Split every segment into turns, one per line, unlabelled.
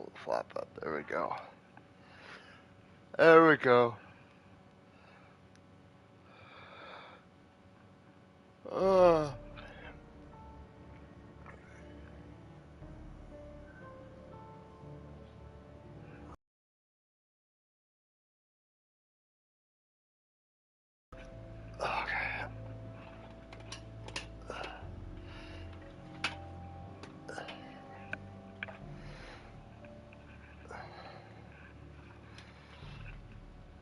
pull the flap up. There we go. There we go. Uh. Okay.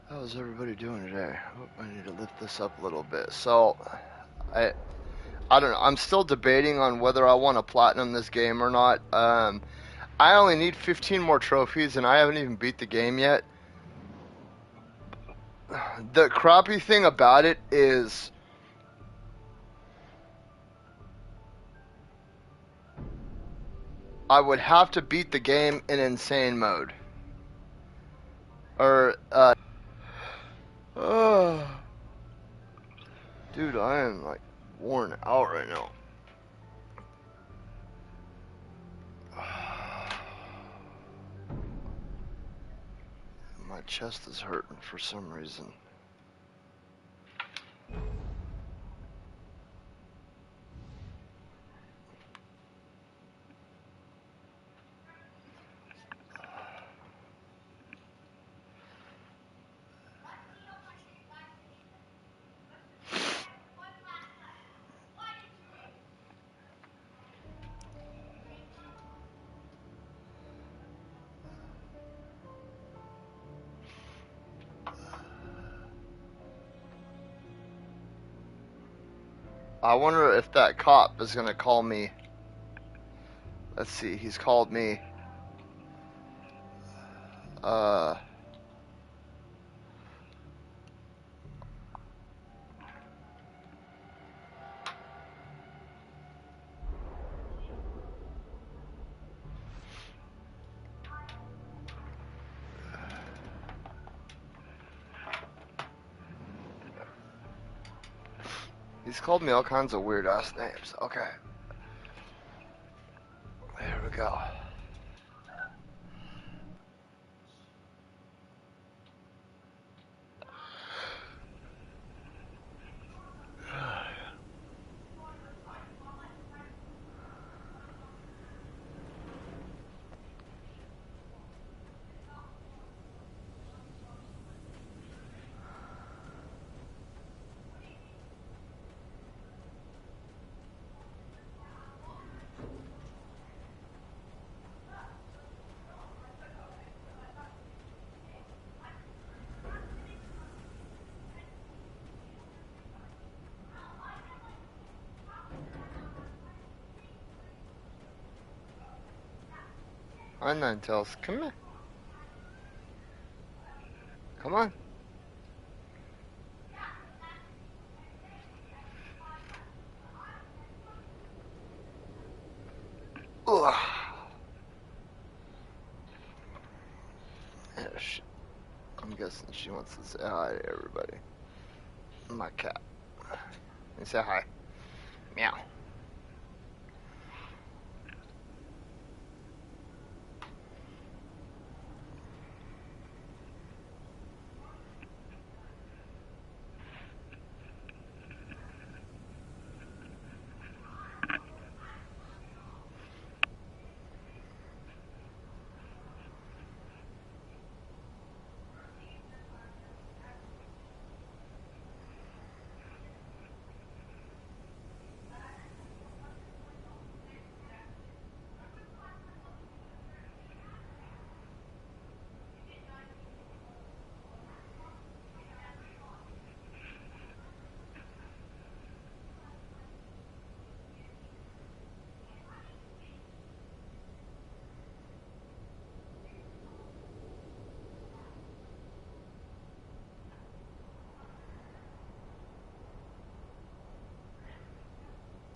How's everybody doing today? I need to lift this up a little bit. So, I don't know. I'm still debating on whether I want to platinum this game or not. I only need 15 more trophies, and I haven't even beat the game yet. The crappy thing about it is I would have to beat the game in insane mode. Or, dude, I am, like, worn out right now. My chest is hurting for some reason. I wonder if that cop is gonna call me. Let's see, he's called me. He's called me all kinds of weird ass names. Okay. There we go. Hi, Ninetales. Come here. Come on. Ugh. Yeah, I'm guessing she wants to say hi to everybody. My cat. And say hi. Meow.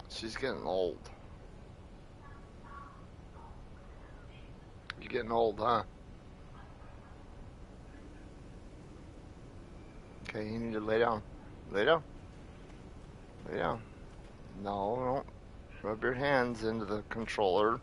She's getting old. You're getting old, huh? Okay, you need to lay down. Lay down. Lay down. No, don't rub your hands into the controller.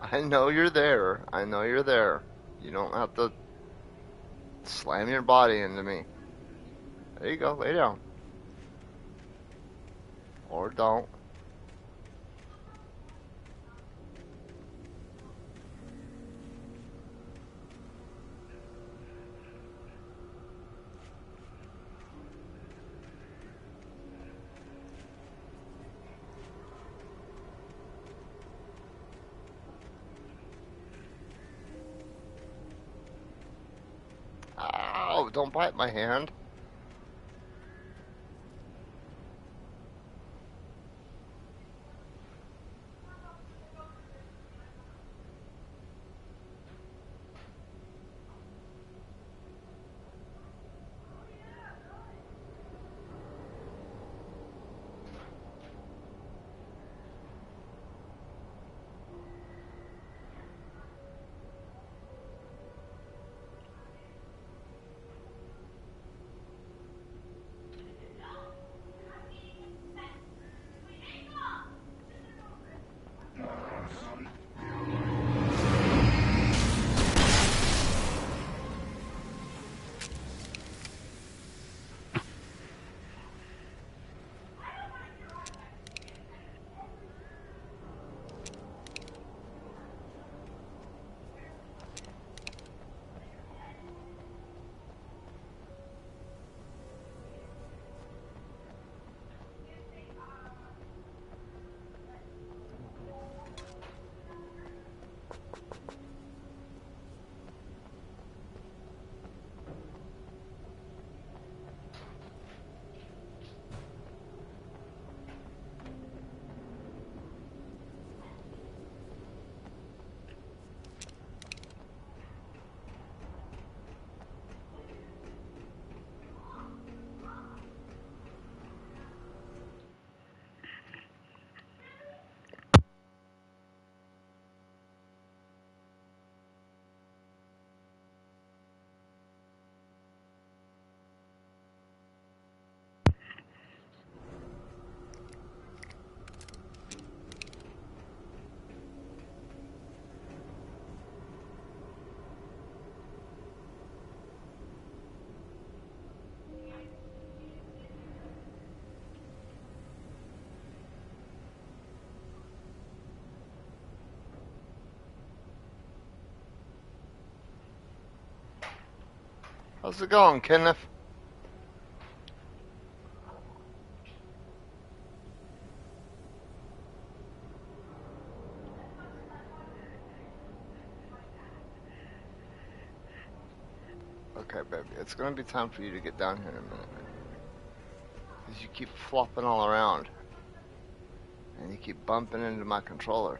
I know you're there. I know you're there. You don't have to slam your body into me. There you go. Lay down. Or don't. Ow! Don't bite my hand. How's it going, Kenneth? Okay, baby. It's gonna be time for you to get down here in a minute. Because you keep flopping all around. And you keep bumping into my controller.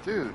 Dude.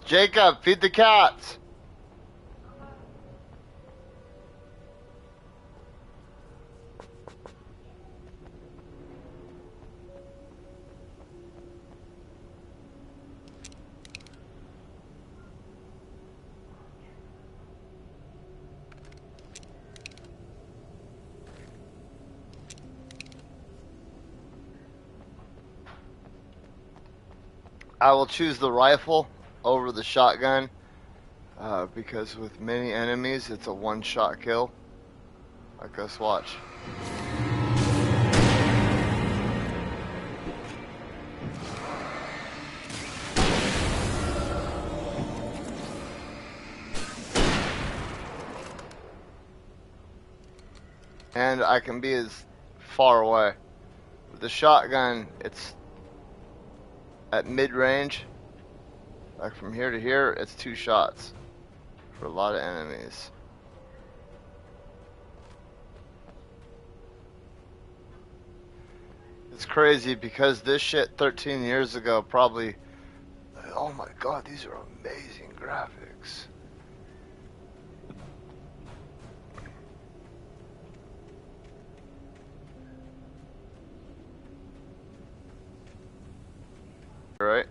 Jacob, feed the cats. I will choose the rifle over the shotgun. Because with many enemies, it's a one-shot kill. Like us, watch. And I can be as far away. With the shotgun, it's at mid-range. Like from here to here, it's 2 shots for a lot of enemies. It's crazy because this shit 13 years ago probably, oh my god, these are amazing graphics. Right?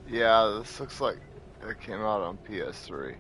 Yeah, this looks like it came out on PS3.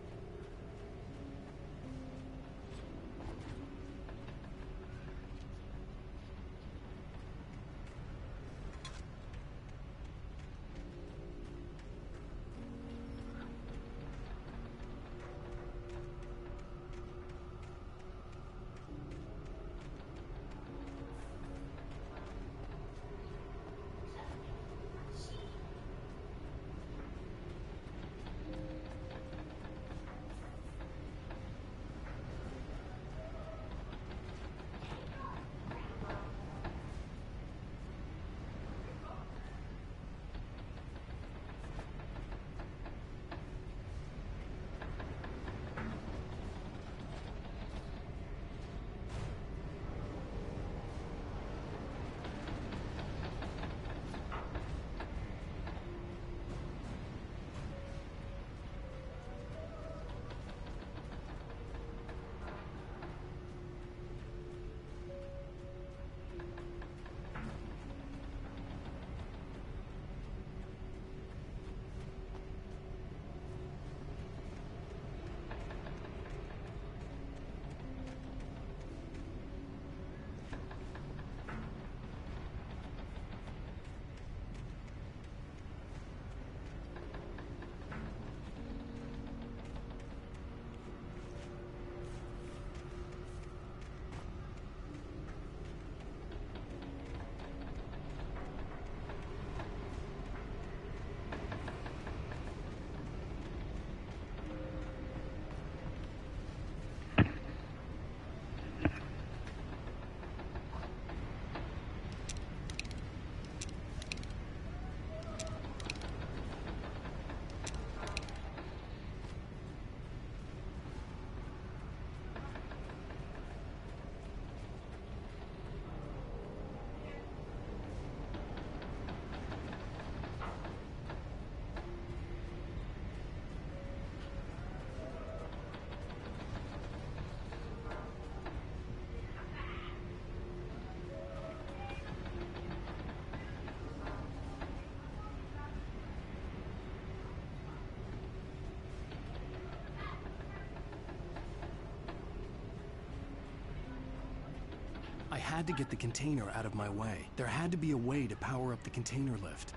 I had to get the container out of my way. There had to be a way to power up the container lift.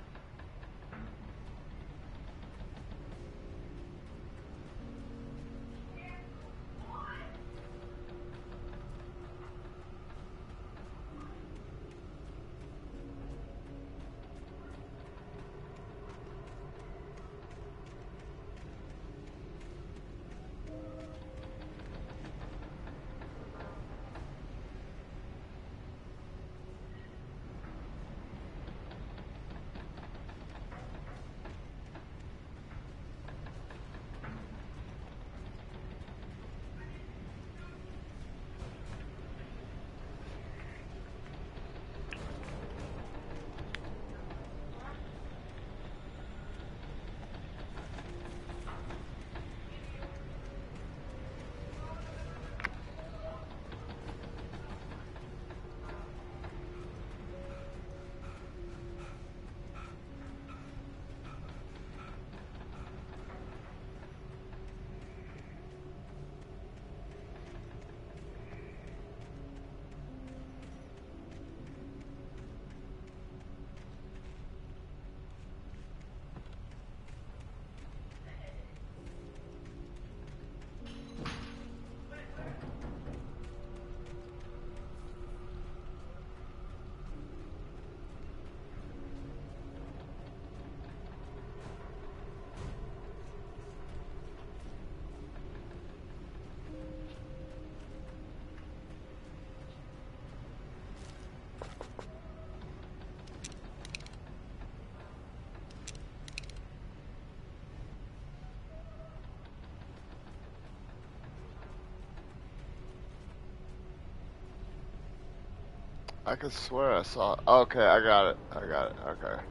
I could swear I saw. Okay, I got it. I got it. Okay.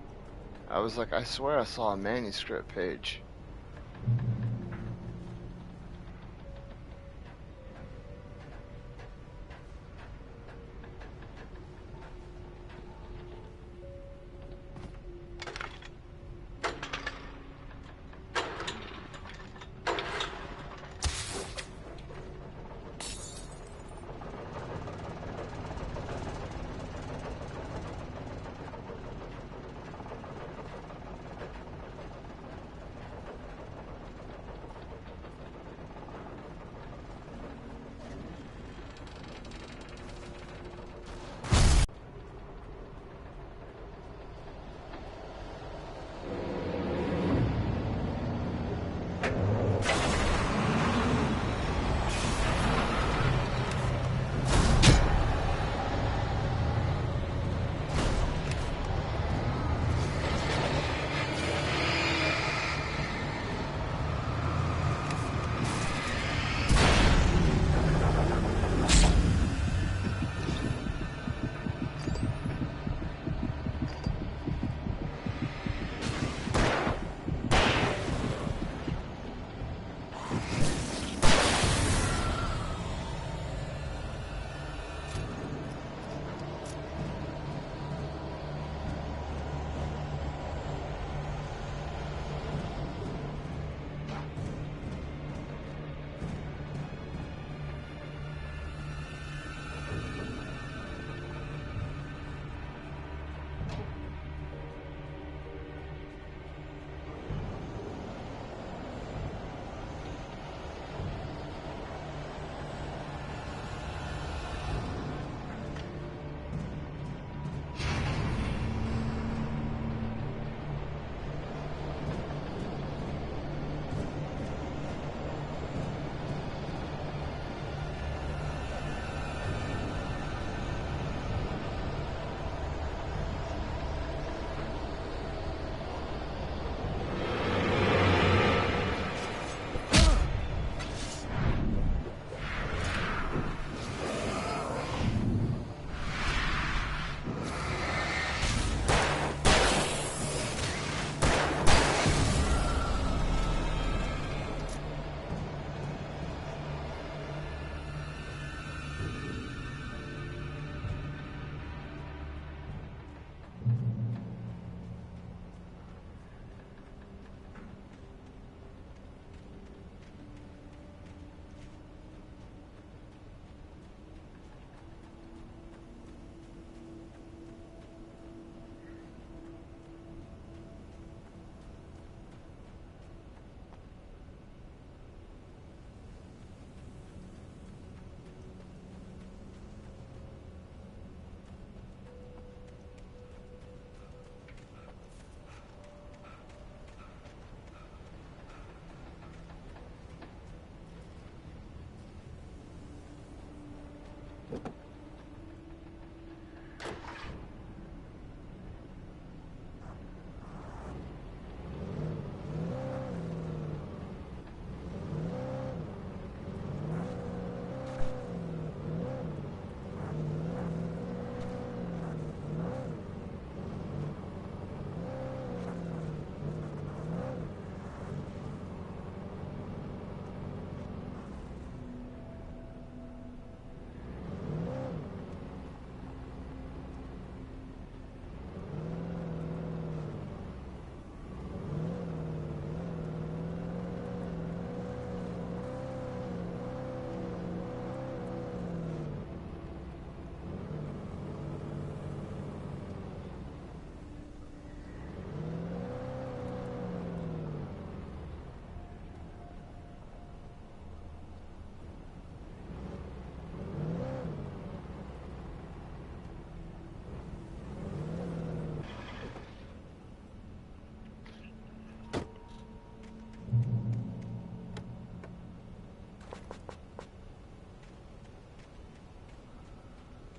I was like, I swear I saw a manuscript page.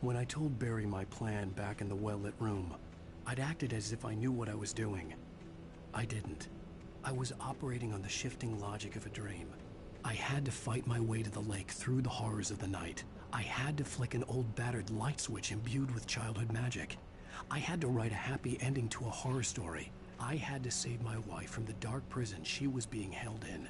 When I told Barry my plan back in the well-lit room, I'd acted as if I knew what I was doing. I didn't. I was operating on the shifting logic of a dream. I had to fight my way to the lake through the horrors of the night. I had to flick an old battered light switch imbued with childhood magic. I had to write a happy ending to a horror story. I had to save my wife from the dark prison she was being held in.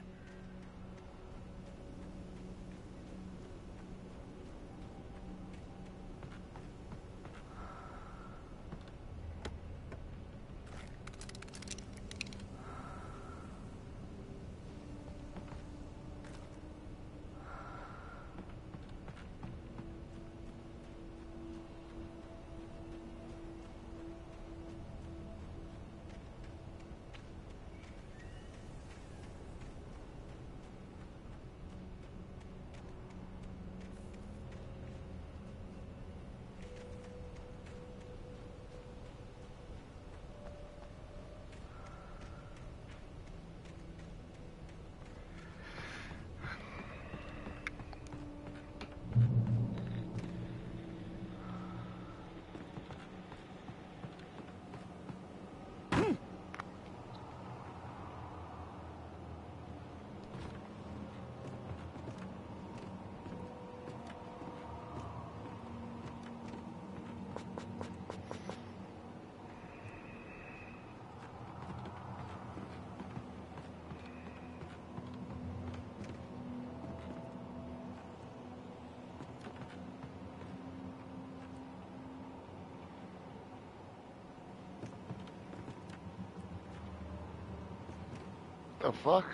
The fuck?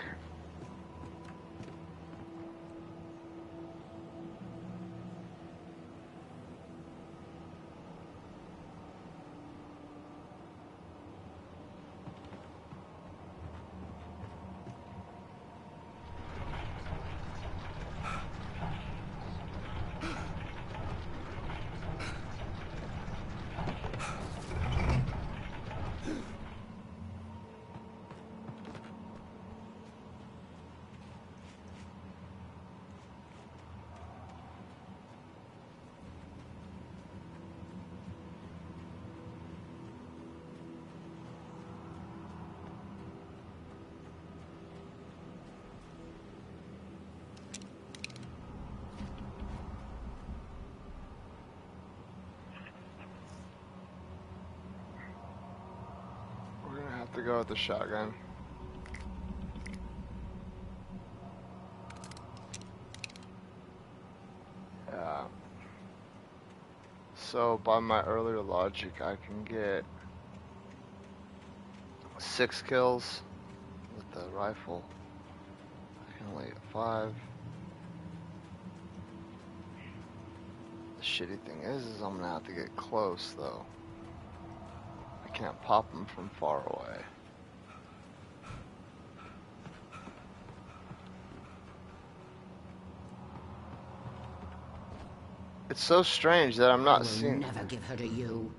To go with the shotgun. Yeah. So by my earlier logic, I can get 6 kills with the rifle. I can only get 5. The shitty thing is I'm gonna have to get close though. I can't pop them from far away. It's so strange that I'm not seeing.
Never give her to you.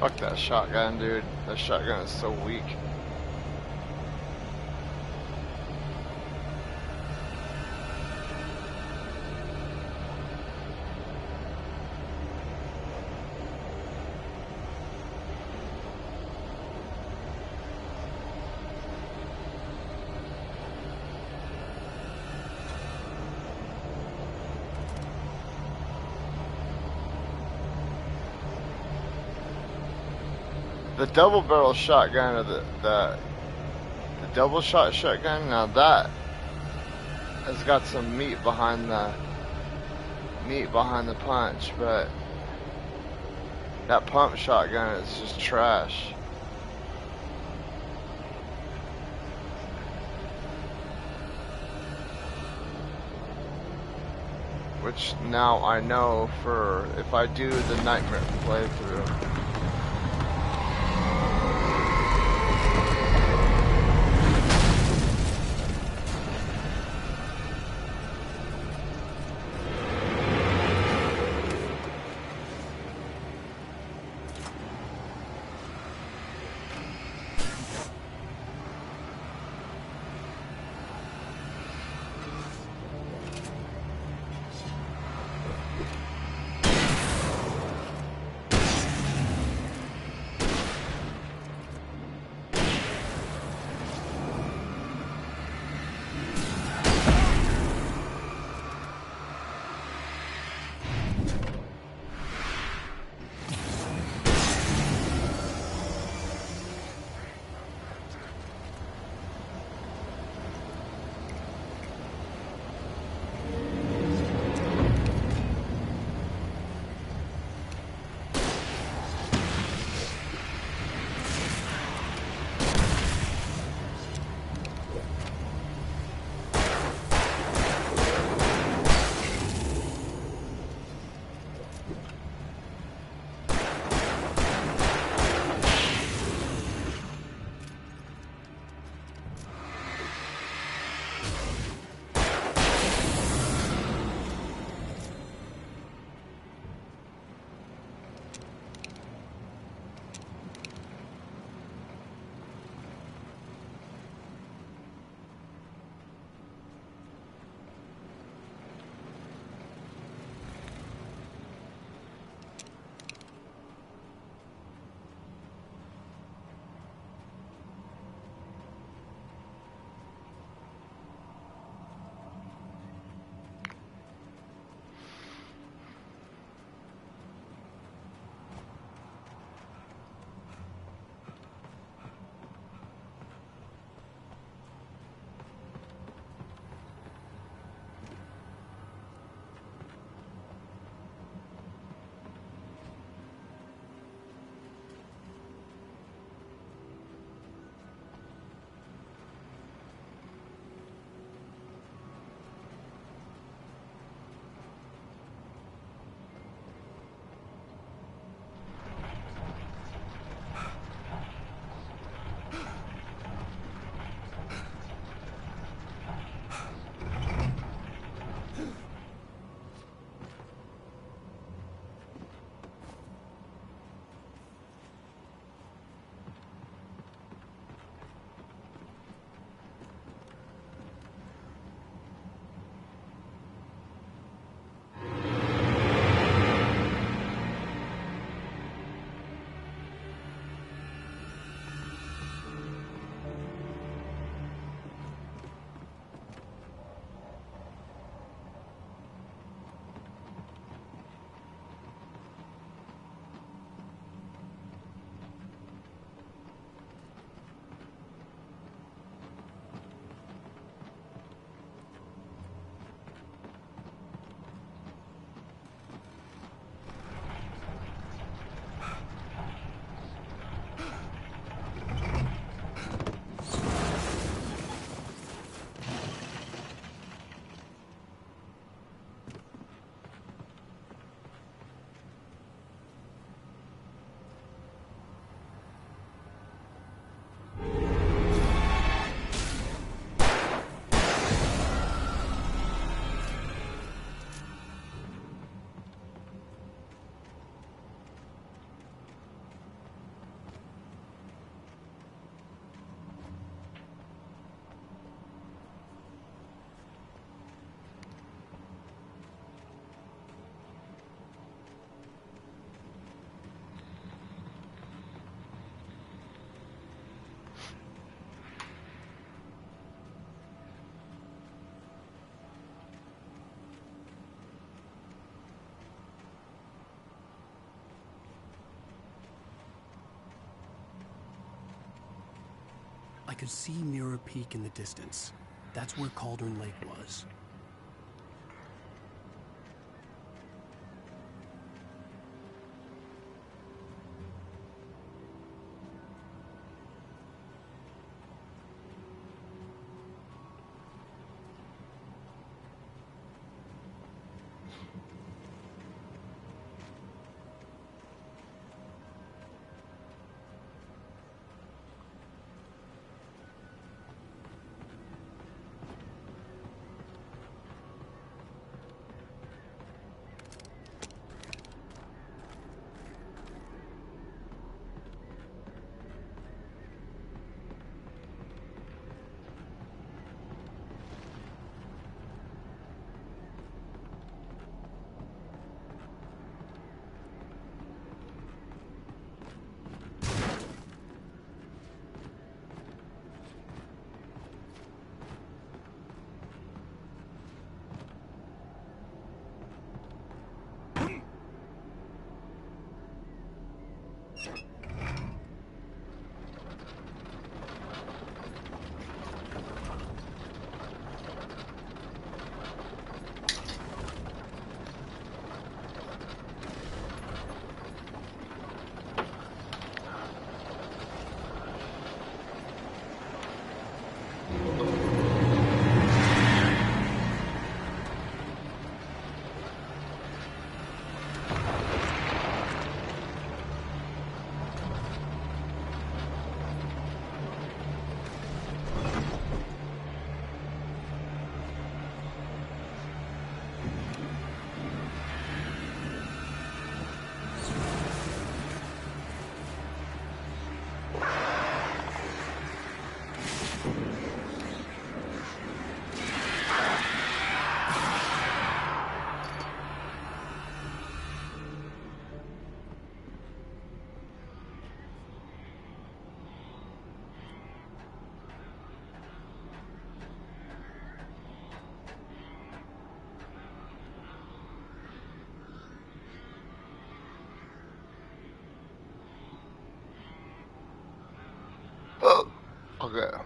Fuck that shotgun, dude. That shotgun is so weak. The double barrel shotgun, or the double shot shotgun, now that has got some meat behind the punch, but that pump shotgun is just trash. Which now I know for if I do the Nightmare playthrough.
I could see Mirror Peak in the distance. That's where Cauldron Lake was.
Oh, okay.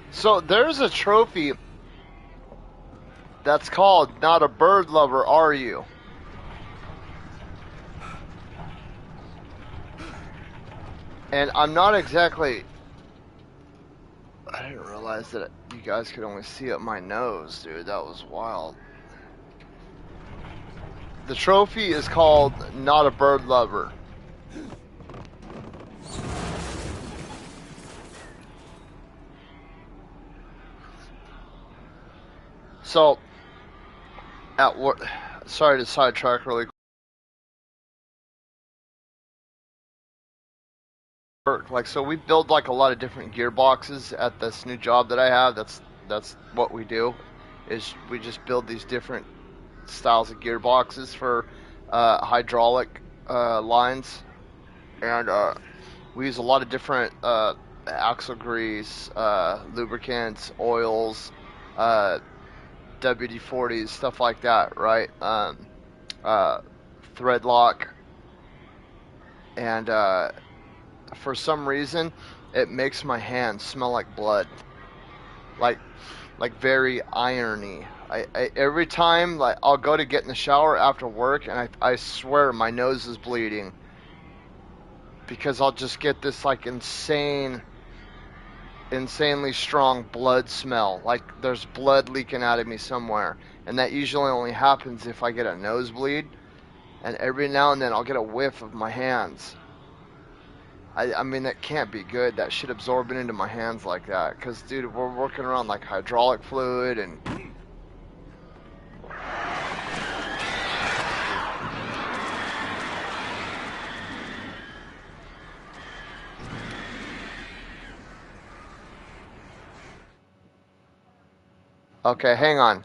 So there's a trophy that's called Not a Bird Lover, Are You? And I'm not exactly... I didn't realize that you guys could only see up my nose, dude. That was wild. The trophy is called Not a Bird Lover. So, at work... Sorry to sidetrack really quick. Like, so we build like a lot of different gearboxes at this new job that I have. That's what we do, is we just build these different styles of gearboxes for hydraulic lines, and we use a lot of different axle grease, lubricants, oils, WD-40s, stuff like that, right? Thread lock, and for some reason, it makes my hands smell like blood, like very irony. Every time, like, I'll go to get in the shower after work, and I swear my nose is bleeding because I'll just get this like insanely strong blood smell, like there's blood leaking out of me somewhere, and that usually only happens if I get a nosebleed, and every now and then I'll get a whiff of my hands. I mean, that can't be good, that shit absorbing into my hands like that, because, dude, we're working around, like, hydraulic fluid, and... Okay, hang on.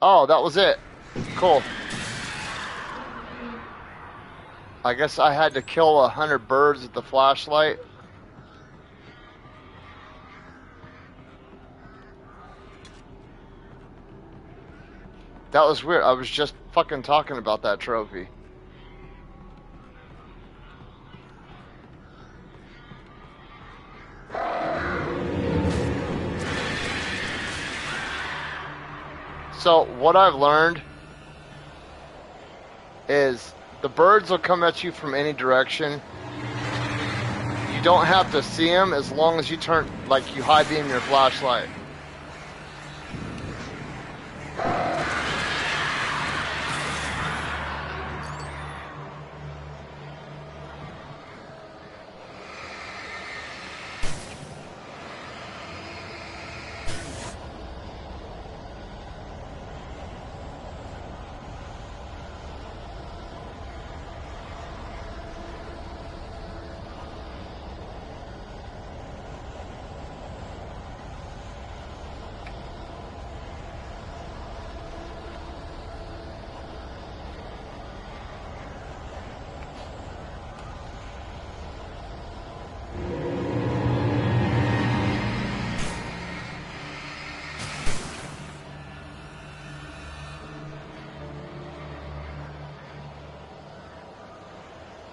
Oh, that was it. Cool. I guess I had to kill 100 birds with the flashlight. That was weird. I was just fucking talking about that trophy. So, what I've learned is the birds will come at you from any direction. You don't have to see them as long as you turn, like, you high beam your flashlight.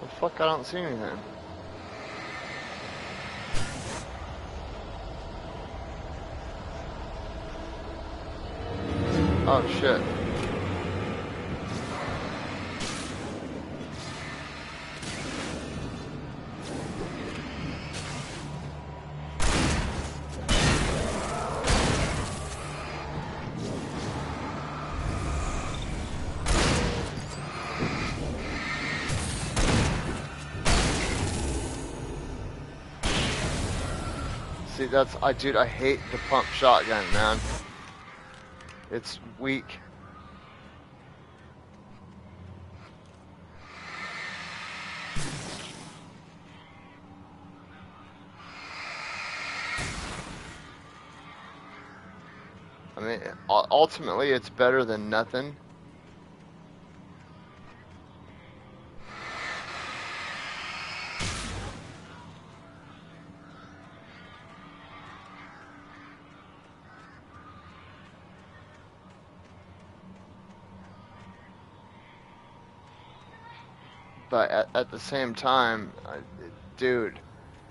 The fuck, I don't see anything. Oh shit. See, dude, I hate the pump shotgun, man. It's weak. I mean, ultimately, it's better than nothing. But at the same time, dude,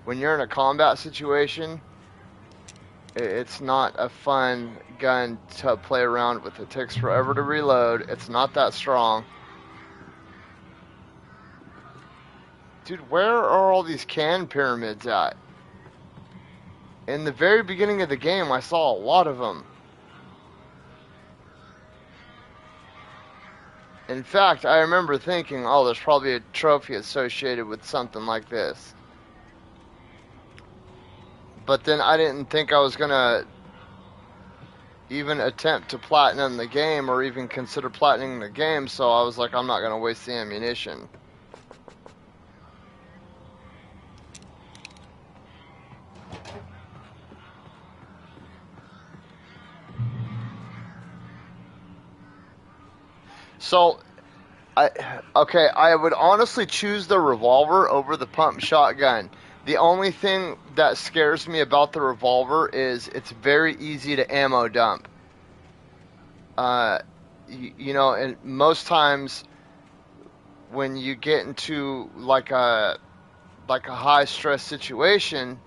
when you're in a combat situation, it's not a fun gun to play around with. It takes forever to reload. It's not that strong. Dude, where are all these can pyramids at? In the very beginning of the game, I saw a lot of them. In fact, I remember thinking, oh, there's probably a trophy associated with something like this. But then I didn't think I was gonna even attempt to platinum the game or even consider platinum the game, so I was like, I'm not gonna waste the ammunition. So, I would honestly choose the revolver over the pump shotgun. The only thing that scares me about the revolver is it's very easy to ammo dump. Uh, and most times when you get into like a high stress situation,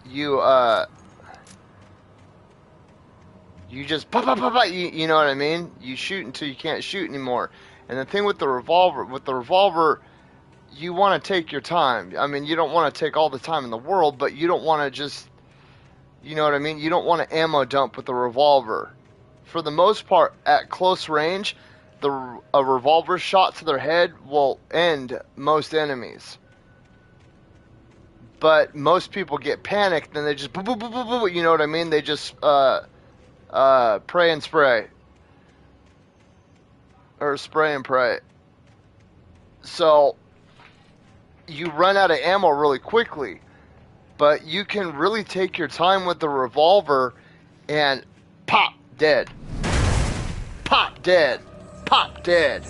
you you just pop pop pop pop. You know what I mean? You shoot until you can't shoot anymore. And the thing with the revolver, you want to take your time. I mean, you don't want to take all the time in the world, but you don't want to just, you know what I mean? You don't want to ammo dump with a revolver. For the most part, at close range, a revolver shot to their head will end most enemies. But most people get panicked and they just boop, boop, boop, boop, boop, you know what I mean? They just pray and spray. Or spray and pray. So you run out of ammo really quickly. But you can really take your time with the revolver and pop, dead. Pop, dead. Pop, dead.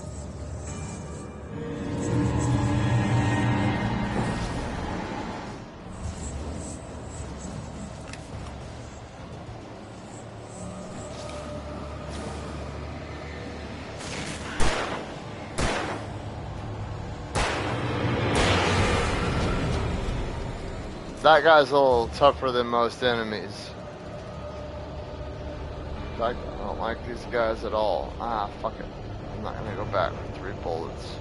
That guy's a little tougher than most enemies. In fact, I don't like these guys at all. Ah, fuck it. I'm not gonna go back for 3 bullets.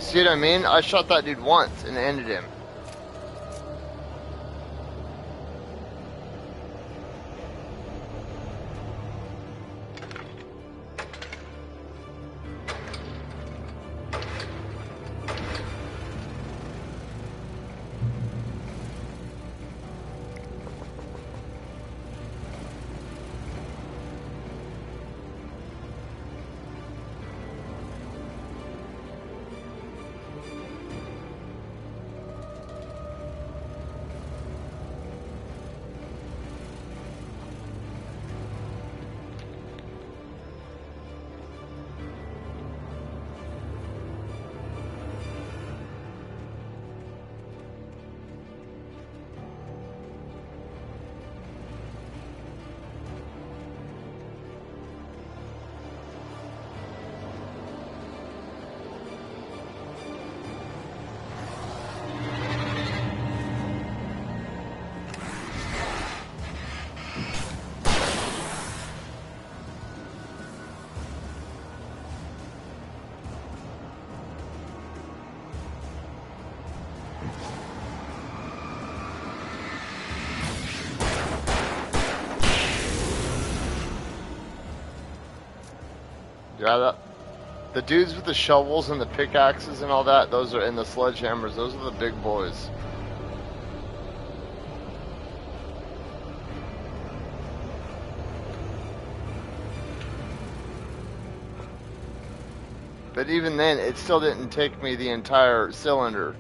See what I mean? I shot that dude once and ended him. Yeah, the dudes with the shovels and the pickaxes and all that, those are in the sledgehammers. Those are the big boys. But even then, it still didn't take me the entire cylinder.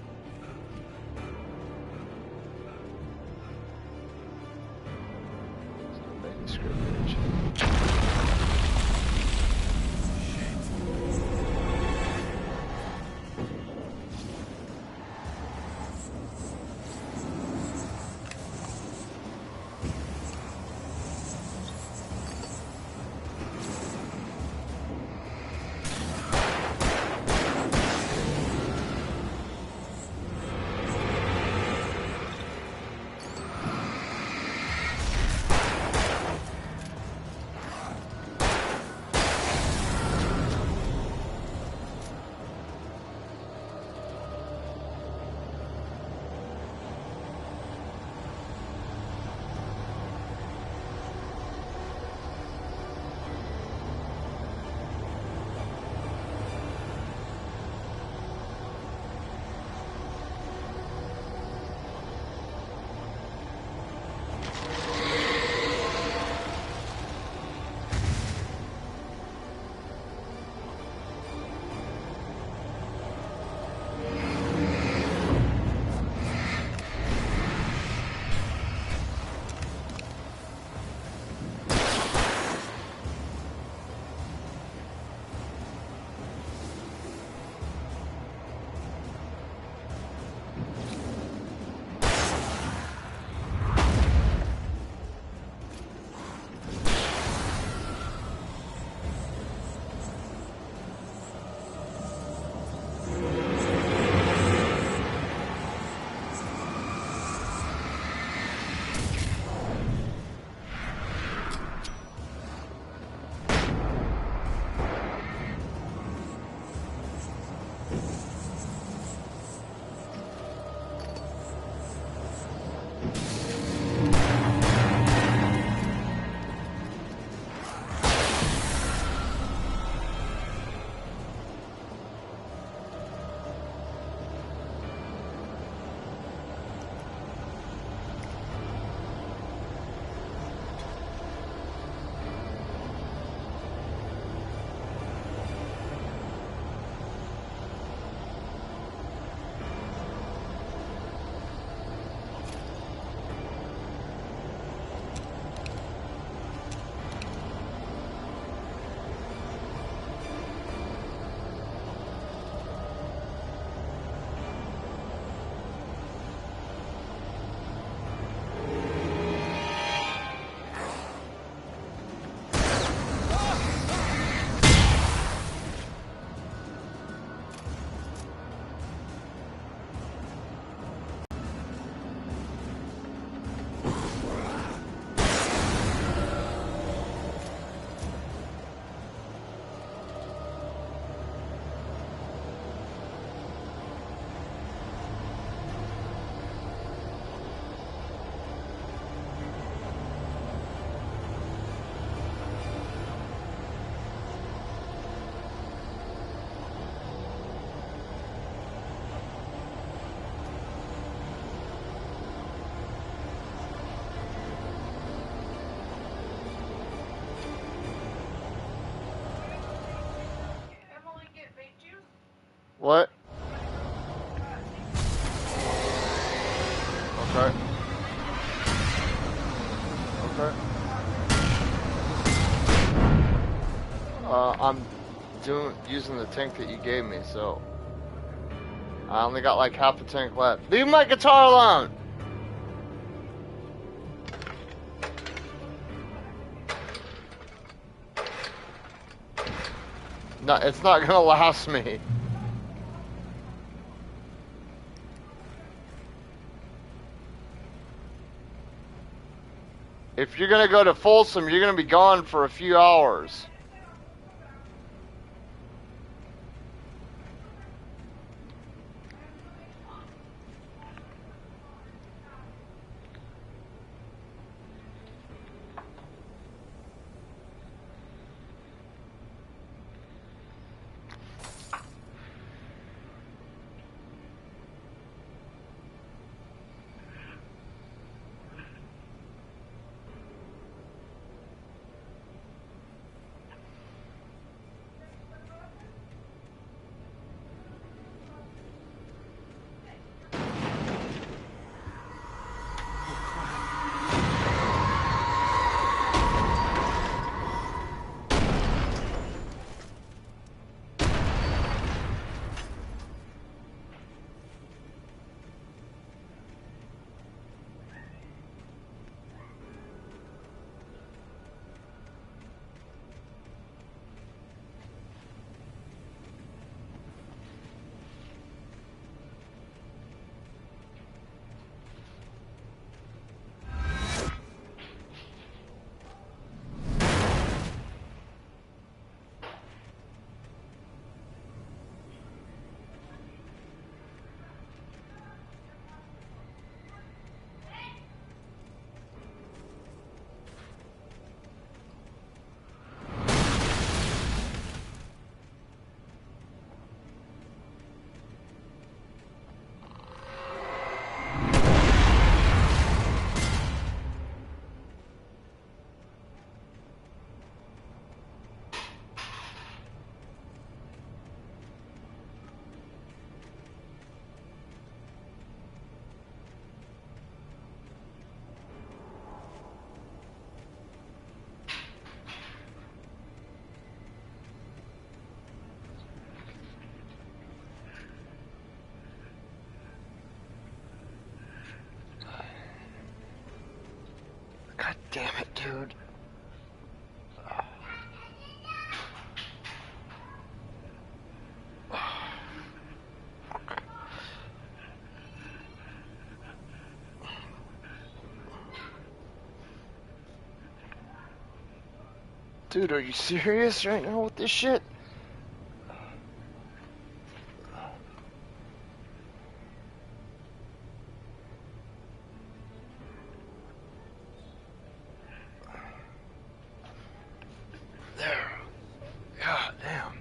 What? Okay. Okay. I'm using the tank that you gave me, so I only got like half a tank left. Leave my guitar alone! No, it's not gonna last me. If you're gonna go to Folsom, you're gonna be gone for a few hours. God damn it, dude. Dude, are you serious right now with this shit? There. God damn.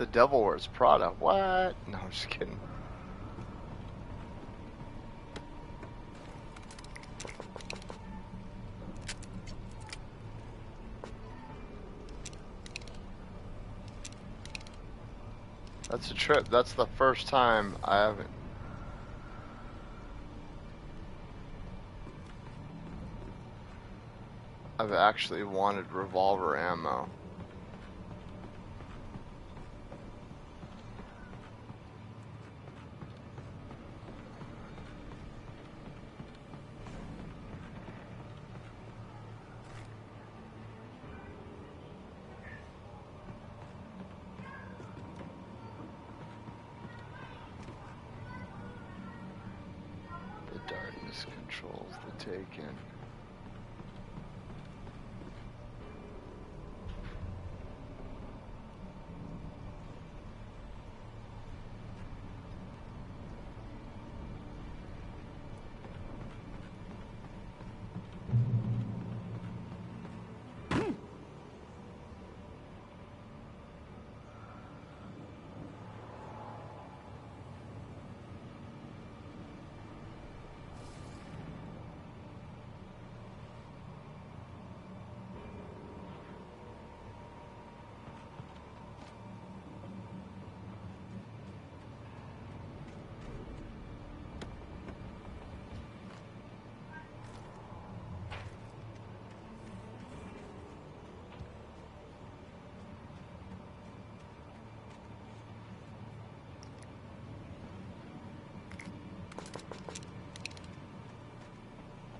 The Devil Wears Prada. What? No, I'm just kidding. That's a trip. That's the first time I've actually wanted revolver ammo. The darkness controls the Taken.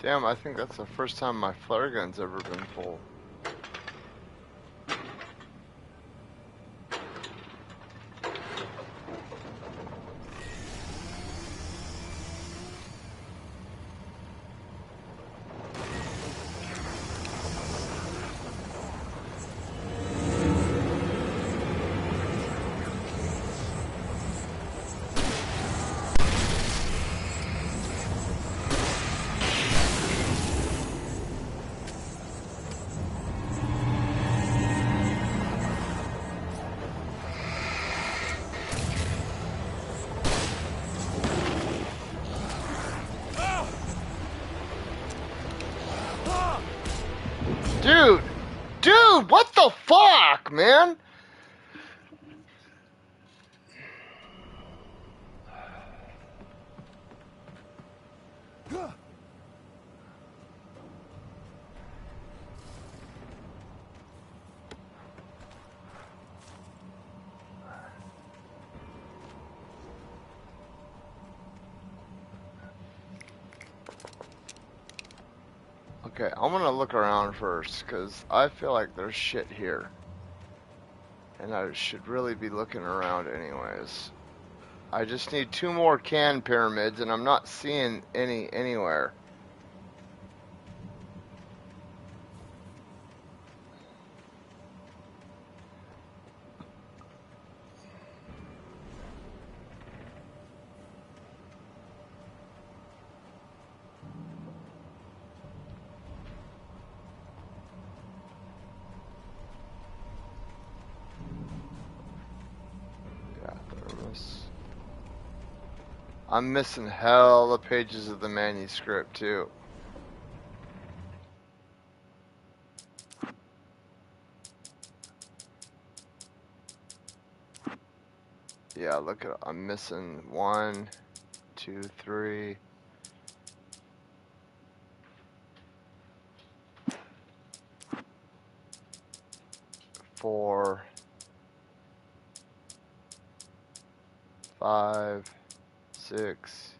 Damn, I think that's the first time my flare gun's ever been full. Dude, what the fuck, man? Okay, I'm gonna look around first, because I feel like there's shit here. And I should really be looking around anyways. I just need 2 more can pyramids, and I'm not seeing any anywhere. I'm missing hella pages of the manuscript too. Yeah, look at, I'm missing 1, 2, 3. 4, 5, 6,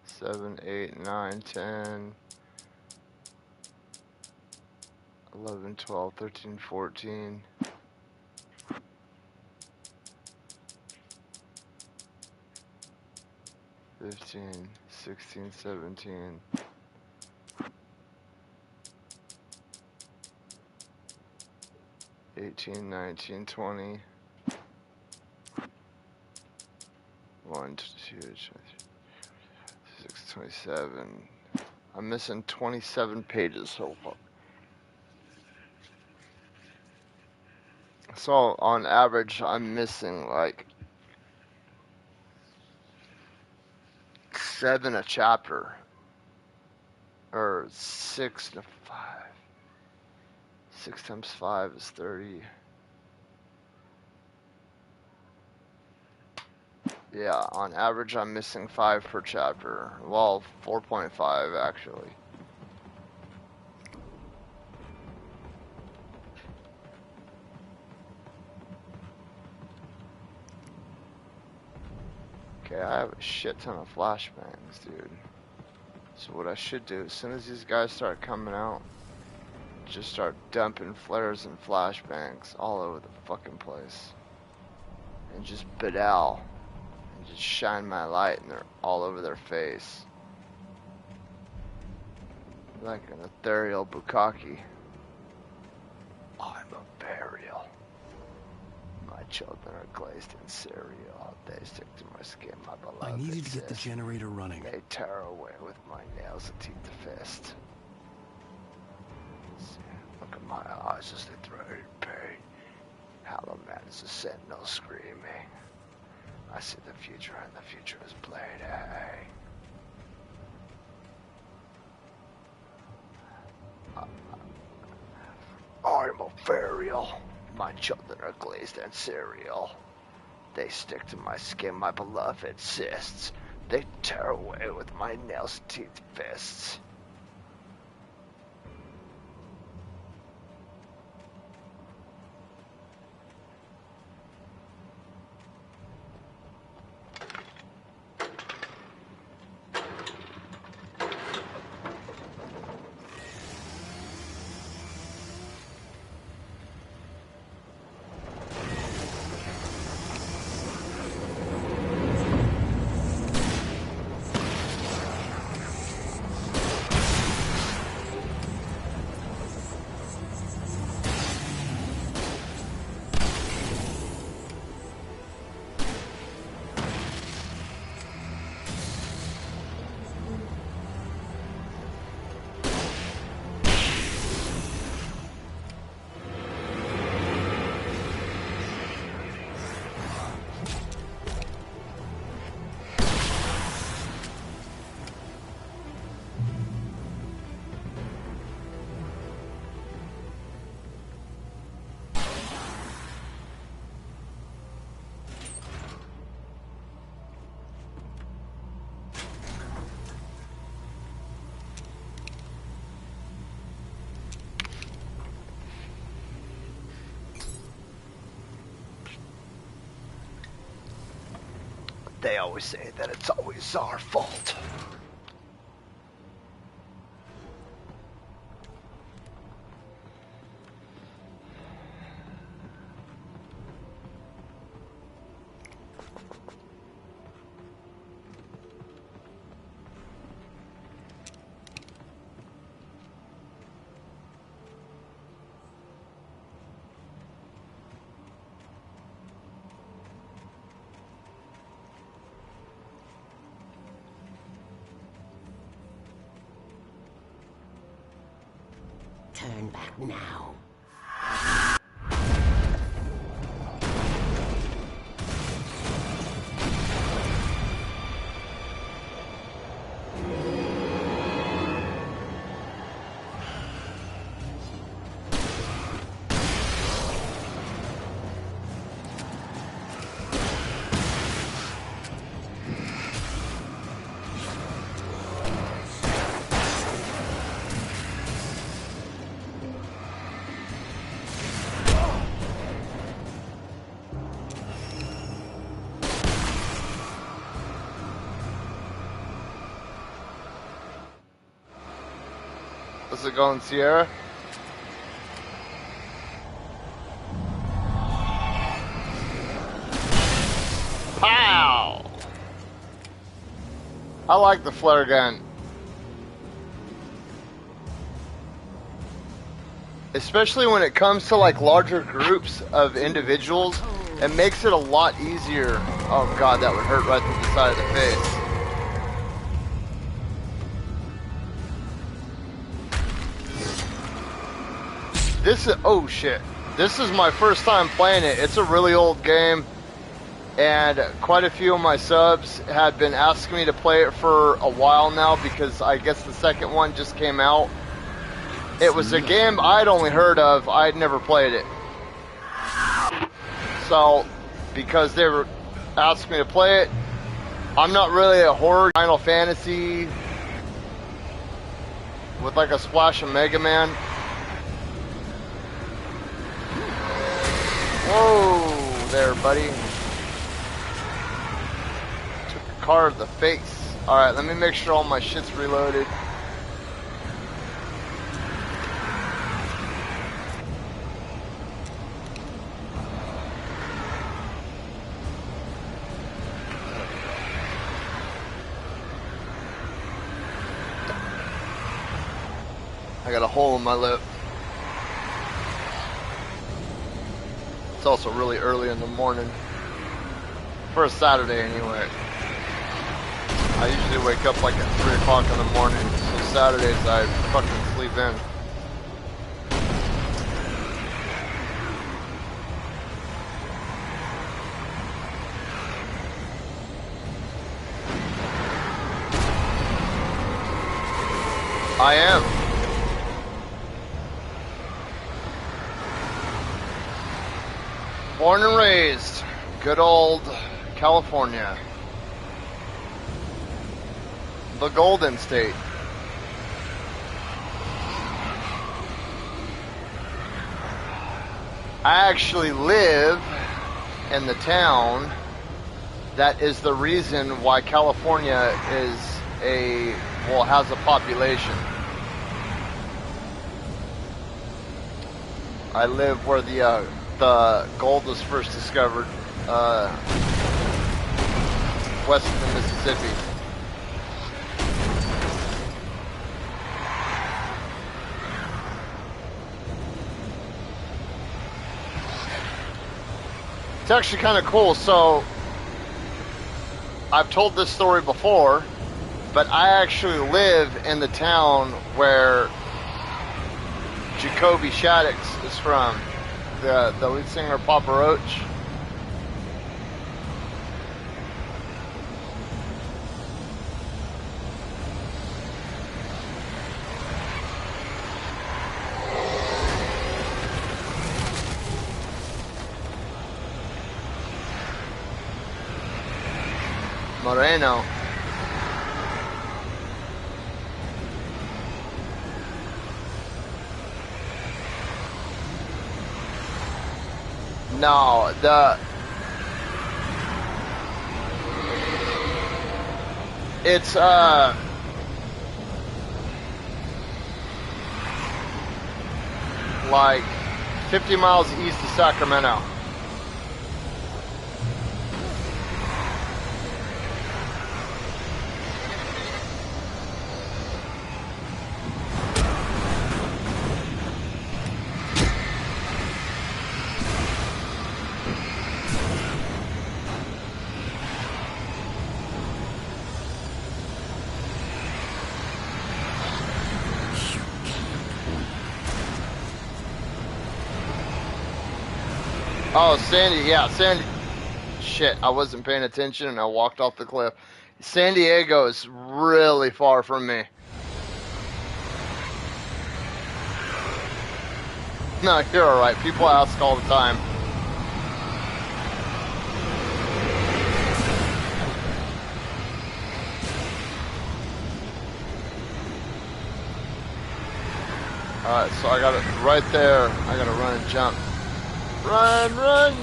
7, 8, 9, 10, 11, 12, 13, 14. 15, 16, 17. 18, 19, 20. 1, 2, 3, 6, 27. I'm missing 27 pages so far. So on average, I'm missing like 7 a chapter, or 6 to 5. 6 times 5 is 30. Yeah, on average, I'm missing 5 per chapter. Well, 4.5 actually. Okay, I have a shit ton of flashbangs, dude. So what I should do, as soon as these guys start coming out, just start dumping flares and flashbangs all over the fucking place. And just bedal. And just shine my light and they're all over their face. Like an ethereal bukkake. I'm a burial. My children are glazed in cereal. They stick to my skin, my beloved.
I needed to get the generator running.
They tear away with my nails and teeth to fist. Look at my eyes as they throw in pain. Hollow man is a sentinel screaming. I see the future and the future is played. Hey. I'm a burial. My children are glazed in cereal. They stick to my skin, my beloved cysts. They tear away with my nails, teeth, fists. They always say that it's always our fault.
Turn back now.
How's it going, Sierra? Pow! I like the flare gun. Especially when it comes to like larger groups of individuals, it makes it a lot easier. Oh god, that would hurt right through the side of the face. This is, oh shit. This is my first time playing it. It's a really old game, and quite a few of my subs had been asking me to play it for a while now because I guess the second one just came out. It was a game I'd only heard of. I'd never played it. So, because they were asking me to play it, I'm not really a horror. Final Fantasy with like a splash of Mega Man. Whoa there, buddy. Took a car to the face. Alright, let me make sure all my shit's reloaded. I got a hole in my lip. It's also really early in the morning. For a Saturday anyway. I usually wake up like at 3 o'clock in the morning. So Saturdays I fucking sleep in. I am. Born and raised, good old California. The Golden State. I actually live in the town that is the reason why California is has a population. I live where the gold was first discovered, west of the Mississippi. It's actually kind of cool. So, I've told this story before, but I actually live in the town where Jacoby Shaddix is from. The lead singer, Papa Roach. Moreno. No, it's like 50 miles east of Sacramento. Oh, Sandy, yeah, Sandy. Shit, I wasn't paying attention and I walked off the cliff. San Diego is really far from me. No, you're alright. People ask all the time. Alright, so I got it right there. I gotta run and jump. Run,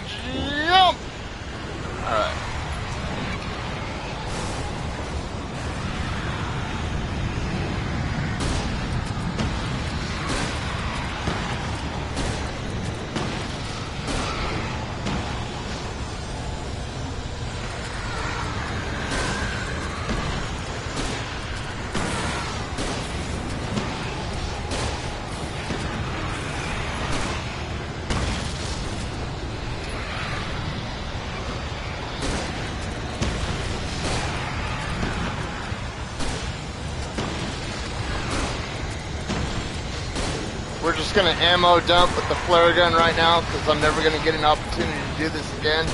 jump! Alright. just gonna ammo dump with the flare gun right now because I'm never gonna get an opportunity to do this again.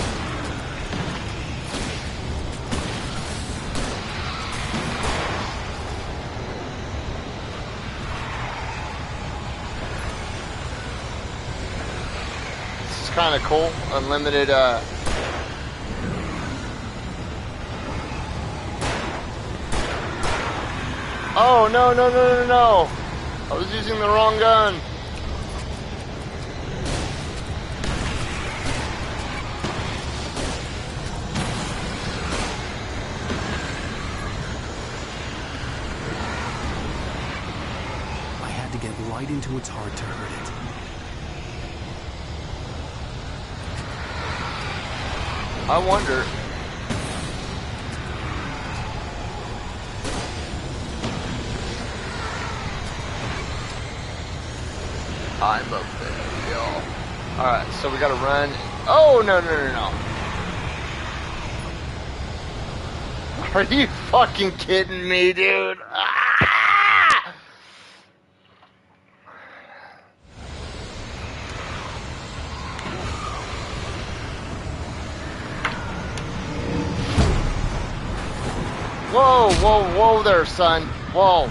This is kind of cool. Unlimited, Oh, no, no, no, no, no. I was using the wrong gun.
I had to get right into its heart to hurt it.
I wonder. I'm up there, y'all. Alright, so we gotta run. Oh, no, no, no, no. Are you fucking kidding me, dude? Ah! Whoa, whoa, whoa there, son. Whoa.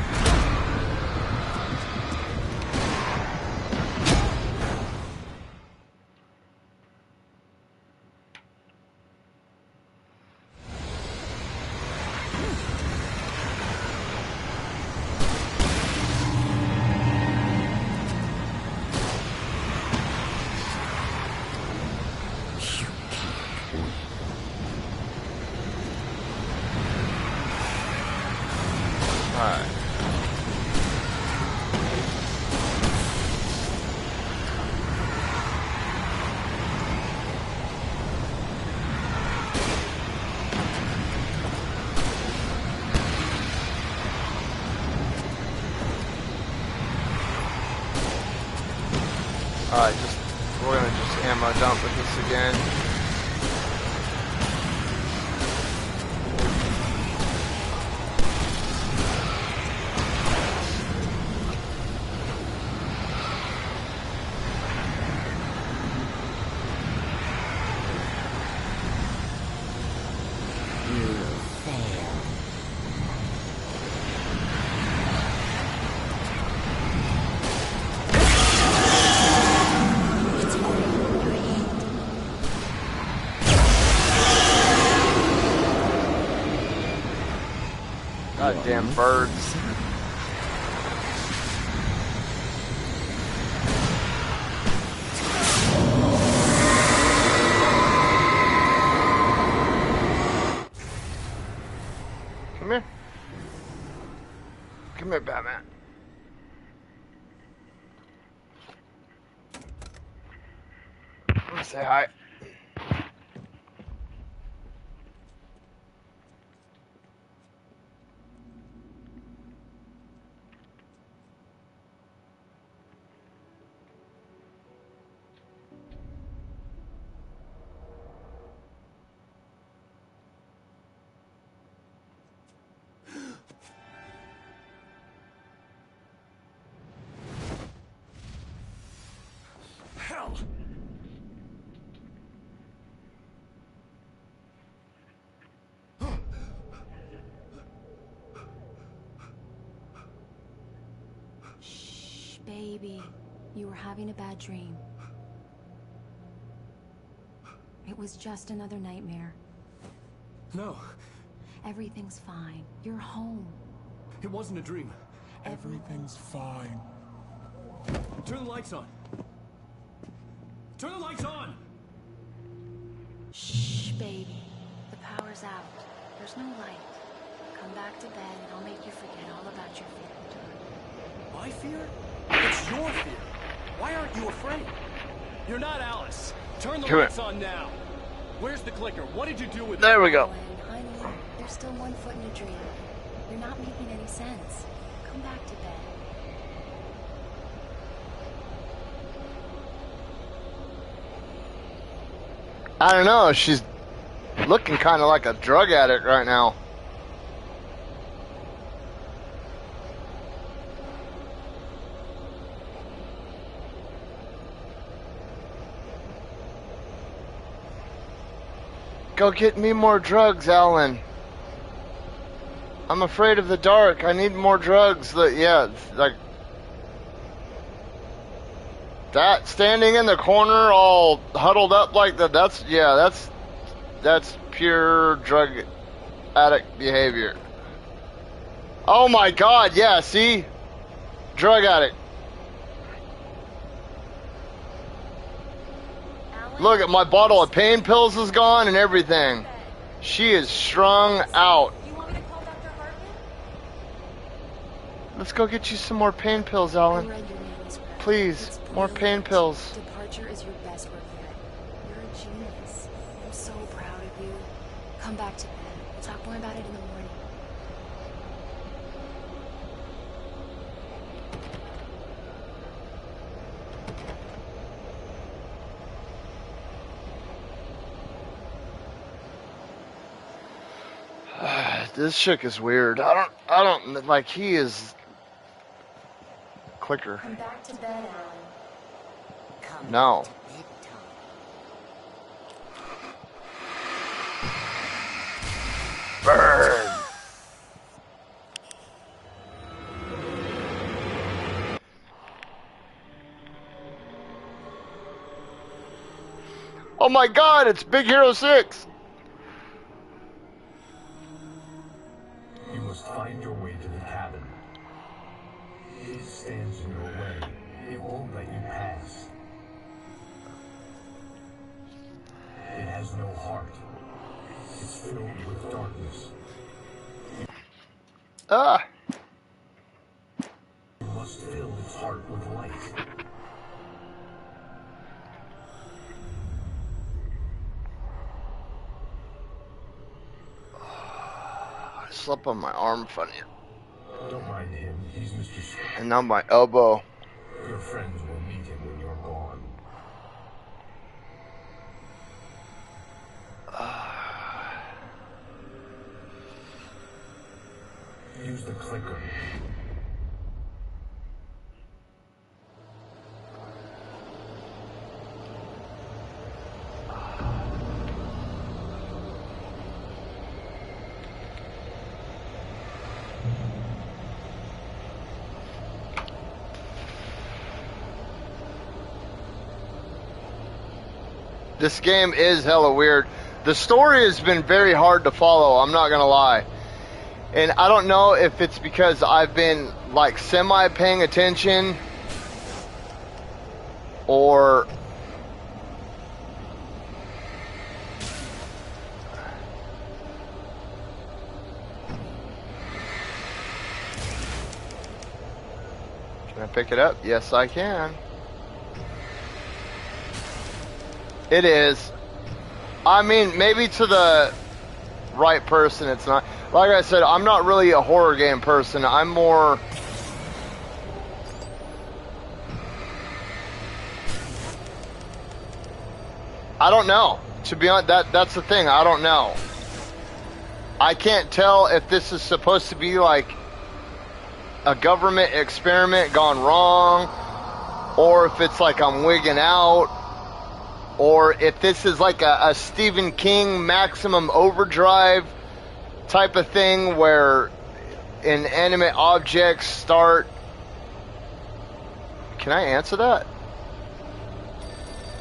Alright, we're gonna just ammo dump with this again. Goddamn birds. Come here. Come here, Batman. Say hi.
Hell!
Shh, baby. You were having a bad dream. It was just another nightmare.
No,
Everything's fine. You're home.
it wasn't a dream.
Everything's fine.
Turn the lights on. Turn the lights on!
Shh, baby. The power's out. There's no light. Come back to bed and I'll make you forget all about your fear.
My fear? It's your fear. Why aren't you afraid? You're not Alice. Turn the
Come
lights
here.
on now. Where's the clicker? What did you do with it?
There we go.
Honey, there's still one foot in a dream. You're not making any sense. Come back to bed.
I don't know, she's looking kind of like a drug addict right now. Go get me more drugs, Alan. I'm afraid of the dark. I need more drugs. Yeah, like that. Standing in the corner, all huddled up like that. That's pure drug addict behavior. Oh my God! Yeah, see, drug addict. Look at my bottle of pain pills is gone and everything. She is strung out. Let's go get you some more pain pills, Alan. Please, more pain pills.
Departure is your best work yet. You're a genius. I'm so proud of you. Come back to bed. We'll talk more about it in the morning.
This chick is weird. I don't like. He is. Clicker.
Come back to bed, Alan.
Come
No.
to bedtime.
Burn. Oh my God! It's Big Hero 6.
You must find your way to the cabin. It stands in your way. It won't let you pass. It has no heart. It's filled with darkness.
Ah.
You must fill its heart with light.
I slept on my arm funny.
Don't mind him. He's Mr. Scott.
And now my elbow.
Your friends will meet him when you're gone. Use the clicker.
This game is hella weird. The story has been very hard to follow, I'm not gonna lie. And I don't know if it's because I've been like semi paying attention or can I pick it up? Yes, I can. It is. I mean, maybe to the right person it's not. Like I said, I'm not really a horror game person. I'm more... I don't know. To be honest, that's the thing. I don't know. I can't tell if this is supposed to be like a government experiment gone wrong, or if it's like I'm wigging out, or if this is like a Stephen King Maximum Overdrive type of thing where inanimate objects start... Can I answer that?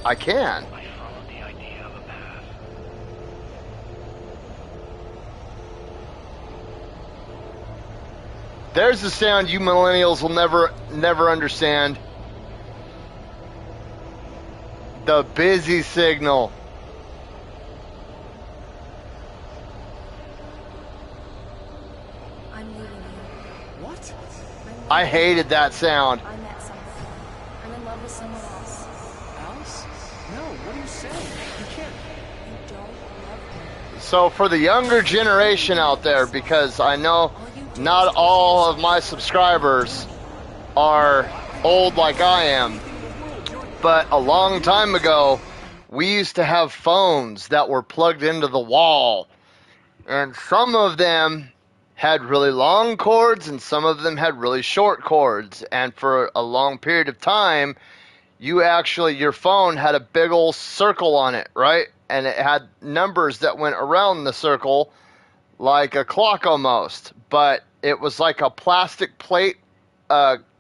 I can.
I followed the idea of a path.
There's the sound you millennials will never understand. The busy signal.
I'm leaving you.
What?
I hated that sound.
I met someone. I'm in love with someone else.
Alice? No, what are you saying? You can't.
You don't love me.
So for the younger generation out there, because I know not all of my subscribers are old like I am, but a long time ago, we used to have phones that were plugged into the wall. And some of them had really long cords and some of them had really short cords. And for a long period of time, your phone had a big old circle on it, right? and it had numbers that went around the circle like a clock almost, but it was like a plastic plate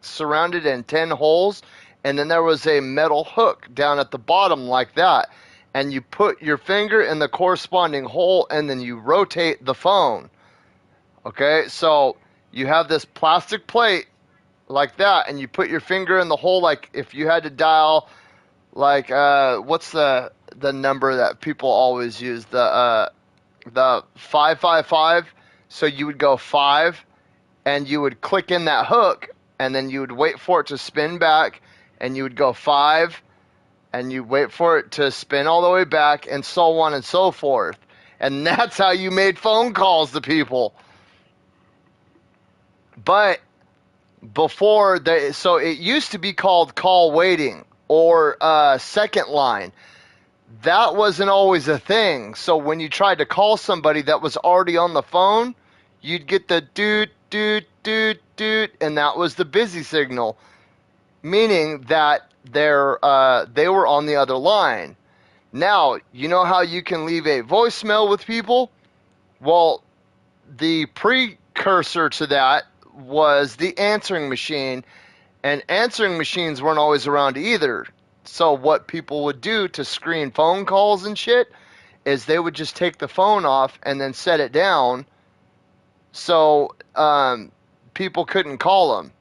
surrounded in 10 holes, and then there was a metal hook down at the bottom like that, and you put your finger in the corresponding hole and then you rotate the phone. Okay, so you have this plastic plate like that, and you put your finger in the hole. Like if you had to dial, like what's the number that people always use, the 555. So you would go 5, and you would click in that hook, and then you would wait for it to spin back, and you would go 5, and you wait for it to spin all the way back, and so on and so forth. And that's how you made phone calls to people. But before so it used to be called call waiting or second line. That wasn't always a thing. So when you tried to call somebody that was already on the phone, you'd get the doot, doot, doot, doot, and that was the busy signal, meaning that they were on the other line. Now, you know how you can leave a voicemail with people? Well, the precursor to that was the answering machine, and answering machines weren't always around either. So what people would do to screen phone calls and shit is they would just take the phone off and then set it down so people couldn't call them.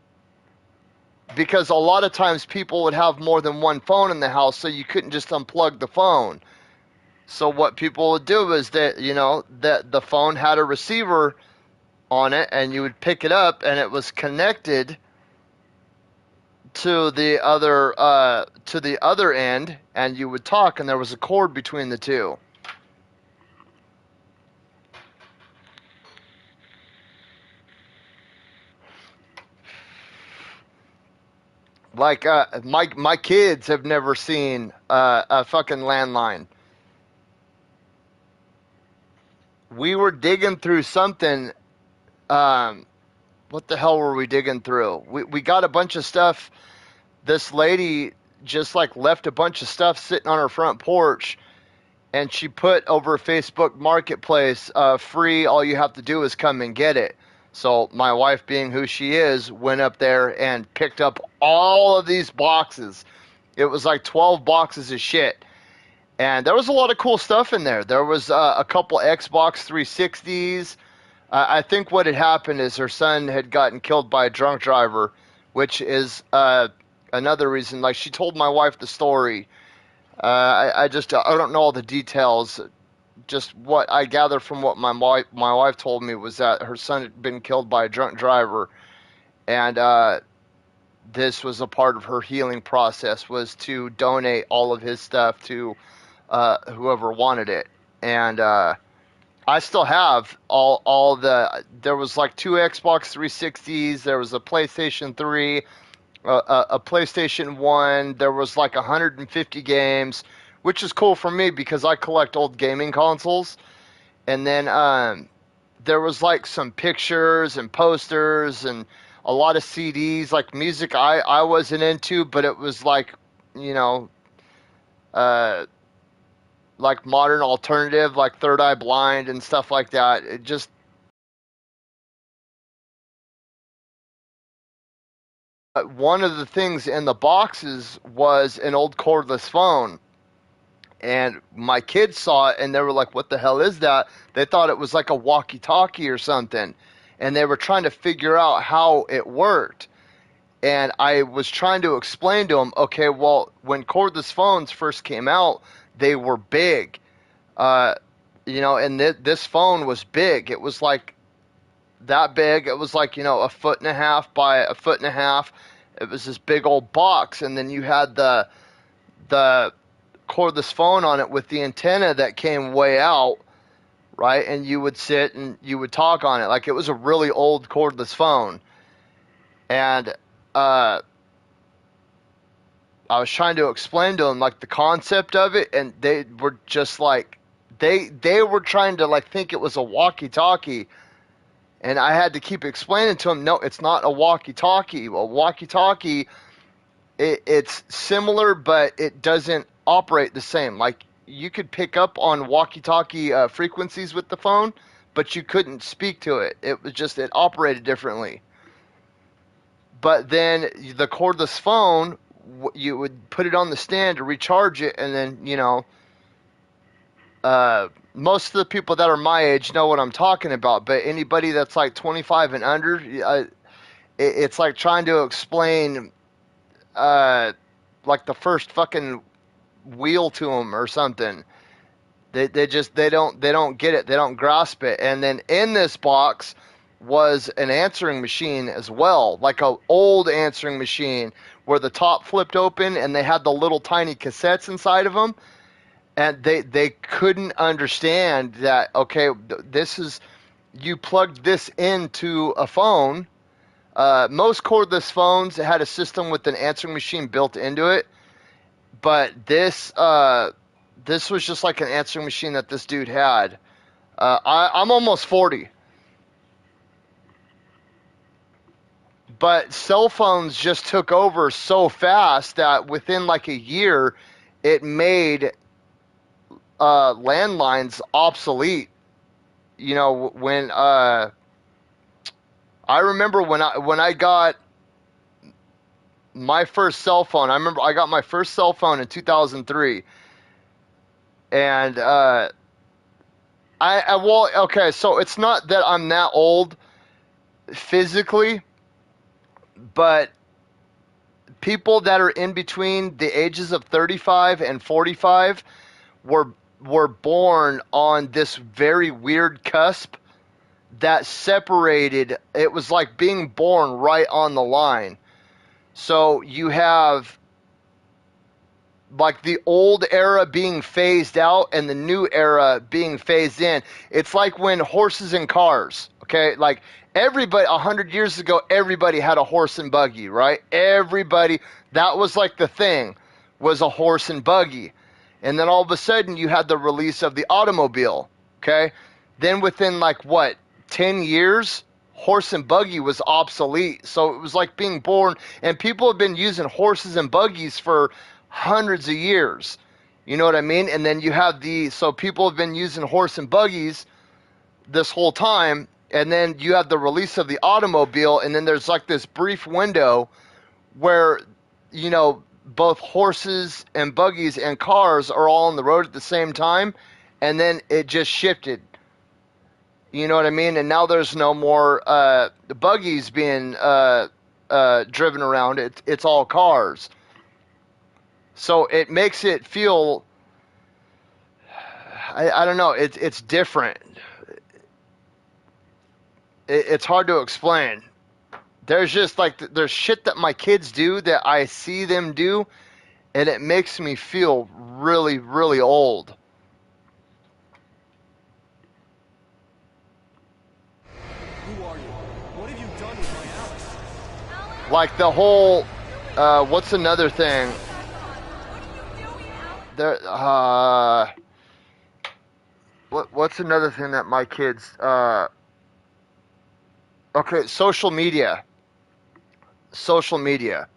Because a lot of times people would have more than one phone in the house, so you couldn't just unplug the phone. So what people would do is that, that the phone had a receiver on it, and you would pick it up, and it was connected to the other end, and you would talk, and there was a cord between the two. Like my kids have never seen a fucking landline. We were digging through something. What the hell were we digging through? We got a bunch of stuff. This lady just like left a bunch of stuff sitting on her front porch, and she put over Facebook Marketplace, free, all you have to do is come and get it. So my wife, being who she is, went up there and picked up all of these boxes. It was like 12 boxes of shit. And there was a lot of cool stuff in there. There was a couple Xbox 360s. I think what had happened is her son had gotten killed by a drunk driver, which is another reason. Like, she told my wife the story. I don't know all the details. Just what I gather from what my wife told me was that her son had been killed by a drunk driver, and this was a part of her healing process, was to donate all of his stuff to whoever wanted it. And I still have all the. There was like 2 Xbox 360s. There was a PlayStation 3, a PlayStation 1. There was like 150 games, which is cool for me because I collect old gaming consoles. And then there was like some pictures and posters and a lot of CDs, like music I wasn't into, but it was like, like modern alternative, like Third Eye Blind and stuff like that. It just, one of the things in the boxes was an old cordless phone. And my kids saw it, and they were like, what the hell is that? They thought it was like a walkie-talkie or something. And they were trying to figure out how it worked. And I was trying to explain to them, okay, well, when cordless phones first came out, they were big. And this phone was big. It was like that big. It was like, 1.5 feet by 1.5 feet. It was this big old box. And then you had the cordless phone on it with the antenna that came way out, right? And you would sit and you would talk on it. Like, it was a really old cordless phone. And I was trying to explain to them like the concept of it, and they were just like, they were trying to like think it was a walkie-talkie, and I had to keep explaining to them, no, it's not a walkie-talkie. A walkie-talkie, it's similar, but it doesn't operate the same. Like, you could pick up on walkie-talkie frequencies with the phone, but you couldn't speak to it. It was just, it operated differently. But then the cordless phone, you would put it on the stand to recharge it, and then, you know, most of the people that are my age know what I'm talking about, but anybody that's like 25 and under, it's like trying to explain, like the first fucking wheel to them or something. They don't get it. They don't grasp it. And then in this box was an answering machine as well, like a old answering machine where the top flipped open and they had the little tiny cassettes inside of them. And they couldn't understand that, okay, this is, you plugged this into a phone. Most cordless phones had a system with an answering machine built into it. But this was just like an answering machine that this dude had. I'm almost 40. But cell phones just took over so fast that within like a year, it made landlines obsolete. You know, when I remember when I got my first cell phone. I remember I got my first cell phone in 2003, and well, okay, so it's not that I'm that old physically, but people that are in between the ages of 35 and 45 were born on this very weird cusp that separated. It was like being born right on the line. So you have like the old era being phased out and the new era being phased in. It's like when horses and cars, okay? Like everybody, 100 years ago, everybody had a horse and buggy, right? Everybody, that was like the thing, was a horse and buggy. And then all of a sudden you had the release of the automobile, okay? Then within like what, 10 years, horse and buggy was obsolete. So it was like being born, and people have been using horses and buggies for hundreds of years. You know what I mean? And then you have so people have been using horse and buggies this whole time, and then you have the release of the automobile, and then there's like this brief window where, you know, both horses and buggies and cars are all on the road at the same time, and then it just shifted. You know what I mean? And now there's no more buggies being driven around. It's all cars. So it makes it feel, I don't know, it's different. It's hard to explain. There's just like, there's shit that my kids do that I see them do, and it makes me feel really, really old.
Who are you? What have you done with my Alice?
Like the whole, what's another thing? There, what's another thing that my kids, okay, social media. Social media.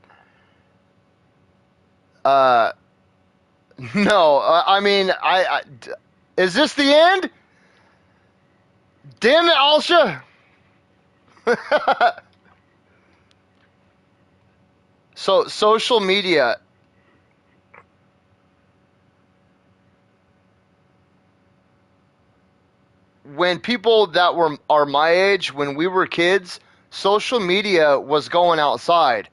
No, I mean, is this the end? Damn it, Alsha! So, social media. When people that are my age, when we were kids, social media was going outside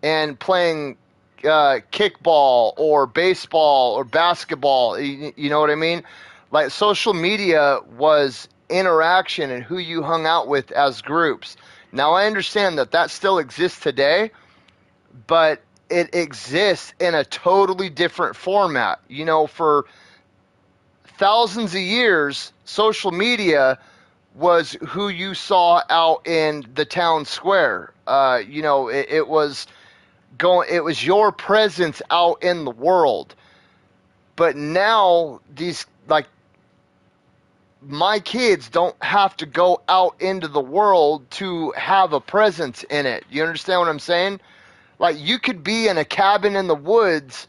and playing kickball or baseball or basketball. You know what I mean? Like social media was interaction and who you hung out with as groups. Now I understand that still exists today, but it exists in a totally different format. You know, for thousands of years, social media was who you saw out in the town square. You know, it was your presence out in the world. But now these, like, my kids don't have to go out into the world to have a presence in it. You understand what I'm saying? Like, you could be in a cabin in the woods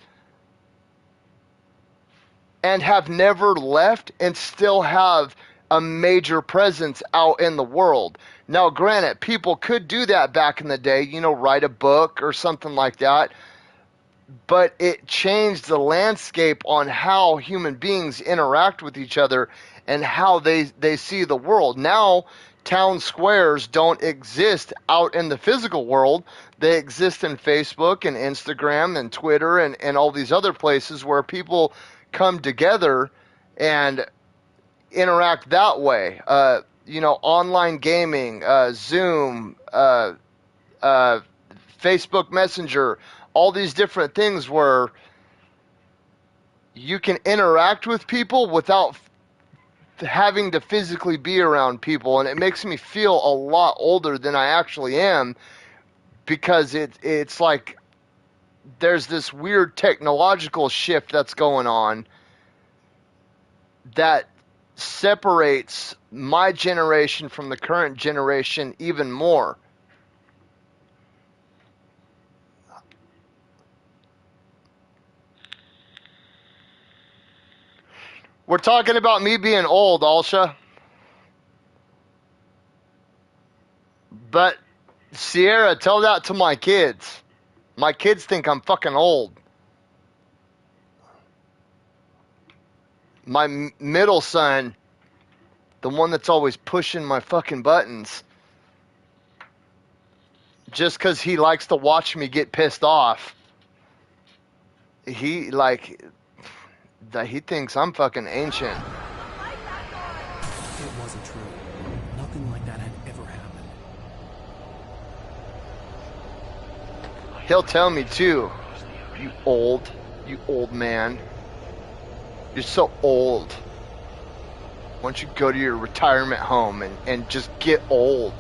and have never left and still have a major presence out in the world. Now, granted, people could do that back in the day, you know, write a book or something like that, but it changed the landscape on how human beings interact with each other and how they see the world. Now, town squares don't exist out in the physical world. They exist in Facebook and Instagram and Twitter and all these other places where people come together and interact that way. You know, online gaming, Zoom, Facebook Messenger, all these different things where you can interact with people without having to physically be around people. And it makes me feel a lot older than I actually am, because it's like there's this weird technological shift that's going on that separates my generation from the current generation even more. We're talking about me being old, Alsha. But, Sierra, tell that to my kids. My kids think I'm fucking old. My middle son, the one that's always pushing my fucking buttons, just because he likes to watch me get pissed off, he thinks I'm fucking ancient.
It wasn't true. Nothing like that had ever happened.
He'll tell me too, you old man. You're so old. Why don't you go to your retirement home and just get old?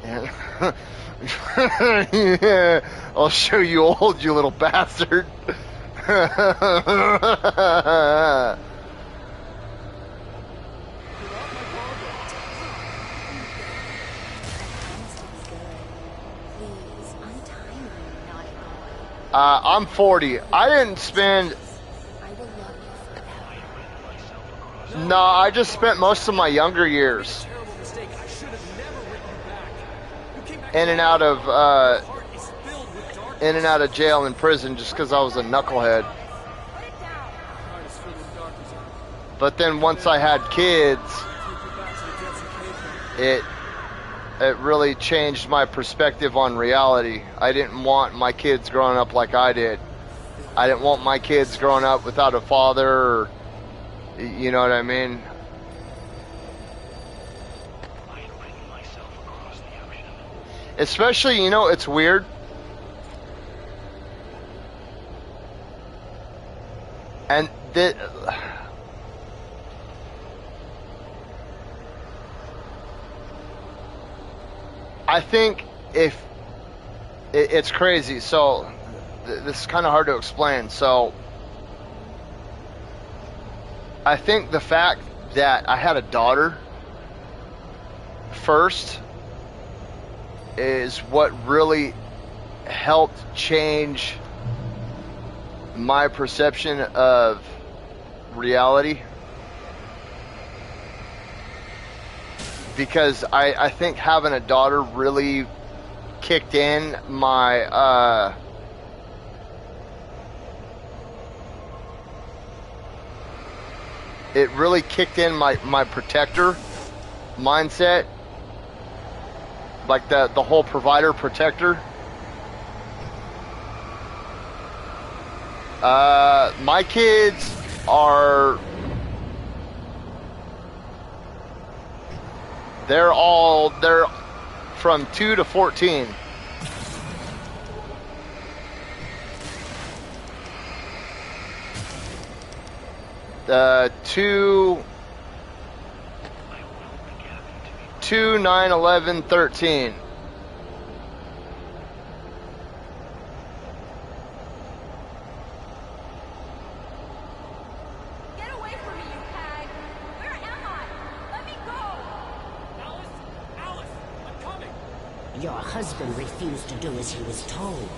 And yeah, I'll show you old, you little bastard. I'm 40. I didn't spend... No, I just spent most of my younger years in and out of jail and prison just because I was a knucklehead. But then once I had kids, it really changed my perspective on reality. I didn't want my kids growing up like I did. I didn't want my kids growing up without a father, or, you know what I mean? Especially, you know, it's weird. And I think if it's crazy, so this is kind of hard to explain. So I think the fact that I had a daughter first is what really helped change my perception of reality. Because I think having a daughter really kicked in my it really kicked in my protector mindset, like the whole provider protector. My kids are, they're from 2 to 14. Two, 9, 11, 13.
Get away from me, you hag! Where am I? Let me go!
Alice, I'm coming.
Your husband refused to do as he was told.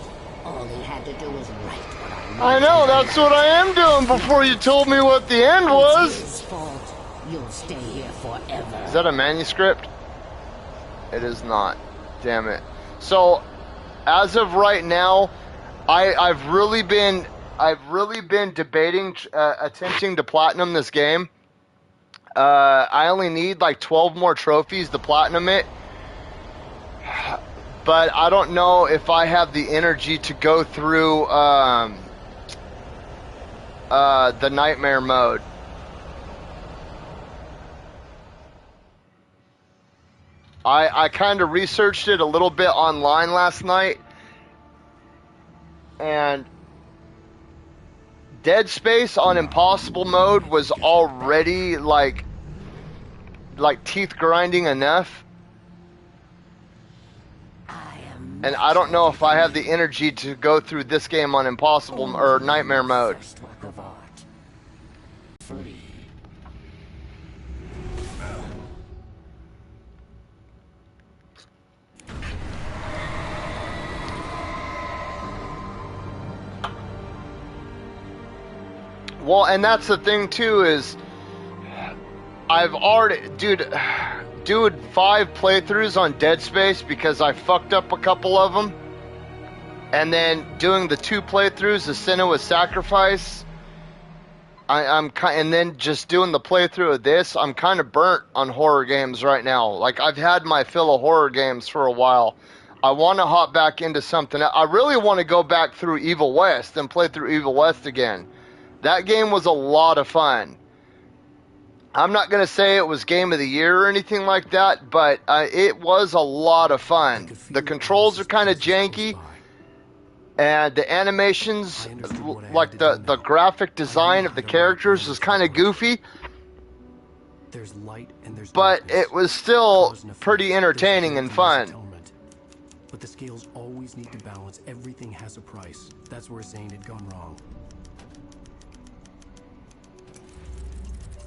All he had to do was write what I
I know, that's what I am doing before you told me what the end
It's
was.
his fault. You'll stay here forever.
Is that a manuscript? It is not. Damn it. So, as of right now, I've really been debating attempting to platinum this game. I only need like 12 more trophies to platinum it. But I don't know if I have the energy to go through the nightmare mode. I kind of researched it a little bit online last night, and Dead Space on impossible mode was already like teeth grinding enough. And I don't know if I have the energy to go through this game on impossible or nightmare mode.
First work of art. Free.
Well, and that's the thing too is I've already, dude, 5 playthroughs on Dead Space because I fucked up a couple of them, and then doing the 2 playthroughs of Senua's Sacrifice. And then just doing the playthrough of this, I'm kind of burnt on horror games right now. Like, I've had my fill of horror games for a while. I want to hop back into something. I really want to go back through Evil West and play through Evil West again. That game was a lot of fun. I'm not going to say it was Game of the Year or anything like that, but it was a lot of fun. The controls are kind of janky, and the animations, like the graphic design of the characters is kind of goofy,
There's light and there's
but
darkness.
it was still
Cause and effect.
pretty entertaining and
There's
fun.
atonement. But the scales always need to balance. Everything has a price. That's where Zane had gone wrong.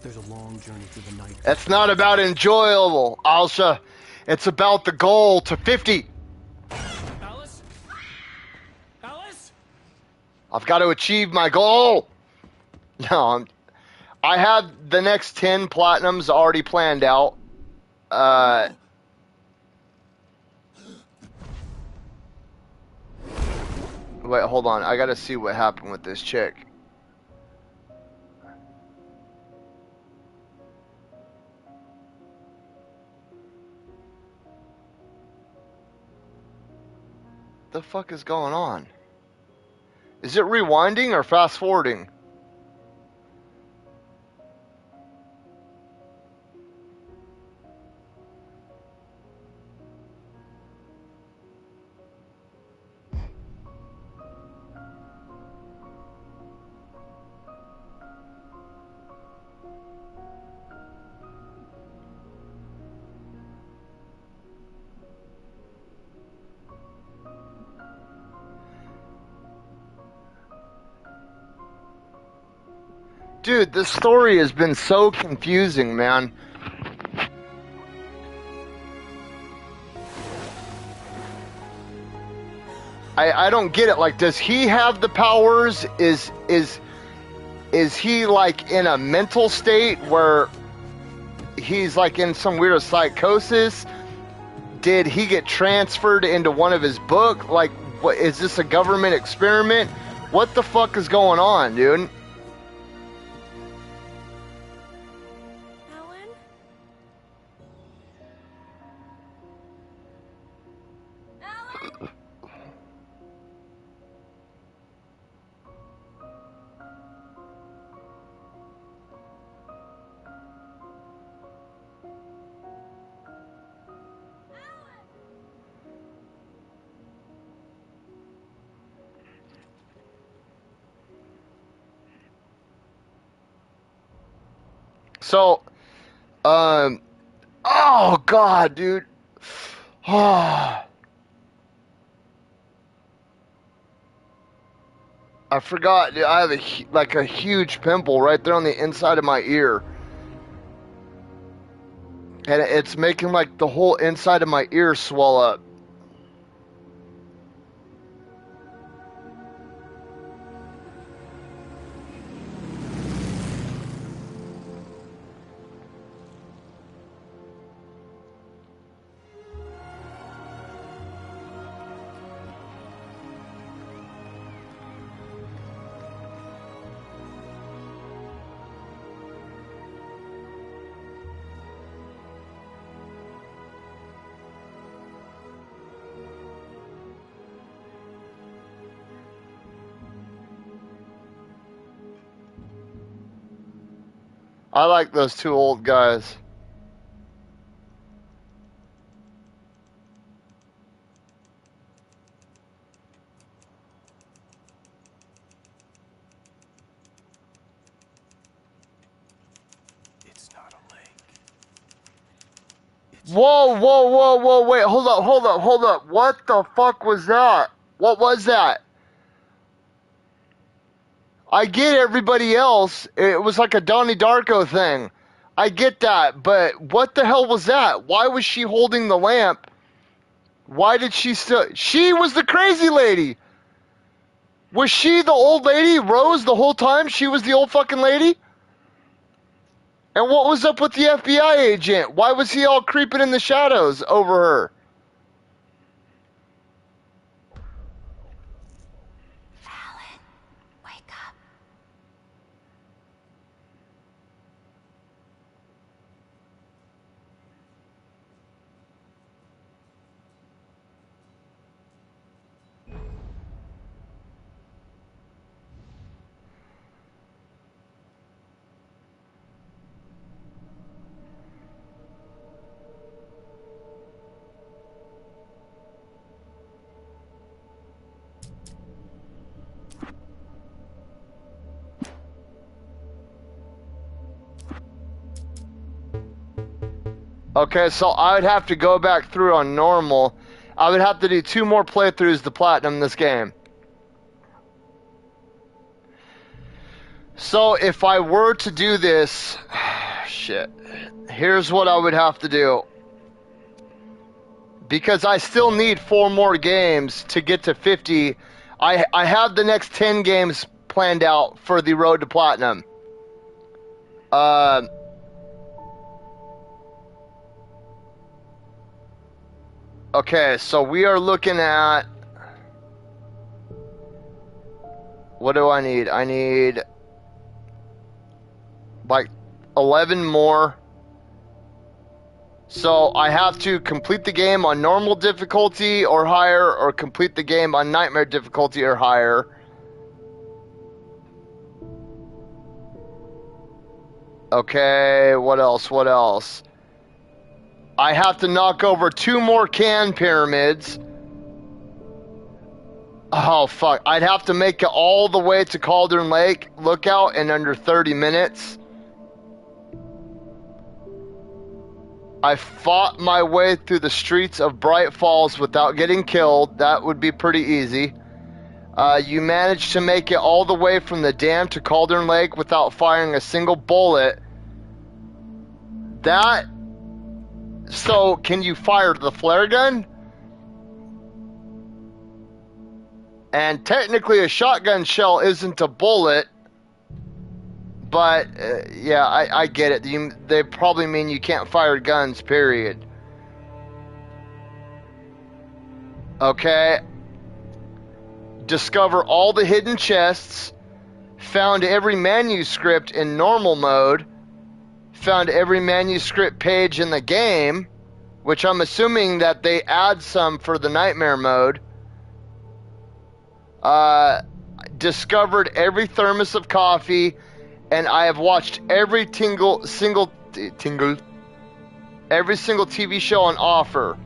There's a long journey through the night.
It's not about enjoyable, Alsha. It's about the goal to 50.
Alice? Alice?
I've got to achieve my goal. No, I have the next 10 platinums already planned out. Wait, hold on. I got to see what happened with this chick. The fuck is going on? Is it rewinding or fast forwarding? Dude, this story has been so confusing, man. I don't get it. Like, does he have the powers? Is he like in a mental state where he's like in some weird psychosis? Did he get transferred into one of his book? Like, what is this, a government experiment? What the fuck is going on, dude?
Alan?
Alan?
So, oh god, dude. Oh. I forgot, dude, I have like a huge pimple right there on the inside of my ear. And it's making like the whole inside of my ear swell up. I like those two old guys.
It's not a lake.
Whoa, whoa, whoa, whoa, wait, hold up, hold up, hold up. What the fuck was that? What was that? I get everybody else. It was like a Donnie Darko thing. I get that, but what the hell was that? Why was she holding the lamp? Why did she still... She was the crazy lady. Was she the old lady, Rose, the whole time? She was the old fucking lady? And what was up with the FBI agent? Why was he all creeping in the shadows over her?
Fallon, wake up.
Okay, so I would have to go back through on normal. I would have to do 2 more playthroughs to platinum this game. So if I were to do this... Shit. Here's what I would have to do. Because I still need 4 more games to get to 50. I have the next 10 games planned out for the road to platinum. Okay, so we are looking at... What do I need? I need... like 11 more. So I have to complete the game on normal difficulty or higher, or complete the game on nightmare difficulty or higher. Okay, what else? What else? I have to knock over 2 more can pyramids. Oh, fuck. I'd have to make it all the way to Cauldron Lake Lookout in under 30 minutes. I fought my way through the streets of Bright Falls without getting killed. That would be pretty easy. You managed to make it all the way from the dam to Cauldron Lake without firing a single bullet. That... So, can you fire the flare gun? And technically a shotgun shell isn't a bullet. But, yeah, I get it. They probably mean you can't fire guns, period. Okay. Discover all the hidden chests. Found every manuscript in normal mode. Found every manuscript page in the game, which I'm assuming that they add some for the nightmare mode. Discovered every thermos of coffee, and I have watched every single TV show on offer.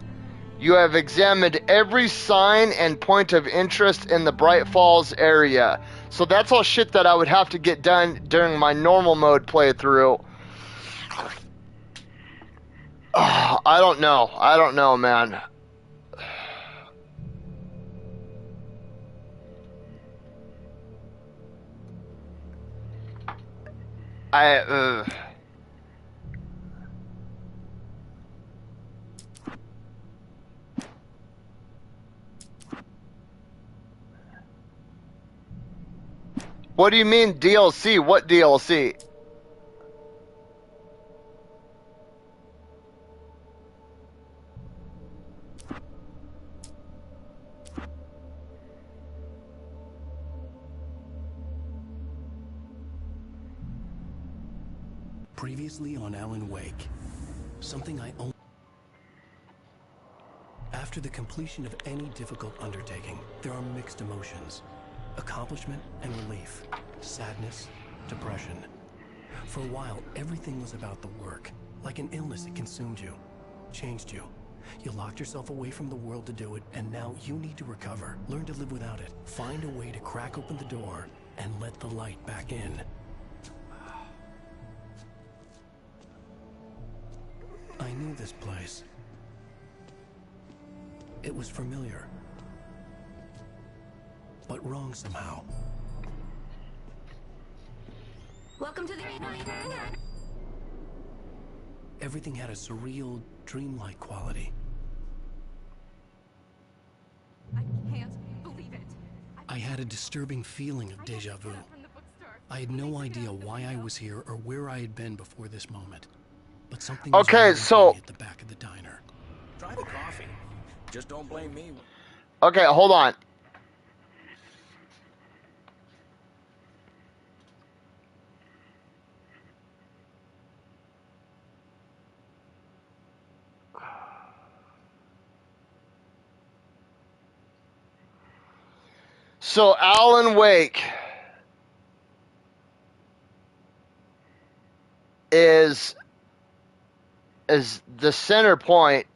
You have examined every sign and point of interest in the Bright Falls area. So that's all shit that I would have to get done during my normal mode playthrough. I don't know, man. What do you mean DLC? What DLC?
Previously on Alan Wake, something I only... After the completion of any difficult undertaking, there are mixed emotions. Accomplishment and relief. Sadness, depression. For a while, everything was about the work. Like an illness, it consumed you, changed you. You locked yourself away from the world to do it, and now you need to recover. Learn to live without it. Find a way to crack open the door and let the light back in. I knew this place. It was familiar, but wrong somehow.
Welcome to the...
Everything had a surreal, dreamlike quality.
I can't believe it.
I had a disturbing feeling of deja vu.
From the bookstore.
I had no idea why I was here or where I had been before this moment. But something
Okay,
was
so-
at the back of the diner.
Try the coffee. Just don't blame me.
Okay, hold on. So Alan Wake is the center point,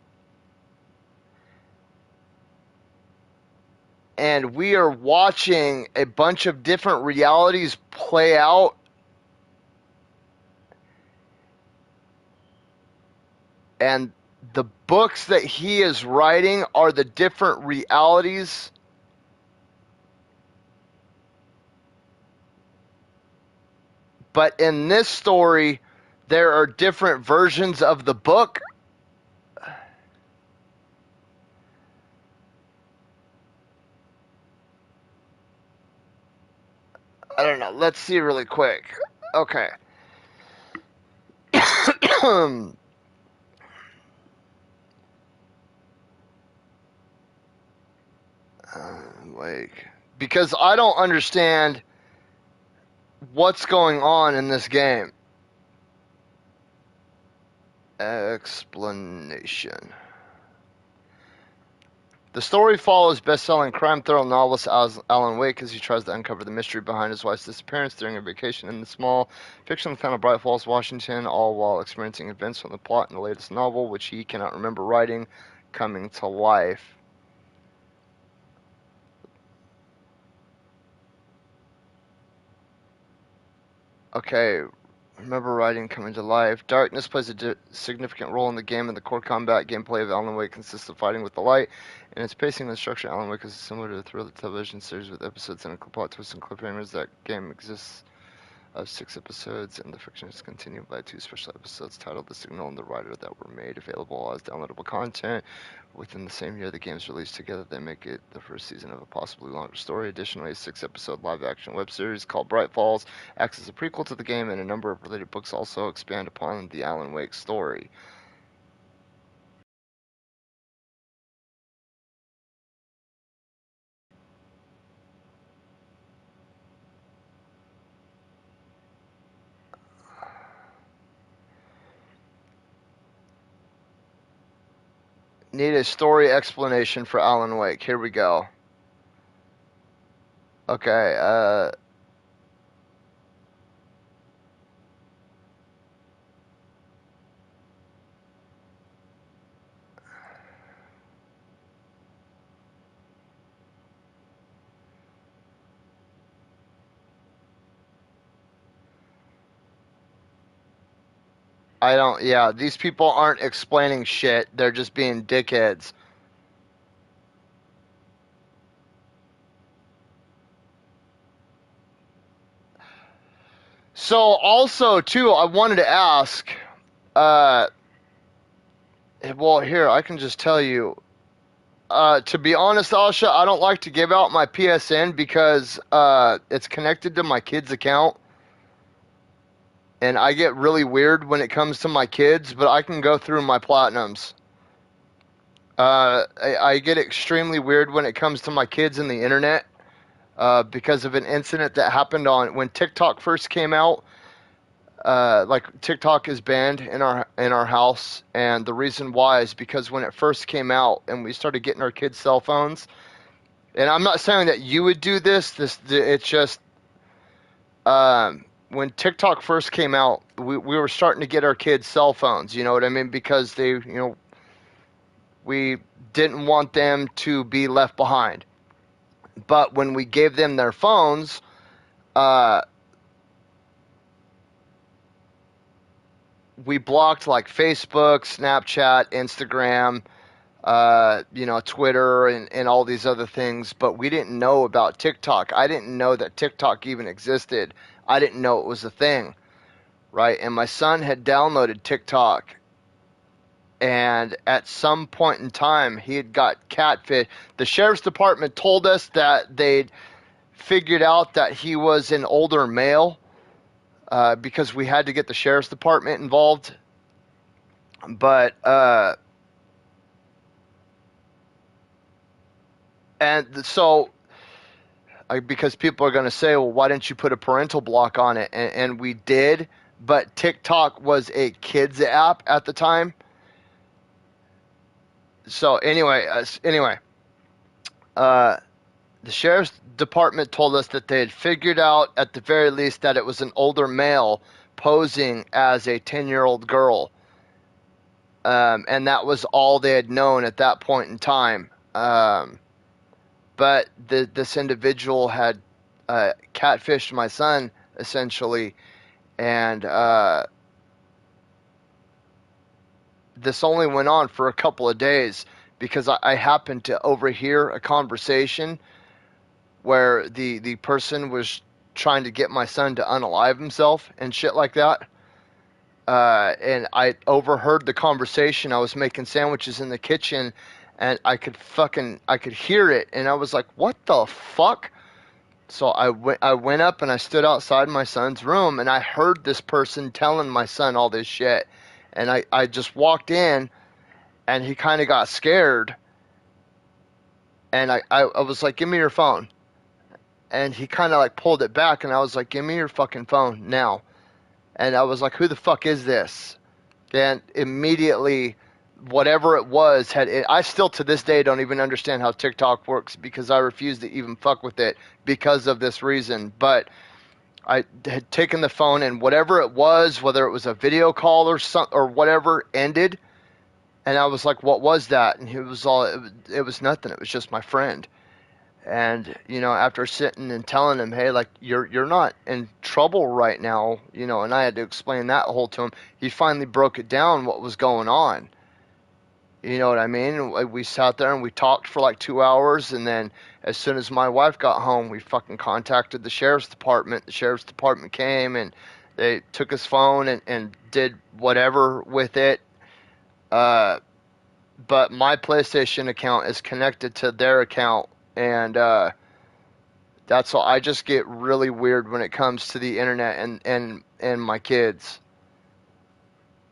and we are watching a bunch of different realities play out. And the books that he is writing are the different realities. But in this story, there are different versions of the book. I don't know. Let's see really quick. Okay. Like, because I don't understand what's going on in this game. Explanation. The story follows best-selling crime thriller novelist Alan Wake as he tries to uncover the mystery behind his wife's disappearance during a vacation in the small fictional town of Bright Falls, Washington, all while experiencing events from the plot in the latest novel, which he cannot remember writing, coming to life. Okay, remember writing coming to life. Darkness plays a significant role in the game, and the core combat gameplay of Alan Wake consists of fighting with the light. In its pacing and structure, Alan Wake is similar to the thriller television series with episodes and plot twists and cliffhangers. That game exists of 6 episodes, and the fiction is continued by 2 special episodes titled The Signal and The Rider that were made available as downloadable content. Within the same year the games released together, they make it the first season of a possibly longer story. Additionally, a 6-episode live-action web series called Bright Falls acts as a prequel to the game, and a number of related books also expand upon the Alan Wake story. Need a story explanation for Alan Wake. Here we go. Okay, yeah, these people aren't explaining shit. They're just being dickheads. So, also, too, I wanted to ask, well, here, I can just tell you, to be honest, Asha, I don't like to give out my PSN because, it's connected to my kid's account. And I get really weird when it comes to my kids, but I can go through my platinums. I get extremely weird when it comes to my kids and the internet, because of an incident that happened when TikTok first came out. Like, TikTok is banned in our house, and the reason why is because when it first came out and we started getting our kids' cell phones, and I'm not saying that you would do this. It's just, when TikTok first came out, we were starting to get our kids cell phones, you know what I mean? Because they, you know, we didn't want them to be left behind. But when we gave them their phones, we blocked like Facebook, Snapchat, Instagram, you know, Twitter, and all these other things. But we didn't know about TikTok. I didn't know that TikTok even existed. I didn't know it was a thing, right? And my son had downloaded TikTok. And at some point in time, he had got catfish. The sheriff's department told us that they'd figured out that he was an older male, because we had to get the sheriff's department involved. But, and so, because people are going to say, well, why didn't you put a parental block on it? And we did, but TikTok was a kids app at the time. So anyway, the sheriff's department told us that they had figured out, at the very least, that it was an older male posing as a 10-year-old girl. And that was all they had known at that point in time. But this individual had catfished my son, essentially, and this only went on for a couple of days because I happened to overhear a conversation where the person was trying to get my son to unalive himself and shit like that. And I overheard the conversation. I was making sandwiches in the kitchen, and I could hear it, and I was like, what the fuck? So I went up and I stood outside my son's room, and I heard this person telling my son all this shit. And I just walked in, and he kind of got scared. And I was like, give me your phone. And he kind of like pulled it back, and I was like, give me your fucking phone now. And I was like, who the fuck is this? Then immediately, whatever it was, I still to this day don't even understand how TikTok works, because I refuse to even fuck with it because of this reason. But I had taken the phone, and whatever it was, whether it was a video call or whatever, ended. And I was like, what was that? And it was nothing. It was just my friend. And, you know, after sitting and telling him, hey, like, you're not in trouble right now, you know, and I had to explain that whole to him, he finally broke it down what was going on. You know what I mean? We sat there and we talked for like 2 hours, and then as soon as my wife got home, we fucking contacted the sheriff's department. The sheriff's department came, and they took his phone and did whatever with it. But my PlayStation account is connected to their account, and that's all. I just get really weird when it comes to the internet and my kids.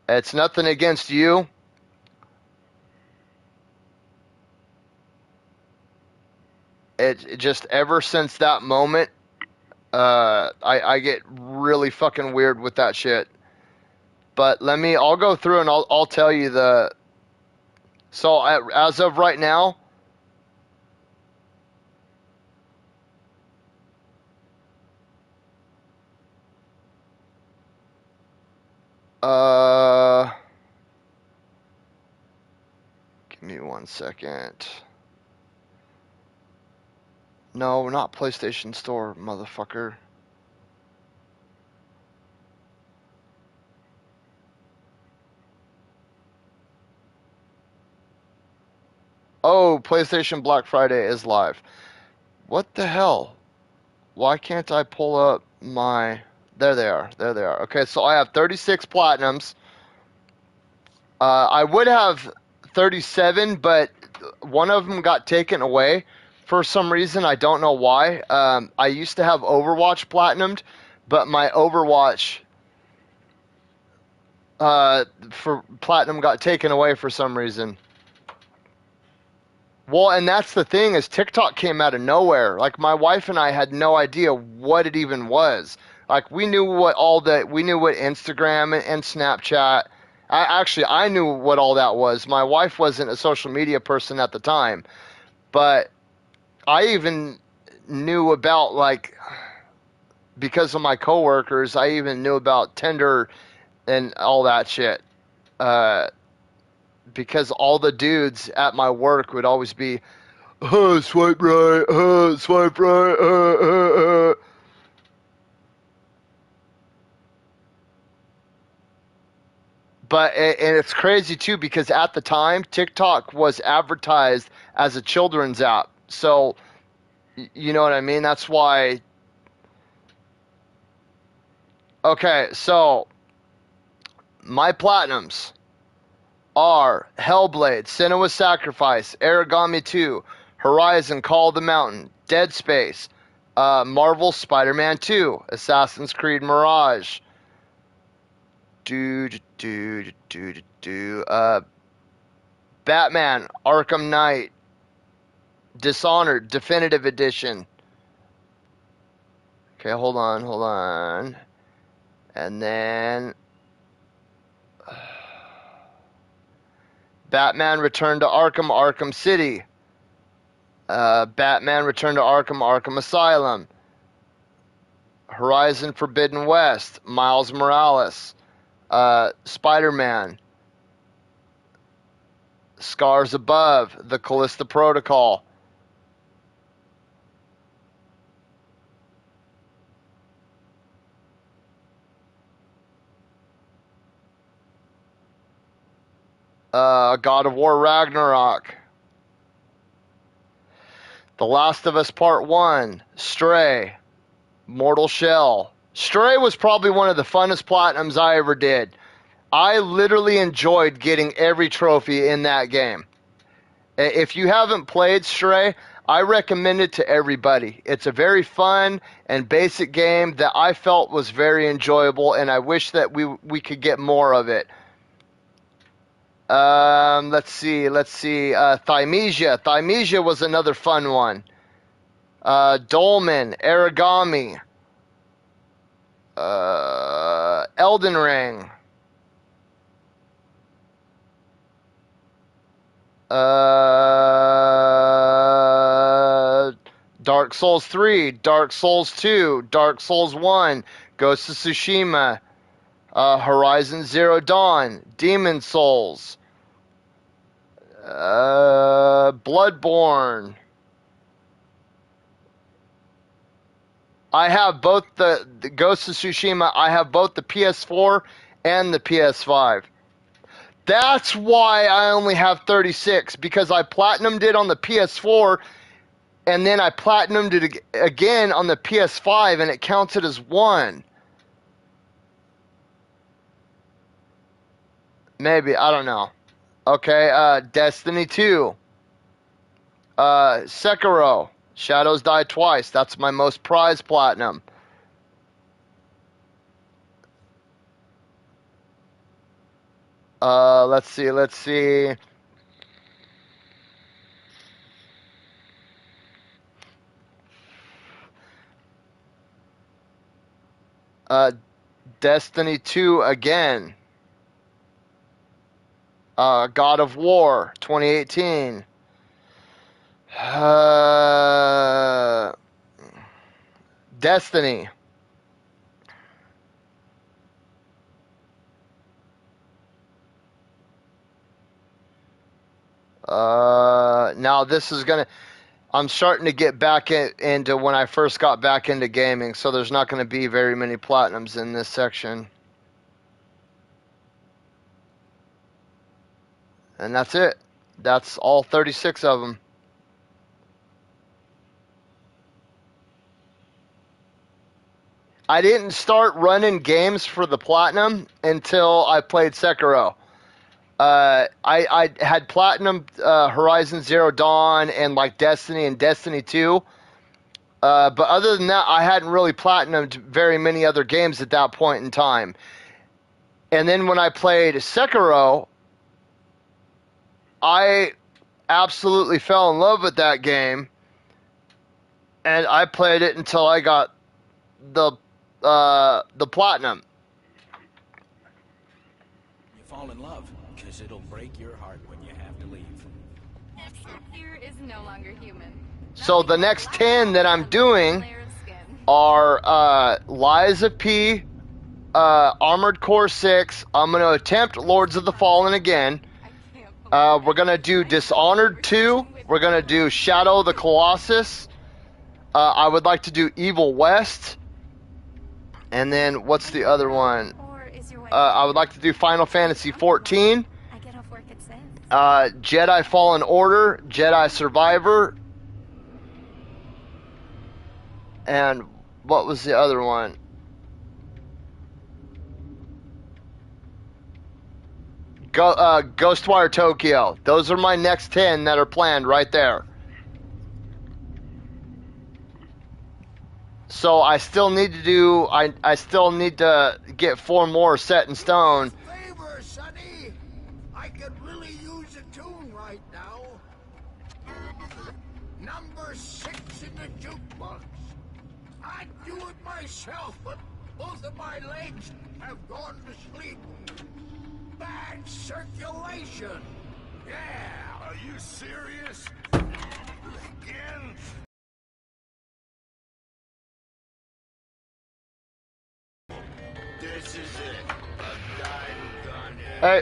It's nothing against you. It just, ever since that moment, I get really fucking weird with that shit. But I'll go through and I'll tell you so as of right now, give me 1 second. No, not PlayStation Store, motherfucker. Oh, PlayStation Black Friday is live. What the hell? Why can't I pull up my... There they are. Okay, so I have 36 platinums. I would have 37, but one of them got taken away for some reason. I don't know why. I used to have Overwatch platinumed, but my Overwatch for platinum got taken away for some reason. Well, and that's the thing, is TikTok came out of nowhere. Like, my wife and I had no idea what it even was. Like, we knew what Instagram and Snapchat. I knew what all that was. My wife wasn't a social media person at the time, but I even knew about, like, because of my coworkers, I even knew about Tinder and all that shit. Because all the dudes at my work would always be, swipe right, swipe right, But, and it's crazy too, because at the time, TikTok was advertised as a children's app. So, you know what I mean? That's why. Okay, so, my platinums are Hellblade, Senua's Sacrifice, Origami 2, Horizon Call of the Mountain, Dead Space, Marvel Spider-Man 2, Assassin's Creed Mirage, Batman Arkham Knight, Dishonored Definitive Edition. Okay, hold on. And then Batman Return to Arkham, Arkham City. Batman Return to Arkham, Arkham Asylum. Horizon Forbidden West. Miles Morales. Spider-Man. Scars Above. The Callisto Protocol. God of War Ragnarok. The Last of Us Part 1. Stray. Mortal Shell. Stray was probably one of the funnest platinums I ever did. I literally enjoyed getting every trophy in that game. If you haven't played Stray, I recommend it to everybody. It's a very fun and basic game that I felt was very enjoyable, and I wish that we could get more of it. Let's see. Thymesia. Thymesia was another fun one. Dolmen, Origami, Elden Ring, Dark Souls 3, Dark Souls 2, Dark Souls 1, Ghost of Tsushima, Horizon Zero Dawn, Demon Souls, Bloodborne. I have both the Ghost of Tsushima, I have both the PS4 and the PS5. That's why I only have 36, because I platinumed it on the PS4, and then I platinumed it again on the PS5, and it counts it as one. Maybe, I don't know. Okay, Destiny 2. Sekiro. Shadows Die Twice. That's my most prized platinum. Let's see. Destiny 2 again. God of War 2018. Destiny. Now this is gonna, I'm starting to get back into when I first got back into gaming, so there's not going to be very many platinums in this section. And that's it. That's all 36 of them. I didn't start running games for the platinum until I played Sekiro. I had platinum Horizon Zero Dawn and like Destiny and Destiny 2. But other than that, I hadn't really platinumed very many other games at that point in time. And then when I played Sekiro, I absolutely fell in love with that game. And I played it until I got the platinum.
You fall in love, because it'll break your heart when you have to leave.
Here is no longer human.
So the next 10 that I'm doing, are Lies of P, Armored Core 6. I'm going to attempt Lords of the Fallen again. We're going to do Dishonored 2. We're going to do Shadow of the Colossus. I would like to do Evil West. And then, what's the other one? I would like to do Final Fantasy 14.
I get off work at 6.
Jedi Fallen Order, Jedi Survivor. And what was the other one? Ghostwire Tokyo. Those are my next 10 that are planned right there. So I still need to do. I still need to get 4 more set in stone.
Favor, Sonny. I could really use a tune right now. Number 6 in the jukebox. I'd do it myself, but both of my legs have gone to sleep. Bad circulation. Yeah. Are you serious? Again? This is it. A guy who gone to
Hey.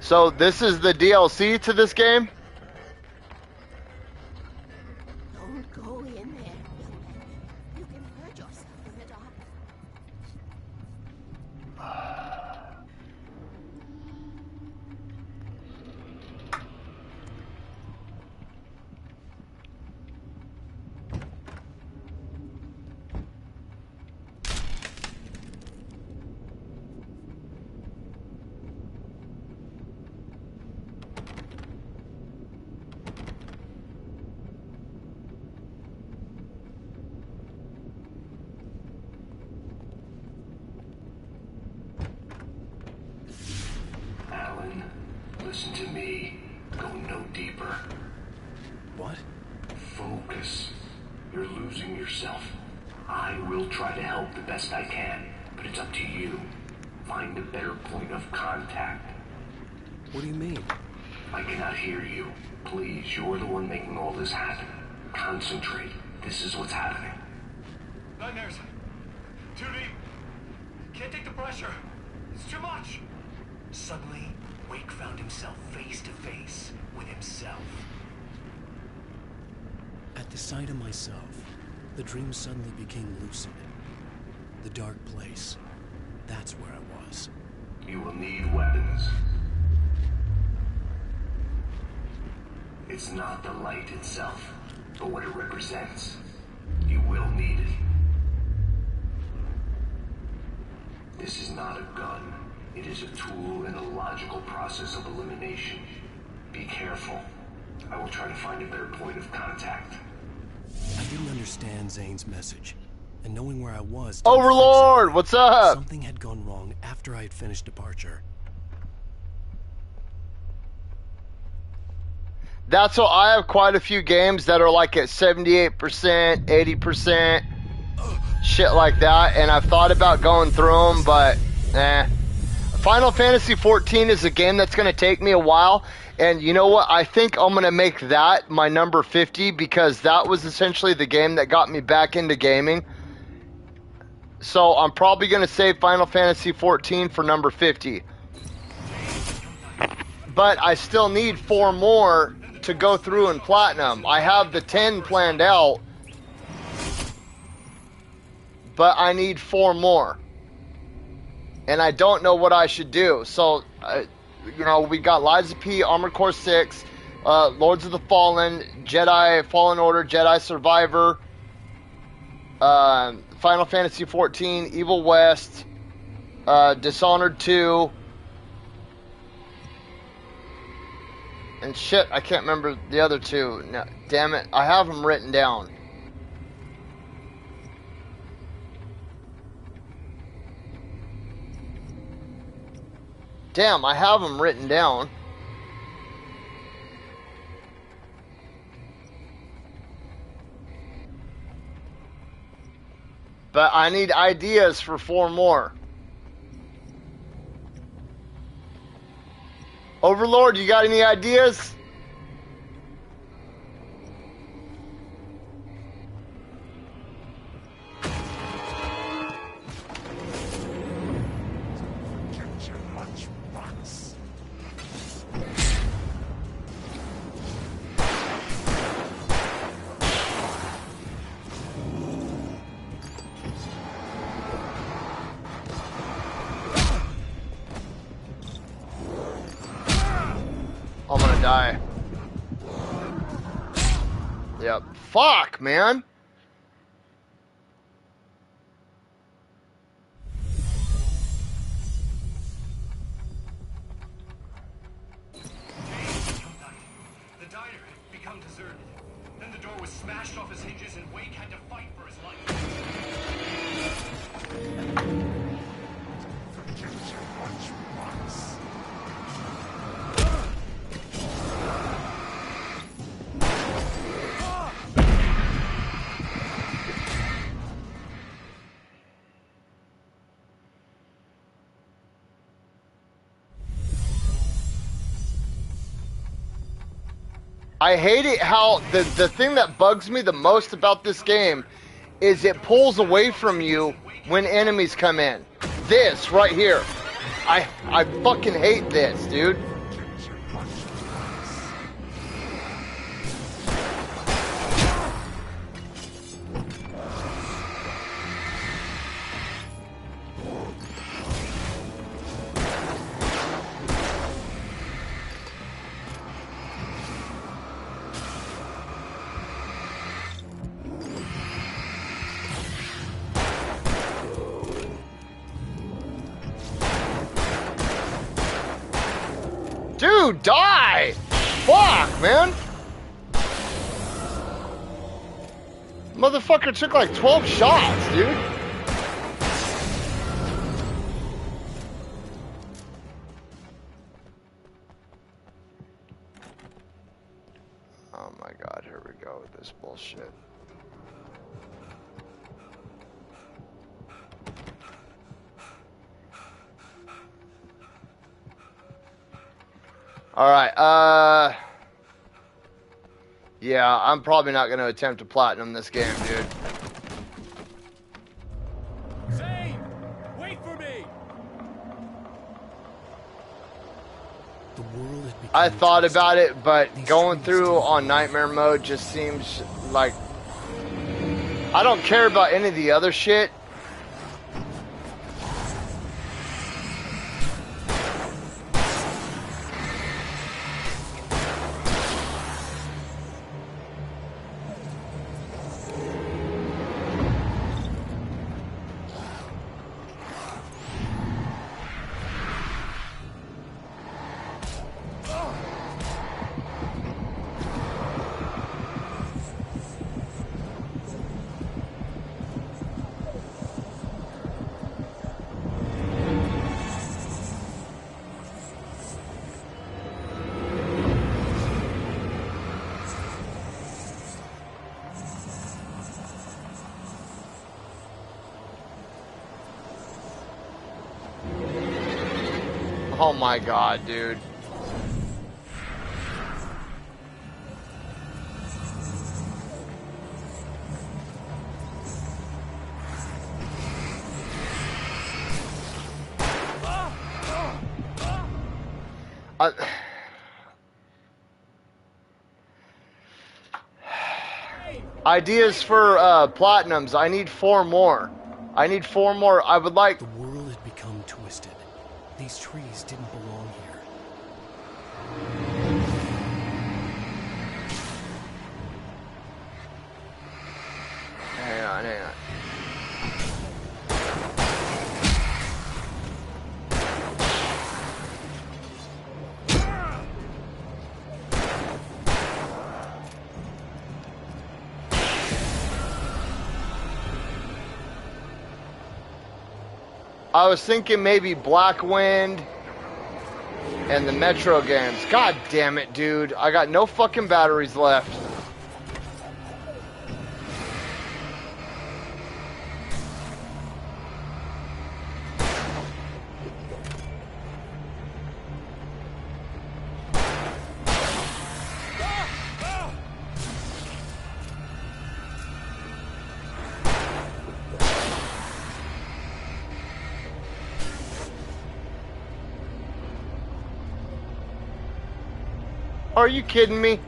So this is the DLC to this game?
Don't go in there, young man. You can hurt yourself in the dark.
Alan, listen to me. Go no deeper.
What?
Focus. You're losing yourself. I will try to help the best I can, but it's up to you. Find a better point of contact.
What do you mean?
I cannot hear you. Please, you're the one making all this happen. Concentrate. This is what's happening.
Nightmares. Too deep. Can't take the pressure. It's too much.
Suddenly, Wake found himself face to face with himself. At the sight of myself, the dream suddenly became lucid. The dark place. That's where I was.
You will need weapons. It's not the light itself, but what it represents. You will need it. This is not a gun. It is a tool in a logical process of elimination. Be careful. I will try to find a better point of contact.
I didn't understand Zane's message, and knowing where I was...
Overlord, what's up?
Something had gone wrong after I had finished Departure.
That's what I have quite a few games that are like at 78%, 80%, shit like that, and I've thought about going through them, but Final Fantasy 14 is a game that's going to take me a while, and you know what? I think I'm going to make that my number 50 because that was essentially the game that got me back into gaming. So I'm probably going to save Final Fantasy 14 for number 50. But I still need 4 more to go through and platinum. I have the 10 planned out, but I need 4 more. And I don't know what I should do. So, you know, we got Lies of P, Armored Core 6, Lords of the Fallen, Jedi Fallen Order, Jedi Survivor, Final Fantasy 14, Evil West, Dishonored 2, and shit, I can't remember the other 2. No, damn it, I have them written down. Damn, I have them written down. But I need ideas for 4 more. Overlord, you got any ideas? I'm gonna die. Yep. Fuck, man.
The diner had become deserted. Then the door was smashed off its hinges and Wake had to fight for his life.
I hate it how the thing that bugs me the most about this game is it pulls away from you when enemies come in. This right here. I fucking hate this, dude. Dude, die! Fuck, man! Motherfucker took like 12 shots, dude. Oh my god, here we go with this bullshit. Alright, yeah, I'm probably not going to attempt to platinum this game, dude.
Zane! Wait for me!
The world has become
I thought
twisted.
about it, but
These
going
trees
through
don't
on nightmare mode just seems like I don't care about any of the other shit. Oh my god, dude. Ideas for platinums. I need 4 more. I need 4 more. I would like...
The world has become twisted. These trees didn't belong here.
Hang on, hang on. I was thinking maybe Black Wind and the Metro games. God damn it, dude. I got no fucking batteries left. Are you kidding me?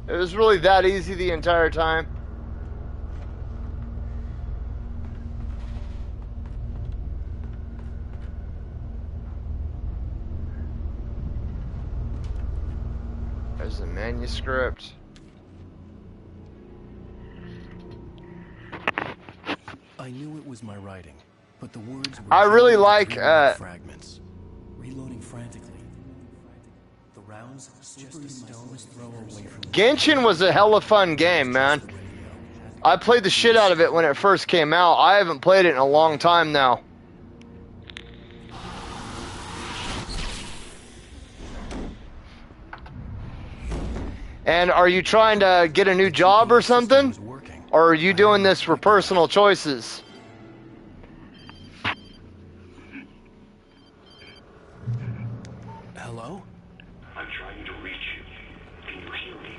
It was really that easy the entire time. There's the manuscript.
I knew it was my writing, but the words were
I really like
fragments. Reloading frantically. The rounds just a stone's throw away from
Genshin was a hella fun game, man. I played the shit out of it when it first came out. I haven't played it in a long time now. And are you trying to get a new job or something? Or are you doing this for personal choices?
Hello?
I'm trying to reach you. Can you hear me?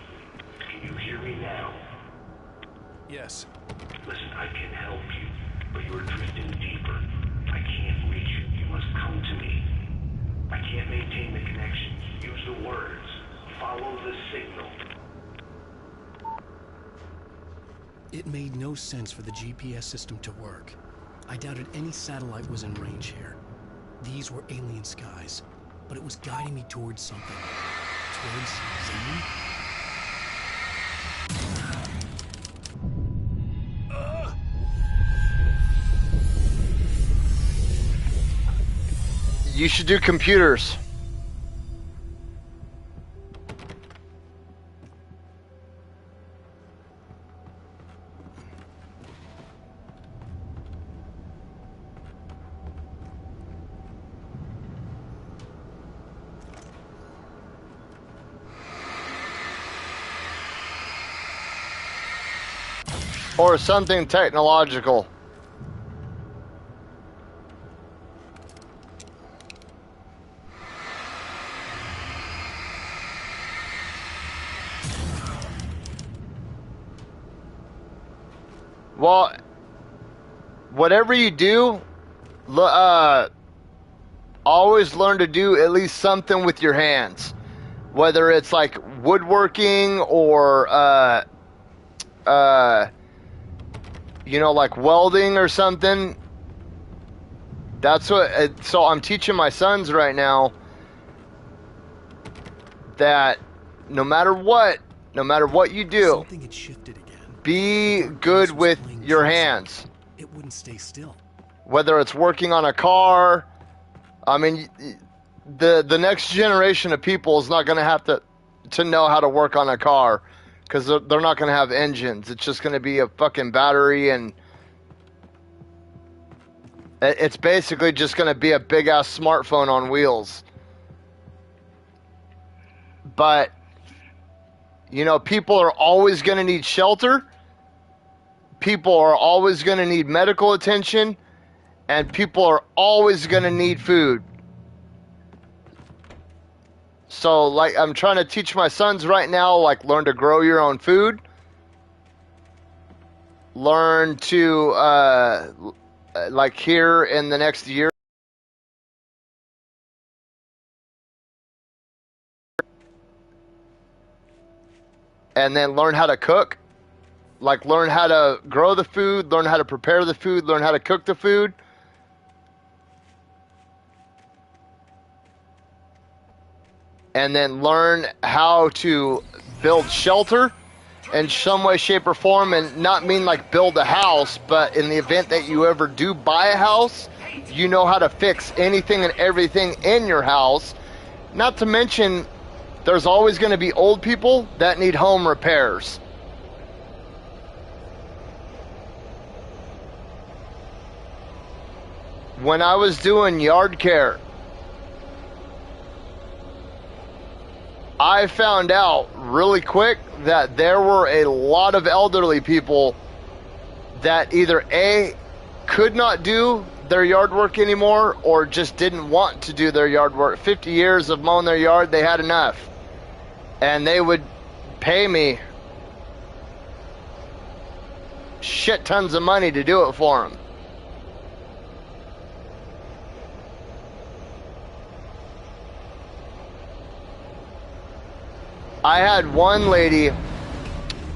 Can you hear me now?
Yes.
Listen, I can help you, but you're drifting deeper. I can't reach you. You must come to me. I can't maintain the connection. Use the words. Follow the signal.
It made no sense for the GPS system to work. I doubted any satellite was in range here. These were alien skies, but it was guiding me towards something. Towards Zane?
You should do computers. Or something technological. Well, whatever you do, always learn to do at least something with your hands. Whether it's like woodworking or, you know, like welding or something. That's what, so I'm teaching my sons right now that no matter what you do,
Something had shifted again.
be good with your hands.
It wouldn't stay still.
Whether it's working on a car, I mean, the next generation of people is not going to have to know how to work on a car. Because they're not going to have engines. It's just going to be a fucking battery, and it's basically just going to be a big-ass smartphone on wheels. But, you know, people are always going to need shelter. People are always going to need medical attention. And people are always going to need food. So, like, I'm trying to teach my sons right now, like, learn to grow your own food. Learn to, like, here in the next year. And then learn how to cook. Like, learn how to grow the food, learn how to prepare the food, learn how to cook the food. And then learn how to build shelter in some way, shape, or form. And not mean like build a house, but in the event that you ever do buy a house, you know how to fix anything and everything in your house. Not to mention, there's always going to be old people that need home repairs. When I was doing yard care, I found out really quick that there were a lot of elderly people that either A, could not do their yard work anymore, or just didn't want to do their yard work. 50 years of mowing their yard, they had enough. And they would pay me shit tons of money to do it for them. I had one lady,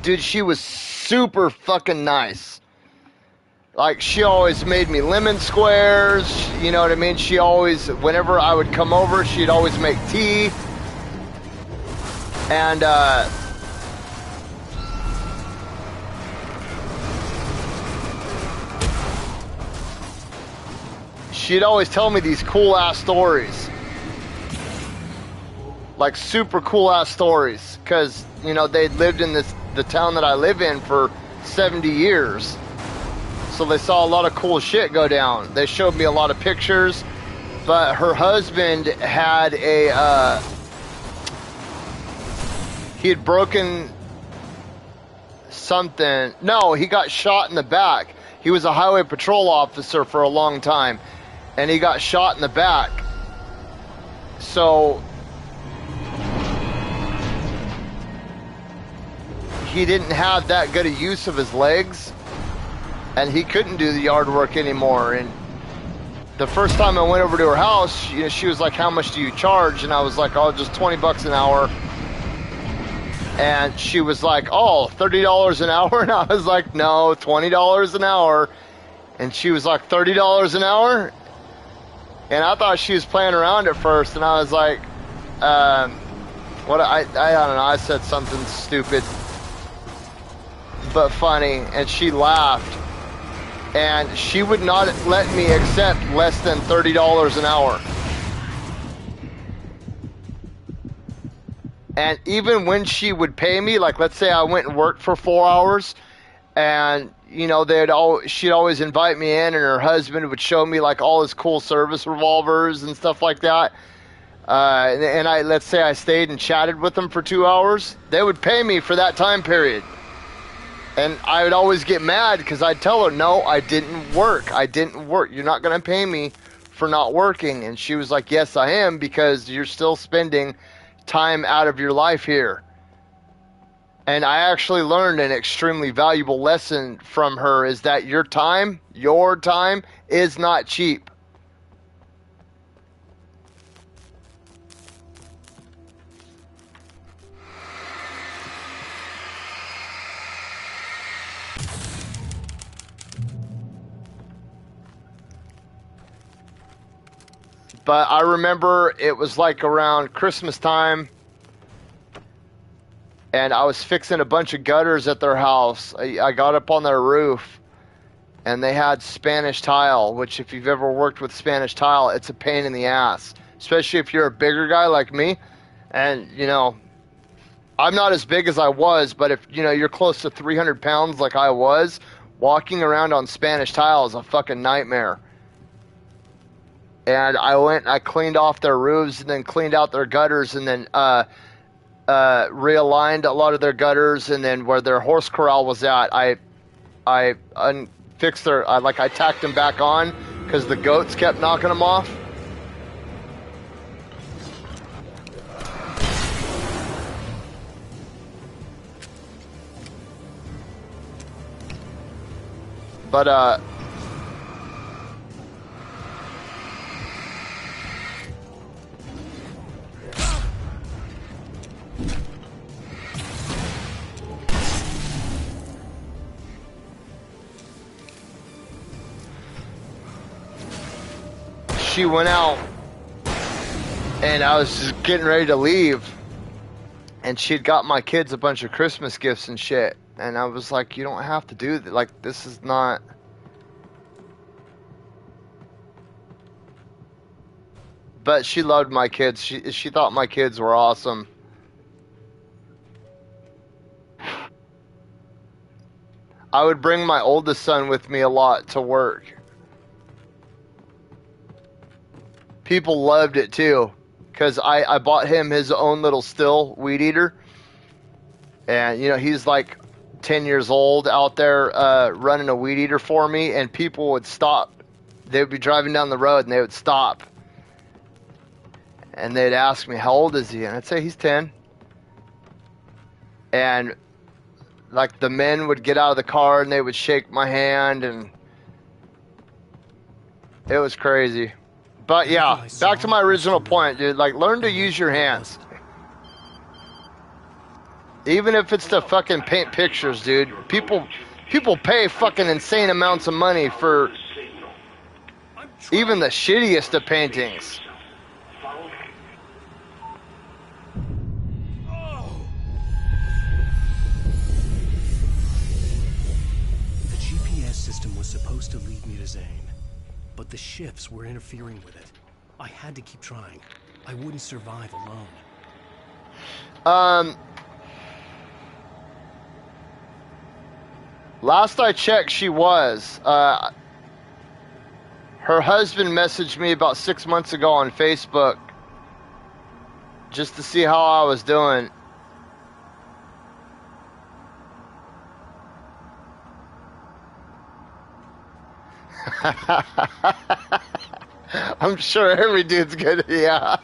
dude, she was super fucking nice. Like, she always made me lemon squares, you know what I mean? She always, whenever I would come over, she'd always make tea. And, she'd always tell me these cool-ass stories. Like, super cool-ass stories. Because, you know, they'd lived in the town that I live in for 70 years. So they saw a lot of cool shit go down. They showed me a lot of pictures, but her husband had he had broken something. No, he got shot in the back. He was a highway patrol officer for a long time, and he got shot in the back. So he didn't have that good a use of his legs, and he couldn't do the yard work anymore. And the first time I went over to her house, you know, she was like, "How much do you charge?" And I was like, "Oh, just $20 an hour." And she was like, "Oh, $30 an hour?" And I was like, "No, $20 an hour." And she was like, $30 an hour? And I thought she was playing around at first, and I was like, what? I don't know. I said something stupid but funny, and she laughed. And she would not let me accept less than $30 an hour. And even when she would pay me, like, let's say I went and worked for 4 hours, and, you know, she'd always invite me in, and her husband would show me, like, all his cool service revolvers and stuff like that. And let's say I stayed and chatted with them for 2 hours, they would pay me for that time period. And I would always get mad because I'd tell her, "No, I didn't work. I didn't work. You're not going to pay me for not working." And she was like, "Yes, I am, because you're still spending time out of your life here." And I actually learned an extremely valuable lesson from her, is that your time is not cheap. But I remember it was like around Christmas time, and I was fixing a bunch of gutters at their house. I got up on their roof, and they had Spanish tile, which, if you've ever worked with Spanish tile, it's a pain in the ass, especially if you're a bigger guy like me. And, you know, I'm not as big as I was, but if, you know, you're close to 300 pounds like I was, walking around on Spanish tile is a fucking nightmare. And I went and I cleaned off their roofs, and then cleaned out their gutters, and then realigned a lot of their gutters, and then where their horse corral was at, I fixed I tacked them back on because the goats kept knocking them off. But she went out, and I was just getting ready to leave, and she'd got my kids a bunch of Christmas gifts and shit, and I was like, "You don't have to do that. Like, this is not..." But she loved my kids. She thought my kids were awesome. I would bring my oldest son with me a lot to work. People loved it too, because I bought him his own little still weed eater. And, you know, he's like 10 years old out there running a weed eater for me, and people would stop. They would be driving down the road, and they would stop. And they'd ask me, "How old is he?" And I'd say, "He's 10. And, like, the men would get out of the car, and they would shake my hand, and it was crazy. But yeah, back to my original point, dude. Like, learn to use your hands. Even if it's to fucking paint pictures, dude. People pay fucking insane amounts of money for even the shittiest of paintings.
The GPS system was supposed to lead me to Zane, but the ships were interfering with it. I had to keep trying. I wouldn't survive alone.
Last I checked, she was. Her husband messaged me about 6 months ago on Facebook just to see how I was doing. I'm sure every dude's good. Yeah.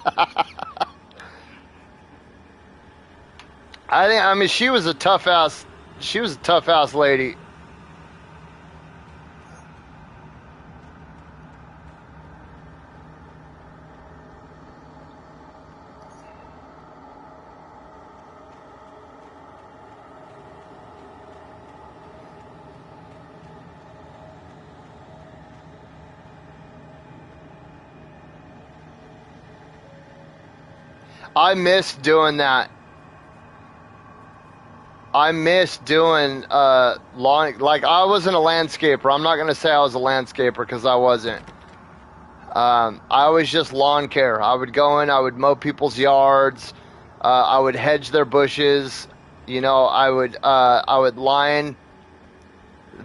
I mean, she was a tough ass lady. I miss doing that. I miss doing lawn. Like, I wasn't a landscaper. I'm not gonna say I was a landscaper because I wasn't. I was just lawn care. I would go in. I would mow people's yards. I would hedge their bushes. You know, I would line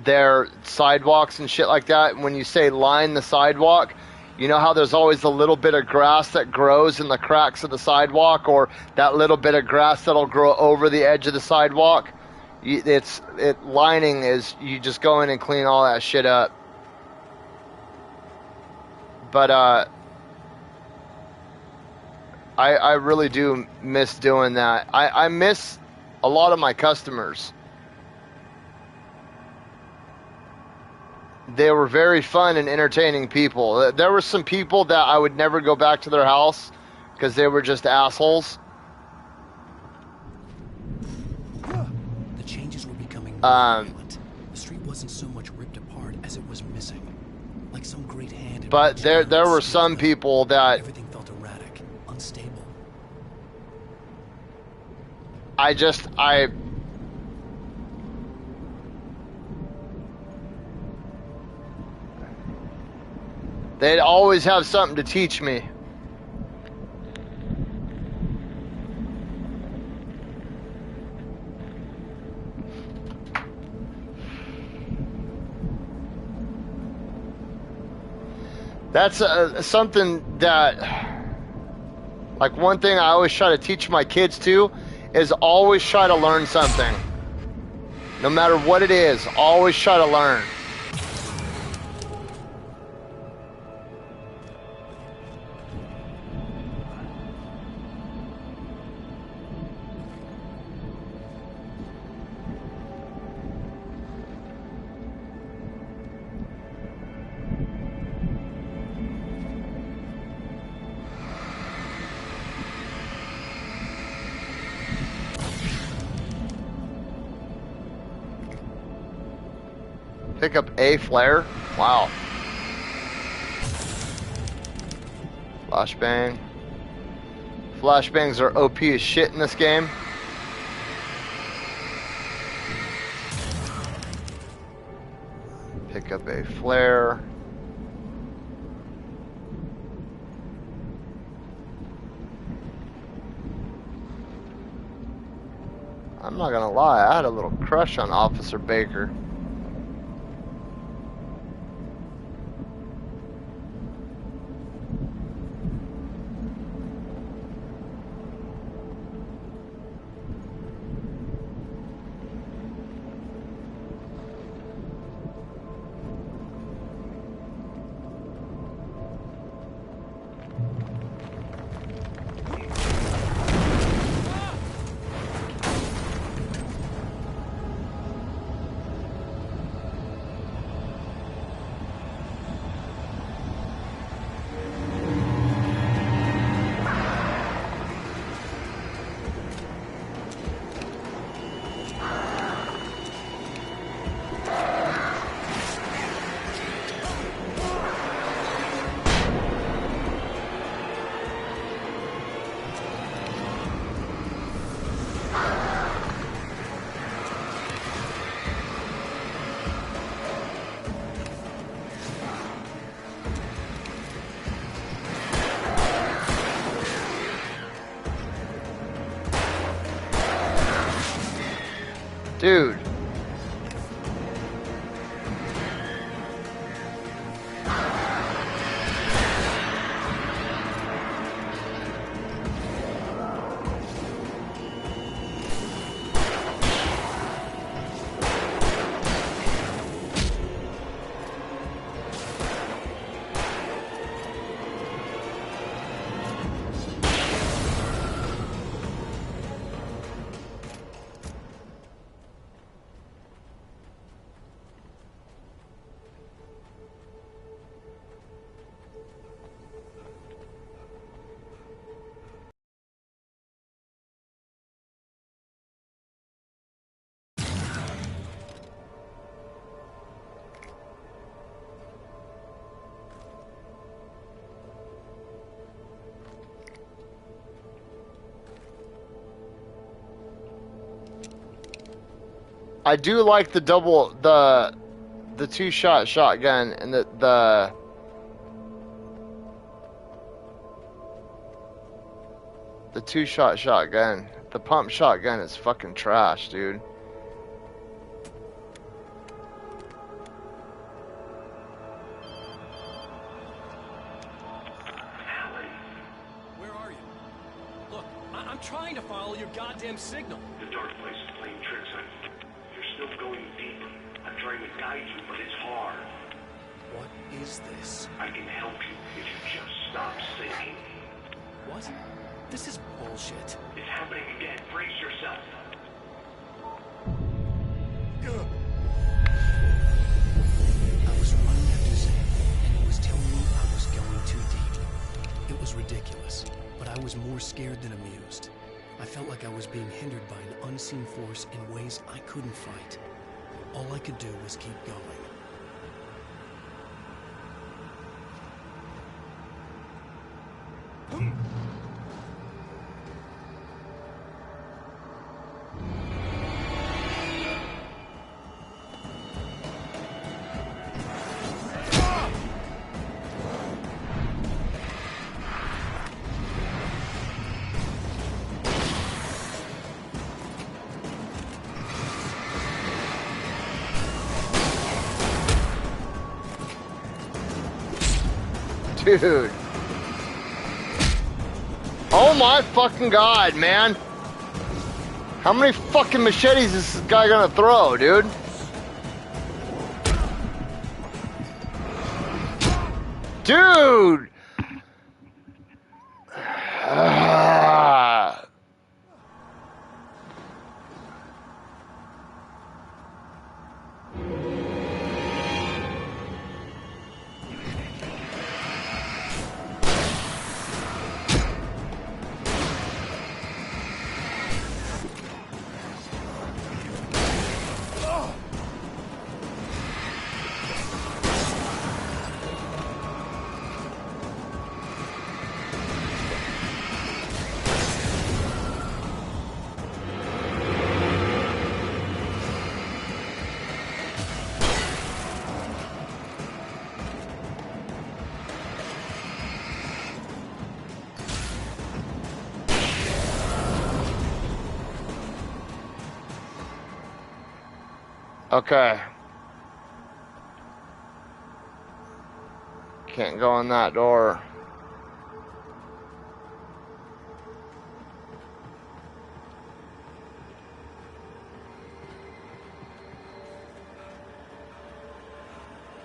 their sidewalks and shit like that. When you say line the sidewalk, you know how there's always a little bit of grass that grows in the cracks of the sidewalk, or that little bit of grass that'll grow over the edge of the sidewalk? Lining is, you just go in and clean all that shit up. But I really do miss doing that. I miss a lot of my customers. They were very fun and entertaining people. There were some people that I would never go back to their house because they were just assholes.
The changes were becoming more violent. The street wasn't so much ripped apart as it was missing, like some great hand.
But there were some people that
everything felt erratic, unstable.
They'd always have something to teach me. That's something that, like, one thing I always try to teach my kids too is always try to learn something. No matter what it is, always try to learn. Pick up a flare? Wow. Flashbang. Flashbangs are OP as shit in this game. Pick up a flare. I'm not gonna lie, I had a little crush on Officer Baker. Dude. I do like the two-shot shotgun and the two-shot shotgun. The pump shotgun is fucking trash, dude.
Where are you? Look, I'm trying to follow your goddamn signal.
The dark place is playing tricks on you. You're still going deeper. I'm trying to guide you, but it's hard.
What is this?
I can help you if you just stop sinking.
What? This is bullshit.
It's happening again. Brace yourself.
I was running after Zane, and he was telling me I was going too deep. It was ridiculous, but I was more scared than amused. I felt like I was being hindered by an unseen force in ways I couldn't fight. All I could do was keep going.
Dude. Oh my fucking god, man. How many fucking machetes is this guy gonna throw, dude? Dude! Okay. Can't go in that door.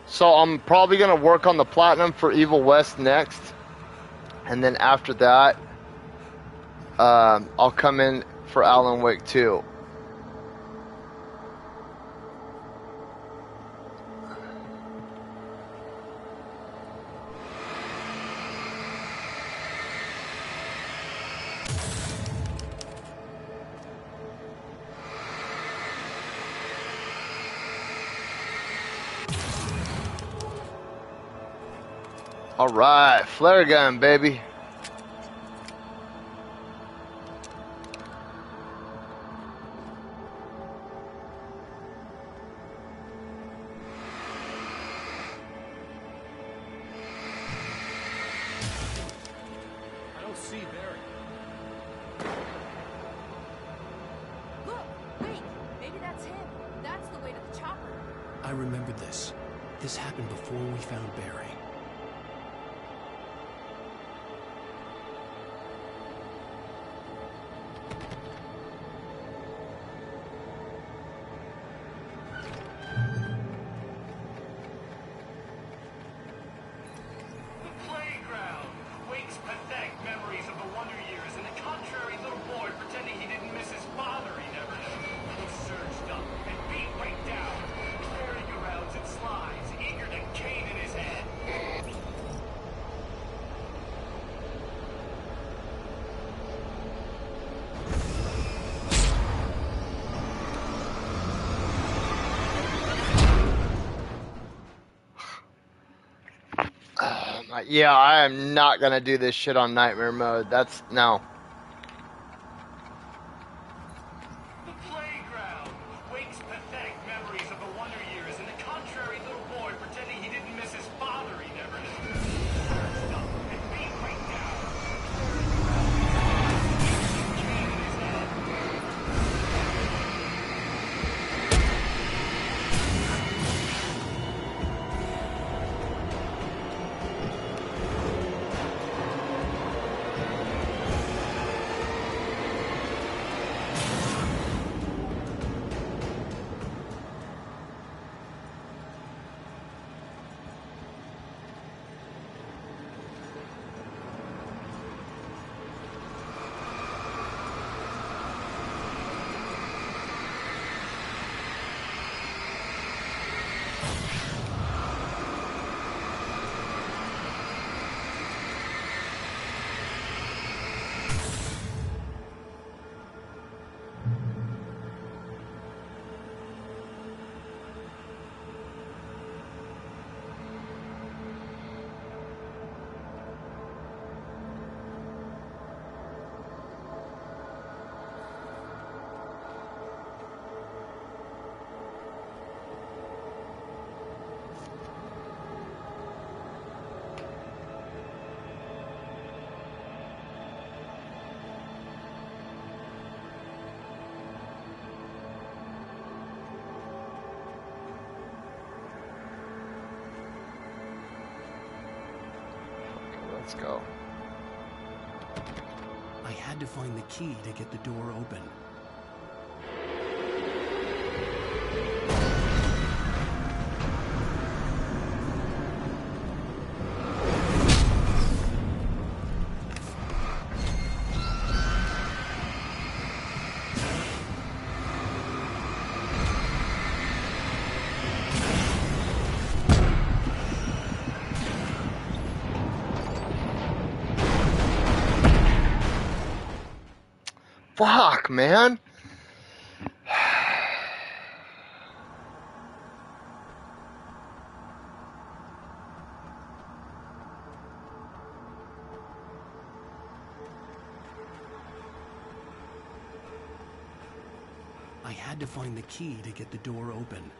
So I'm probably going to work on the platinum for Evil West next. And then after that, I'll come in for Alan Wake 2. All right, flare gun, baby.
I don't see Barry.
Look! Wait! Maybe that's him!
I remembered this. This happened before we found Barry.
Yeah, I am not gonna do this shit on nightmare mode. That's no.
The playground wakes pathetic memories of the Wonder Years and the contrary little boy pretending he didn't miss his father he never knew. Searched up and beat right down. Cane in his head.
Let's go.
I had to find the key to get the door open.
Fuck, man.
I had to find the key to get the door open.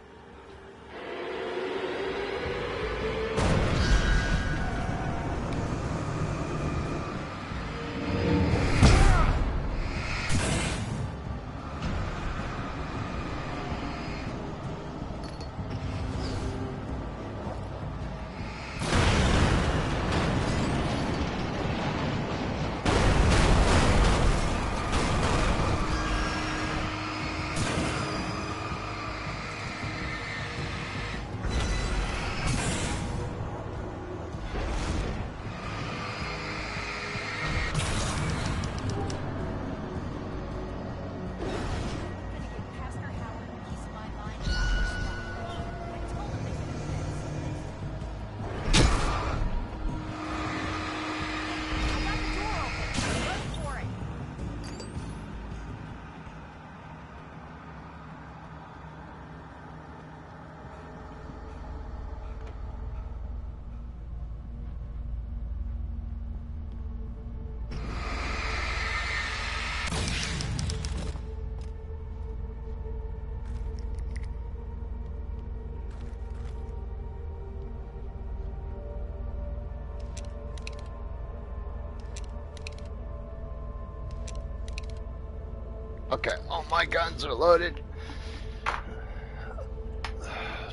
Okay, all my guns are loaded.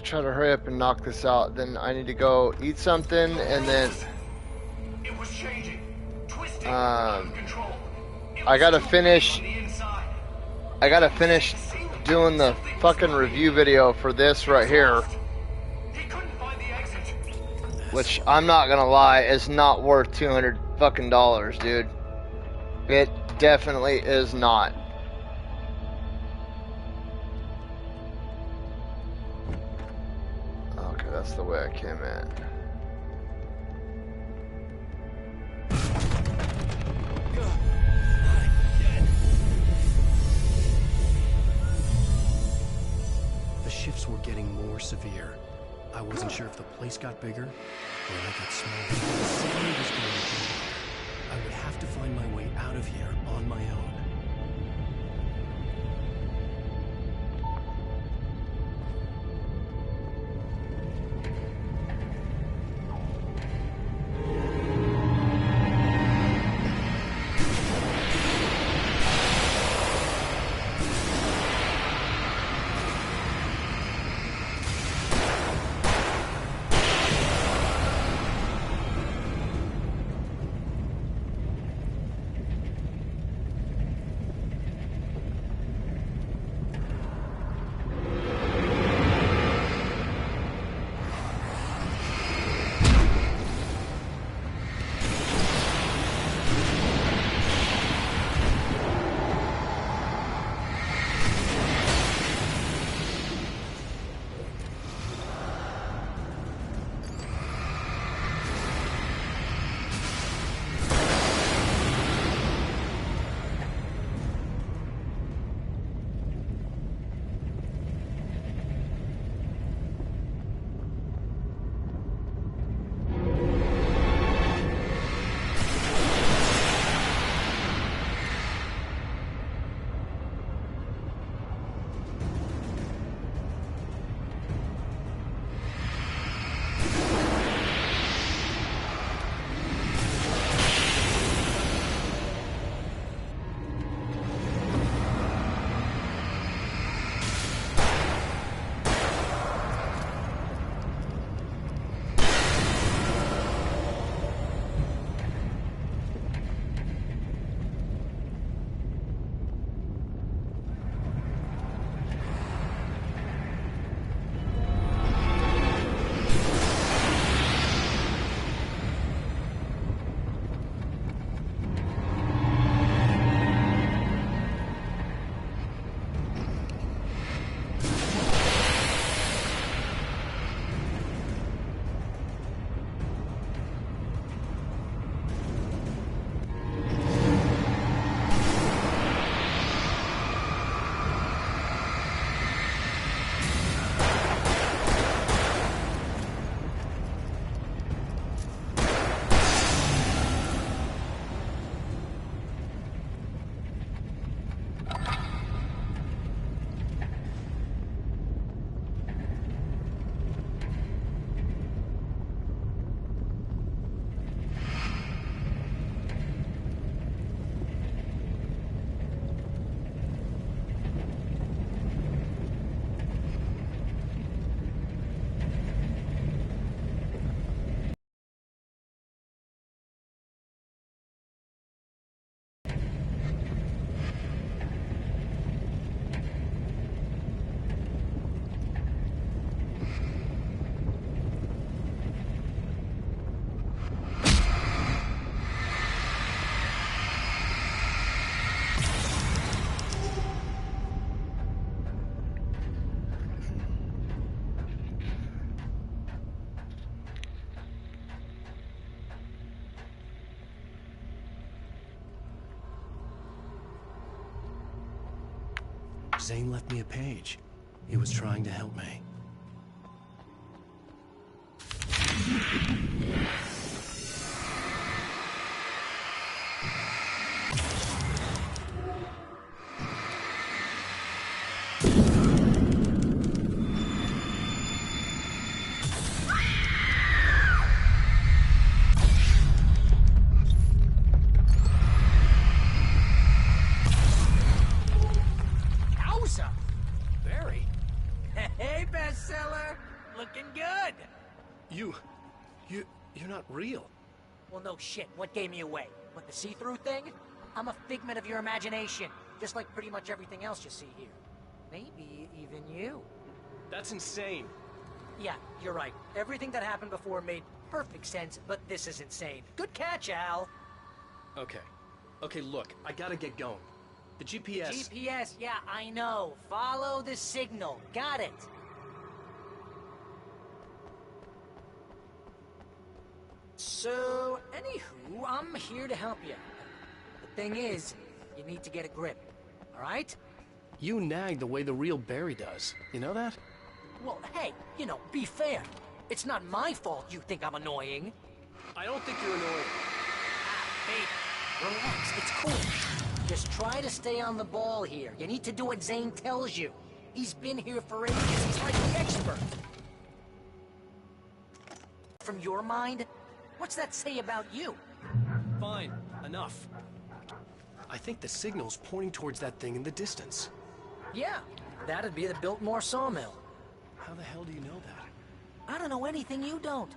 try to hurry up and knock this out. Then I need to go eat something, and then
It was changing, twisting, control.
I gotta finish. I gotta finish doing the fucking review video for this right here, which I'm not gonna lie is not worth $200 fucking dollars, dude. It definitely is not. Okay, that's the way I came in.
The shifts were getting more severe. I wasn't sure if the place got bigger or I got smaller. The city was going to change. I would have to find my way out of here on my own. Zane left me a page. He was trying to help me.
Hey, bestseller! Looking good!
You're not real.
Well, no shit. What gave me away? What, the see-through thing? I'm a figment of your imagination, just like pretty much everything else you see here. Maybe even you.
That's insane.
Yeah, you're right. Everything that happened before made perfect sense, but this is insane. Good catch, Al.
Okay, look, I gotta get going. The GPS...
GPS, yeah, I know. Follow the signal. Got it. So, anywho, I'm here to help you. The thing is, you need to get a grip, alright?
You nag the way the real Barry does. You know that?
Well, hey, you know, be fair. It's not my fault you think I'm annoying.
I don't think you're annoying.
Babe, relax, it's cool. Just try to stay on the ball here. You need to do what Zane tells you. He's been here for ages. He's like the expert. From your mind, what's that say about you?
Fine, enough. I think the signal's pointing towards that thing in the distance.
Yeah, that'd be the Biltmore sawmill.
How the hell do you know that?
I don't know anything you don't.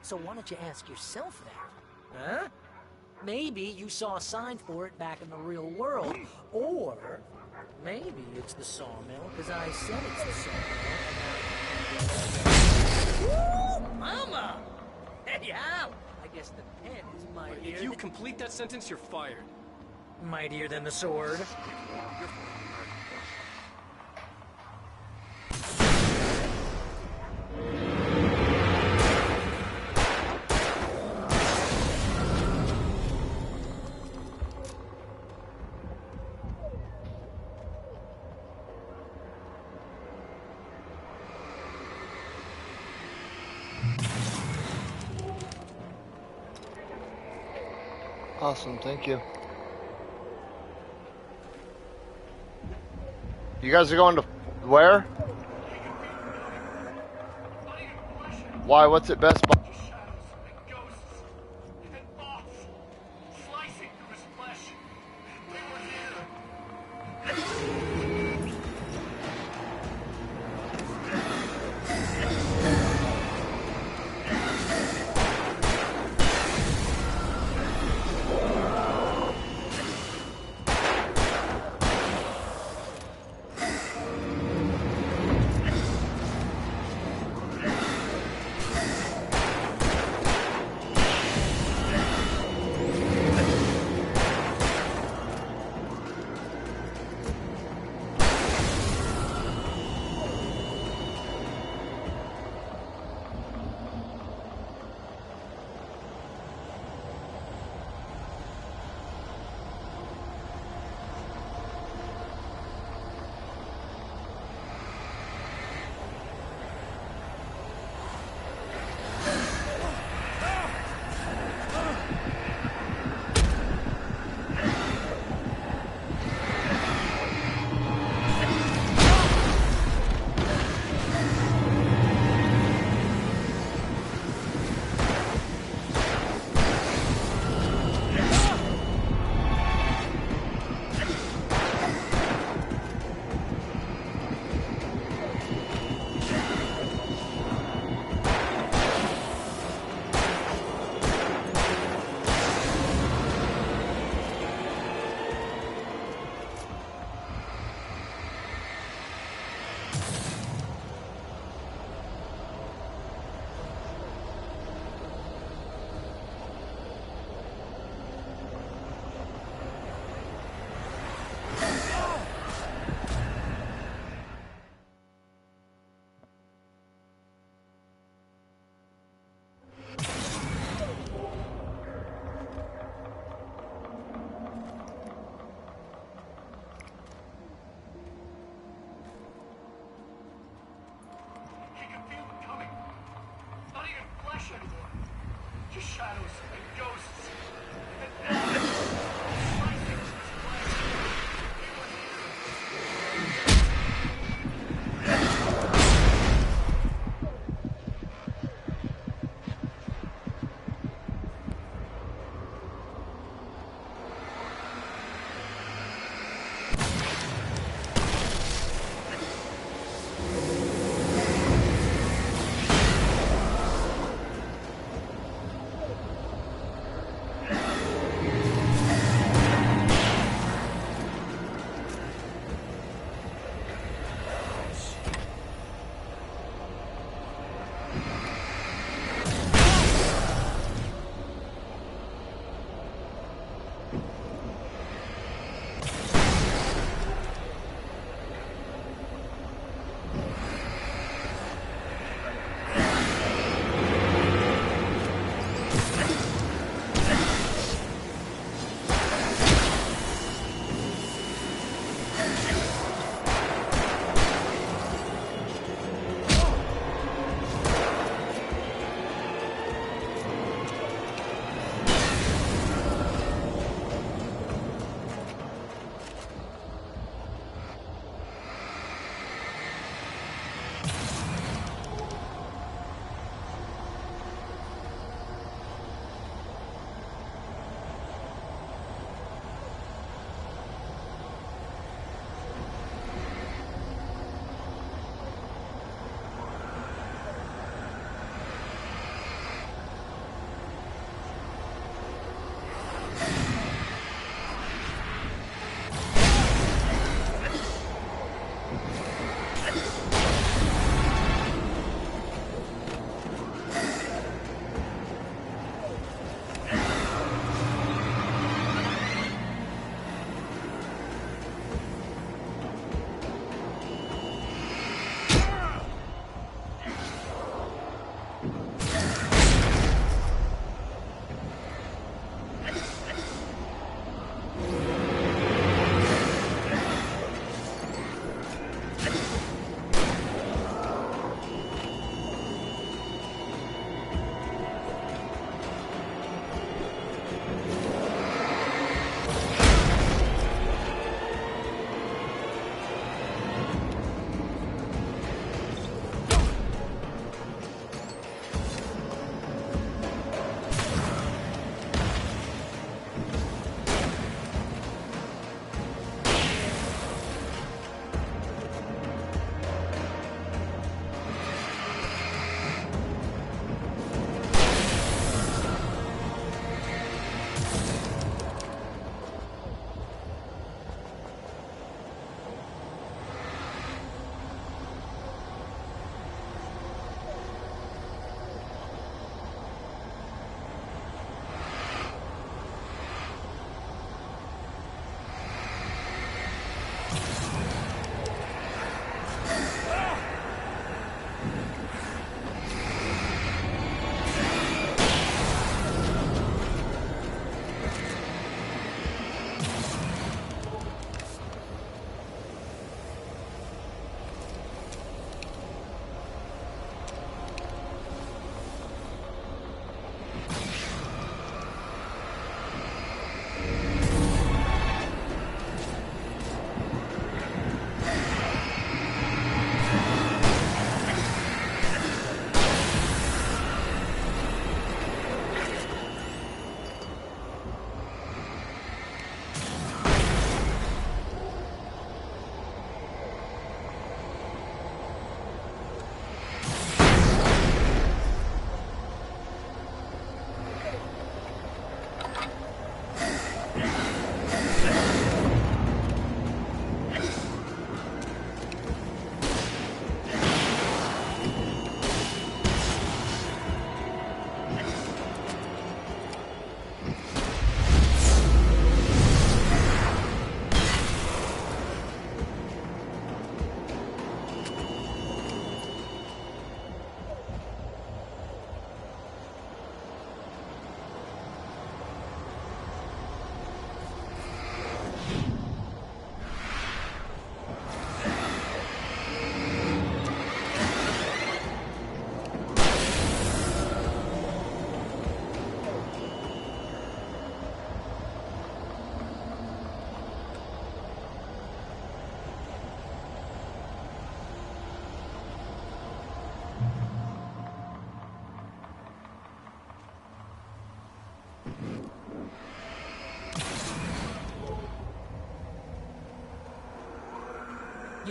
So why don't you ask yourself that? Huh? Maybe you saw a sign for it back in the real world. Or maybe it's the sawmill, because I said it's the sawmill. Woo! Mama! Hey, Al! I guess the pen is mightier.
If you complete that sentence, you're fired.
Mightier than the sword.
Awesome, thank you. You guys are going to where? Why? What's it best by?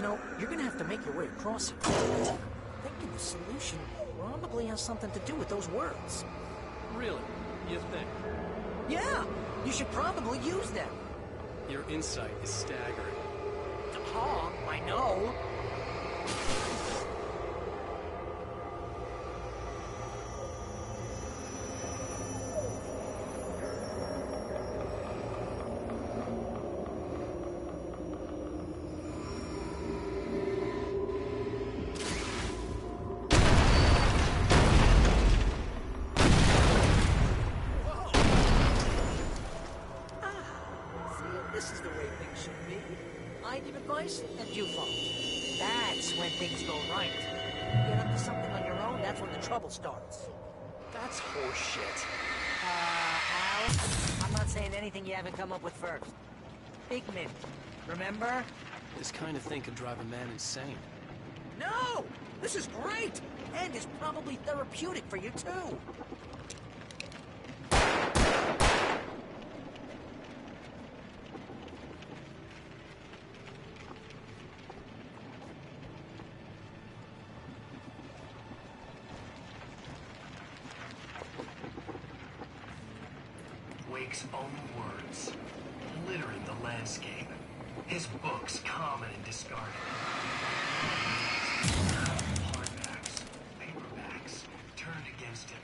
You know, you're gonna have to make your way across it. Thinking the solution probably has something to do with those words.
Really? You think?
Yeah! You should probably use them.
Your insight is staggering.
Oh, I know. This is the way things should be. I give advice, and you follow. That's when things go right. Get up to something on your own, that's when the trouble starts.
That's horseshit.
Al, I'm not saying anything you haven't come up with first. Figment, remember?
This kind of thing could drive a man insane.
No! This is great! And is probably therapeutic for you, too.
Wake's own words, littering the landscape. His books common and discarded. Hardbacks, paperbacks, turned against him.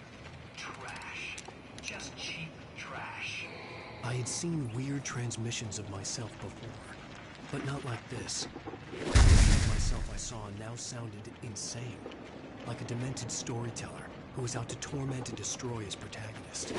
Trash. Just cheap trash.
I had seen weird transmissions of myself before, but not like this. The version of myself I saw now sounded insane, like a demented storyteller who was out to torment and destroy his protagonist.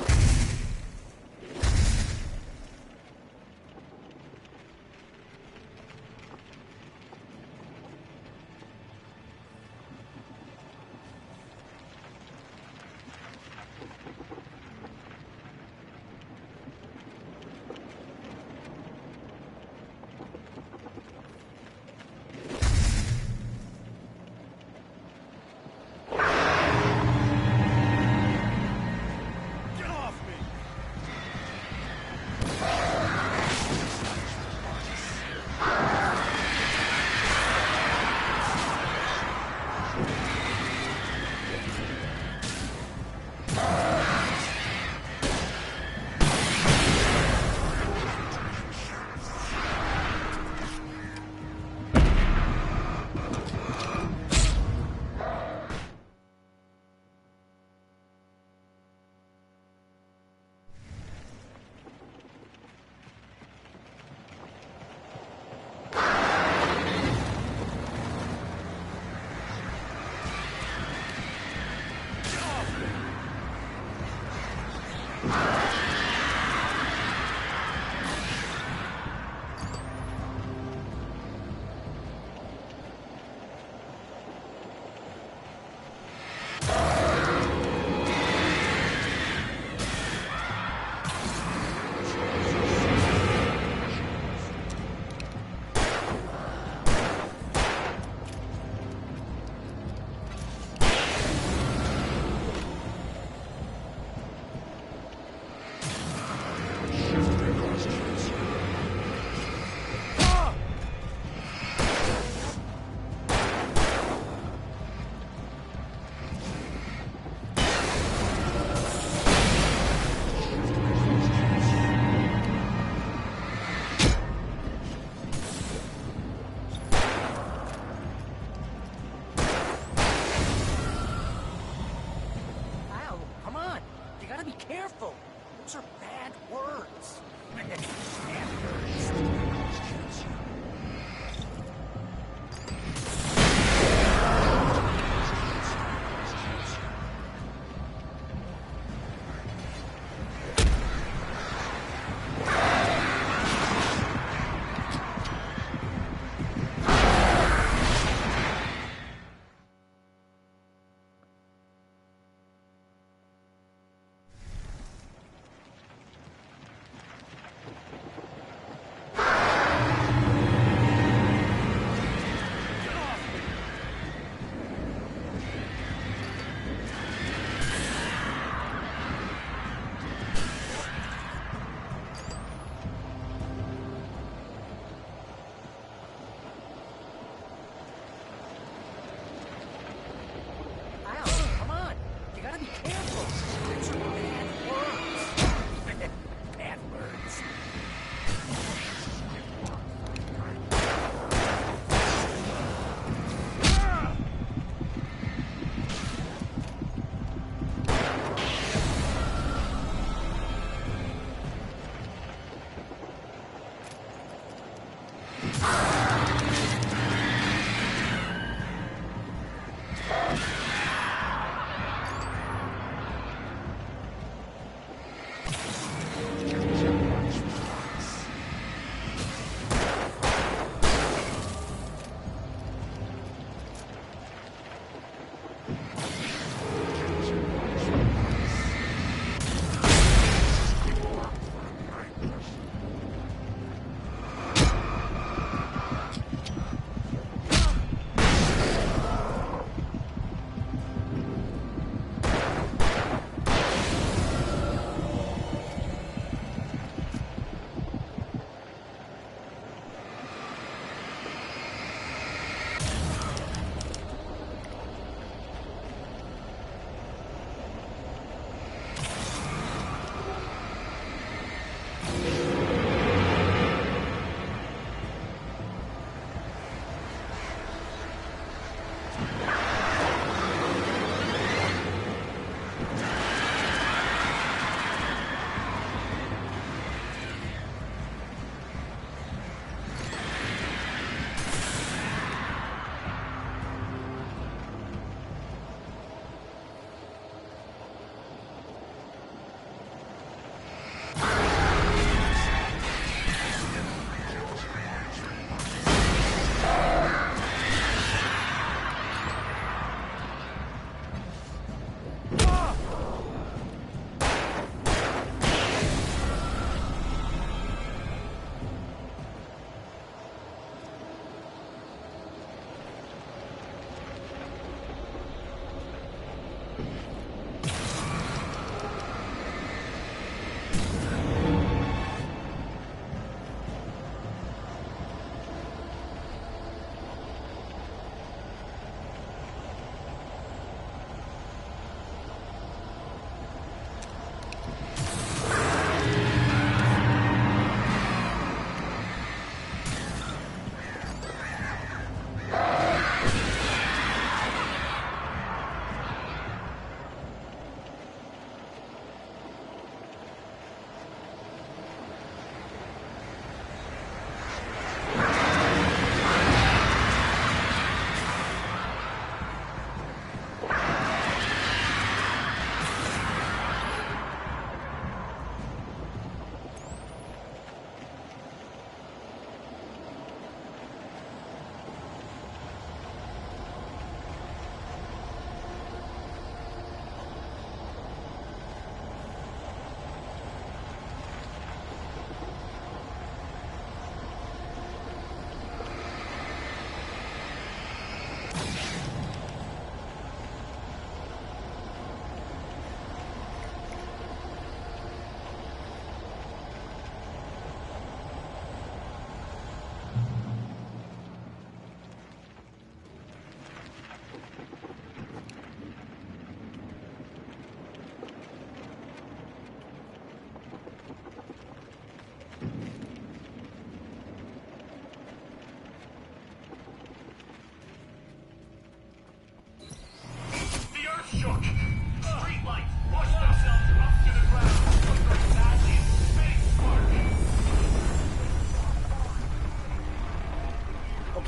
Careful! Those are bad words. careful. Those are bad words. Bad words.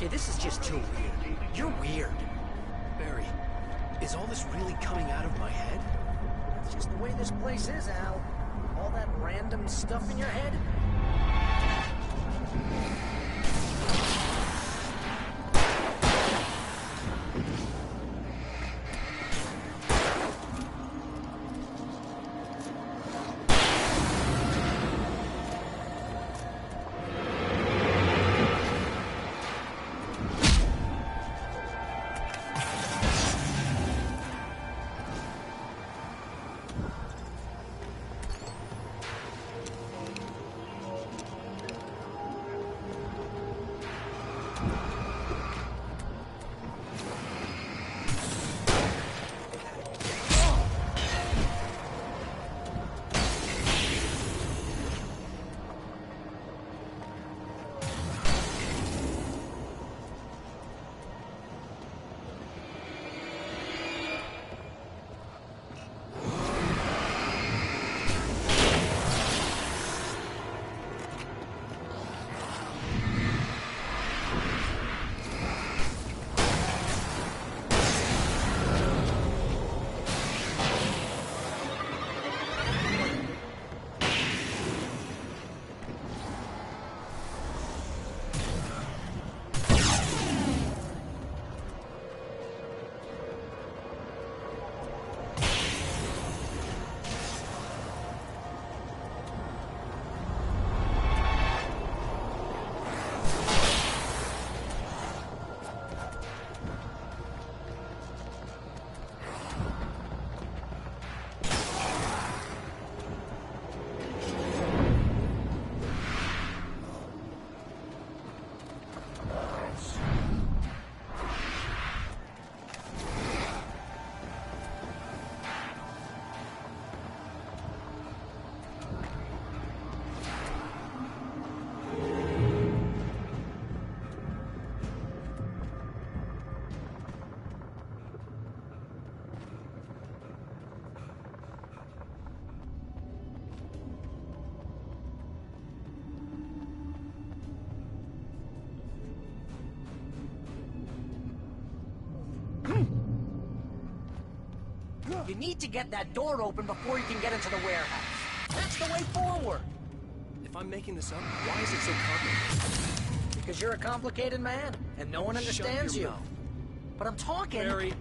Okay, this is just too weird. You're weird.
Barry, is all this really coming out of my head?
It's just the way this place is, Al. All that random stuff in your head. You need to get that door open before you can get into the warehouse. That's the way forward.
If I'm making this up, why is it so complicated?
Because you're a complicated man, and no one understands
Shut
you.
your mouth.
But I'm talking.
Barry.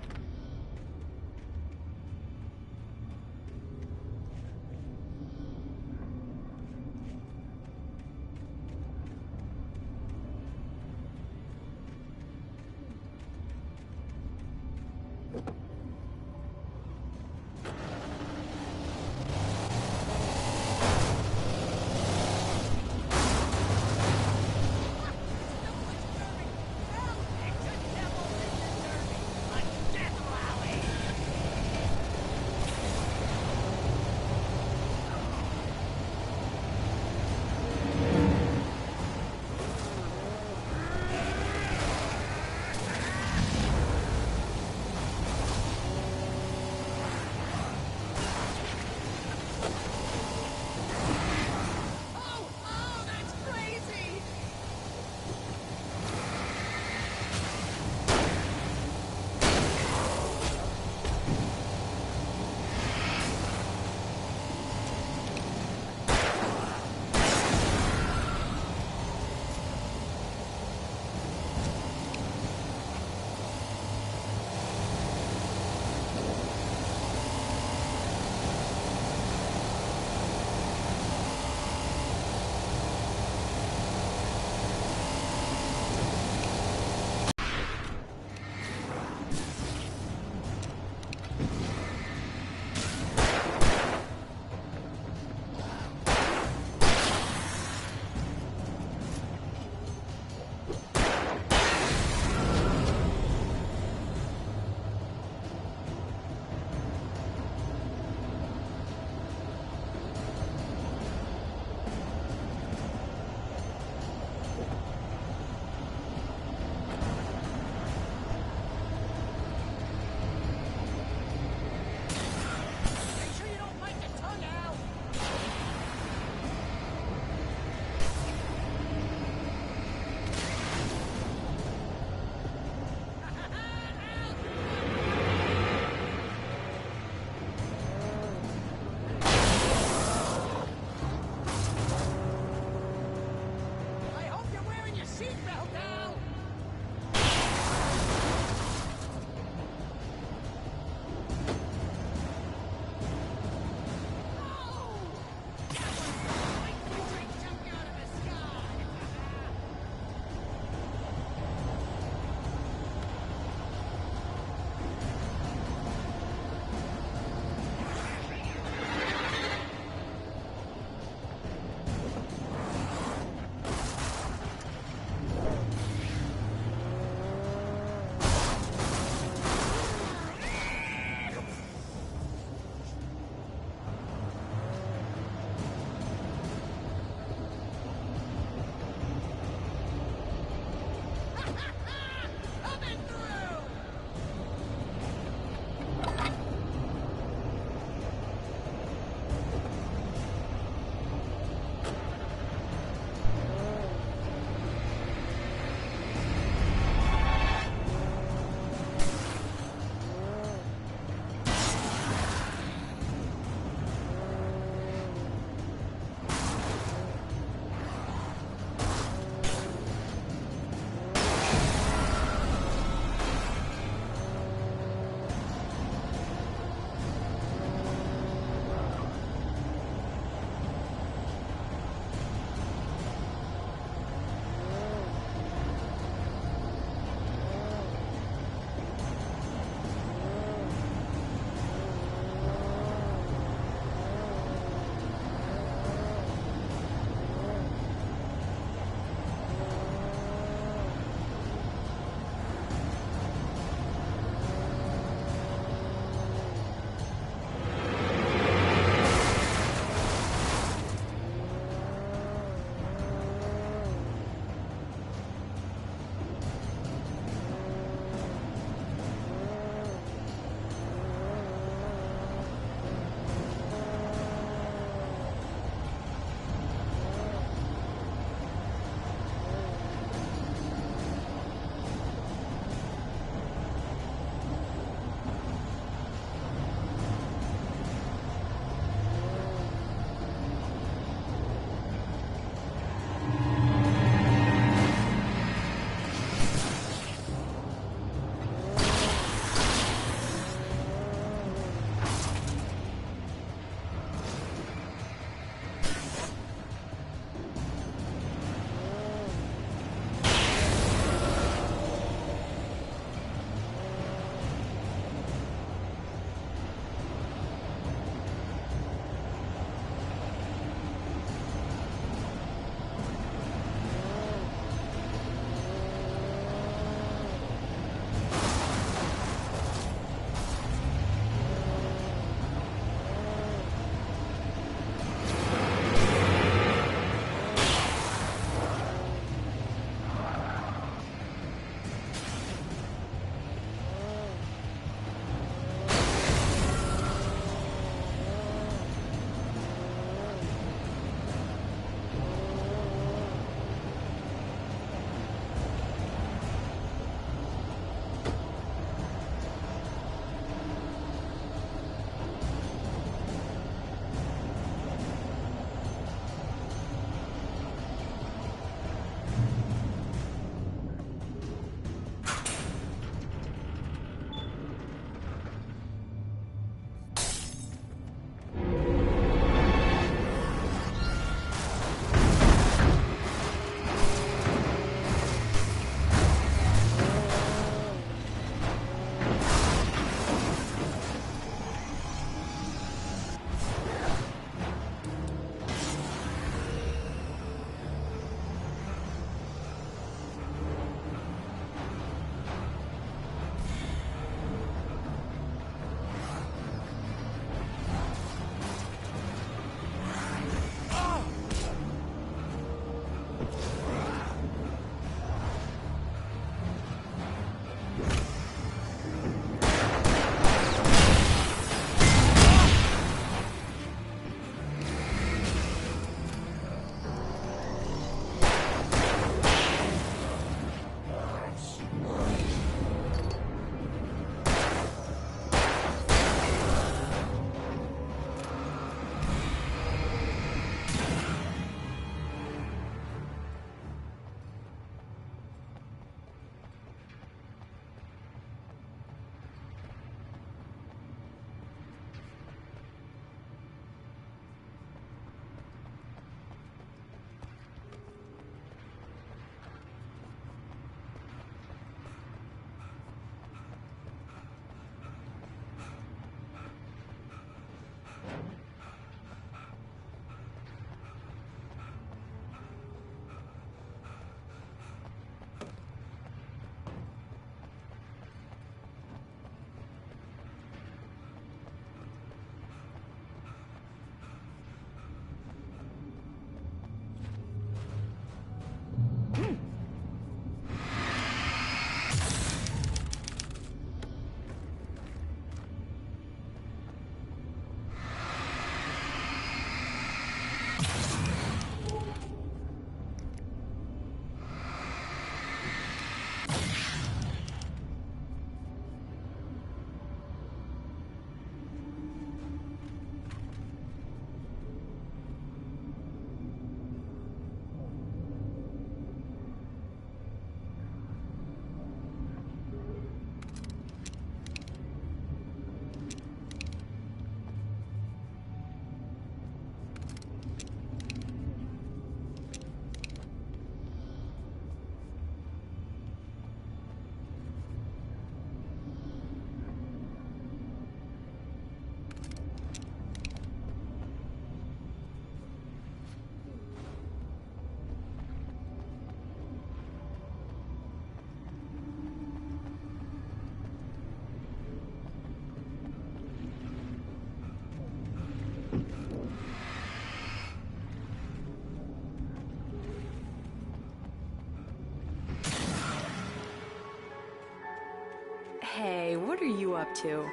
Hey, what are you up to?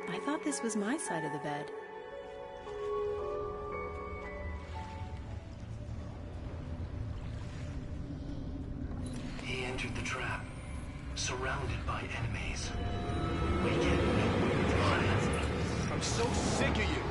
I thought this was my side of the bed.
He entered the trap, surrounded by enemies. We can't know where to hide.
I'm so sick of you.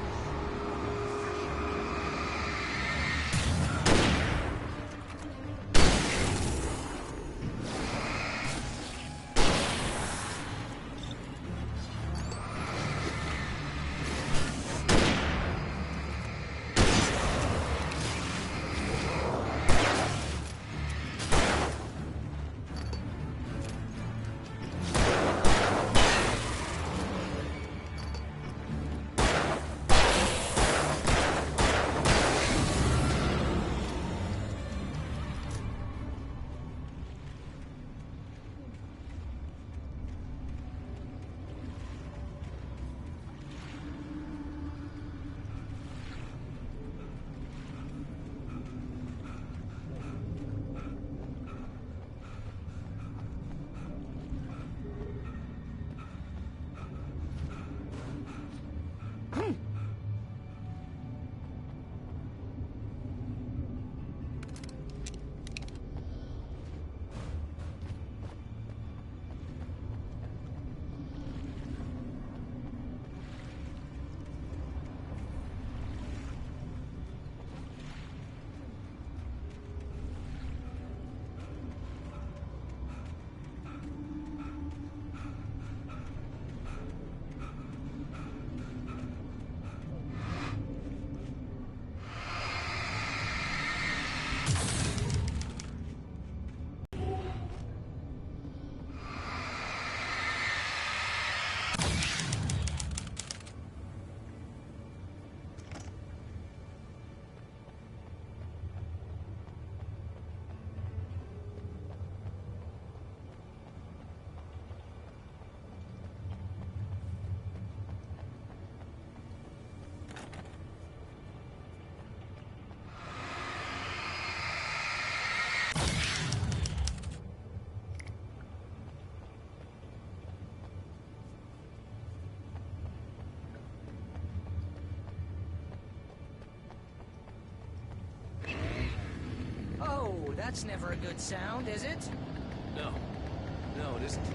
Oh, that's never a good sound, is it?
No. No, it isn't.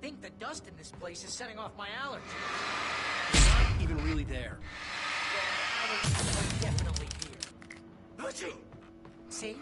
think the dust in this place is setting off my allergy.
Not even really there.
Well, allergies are definitely here. Achoo! See?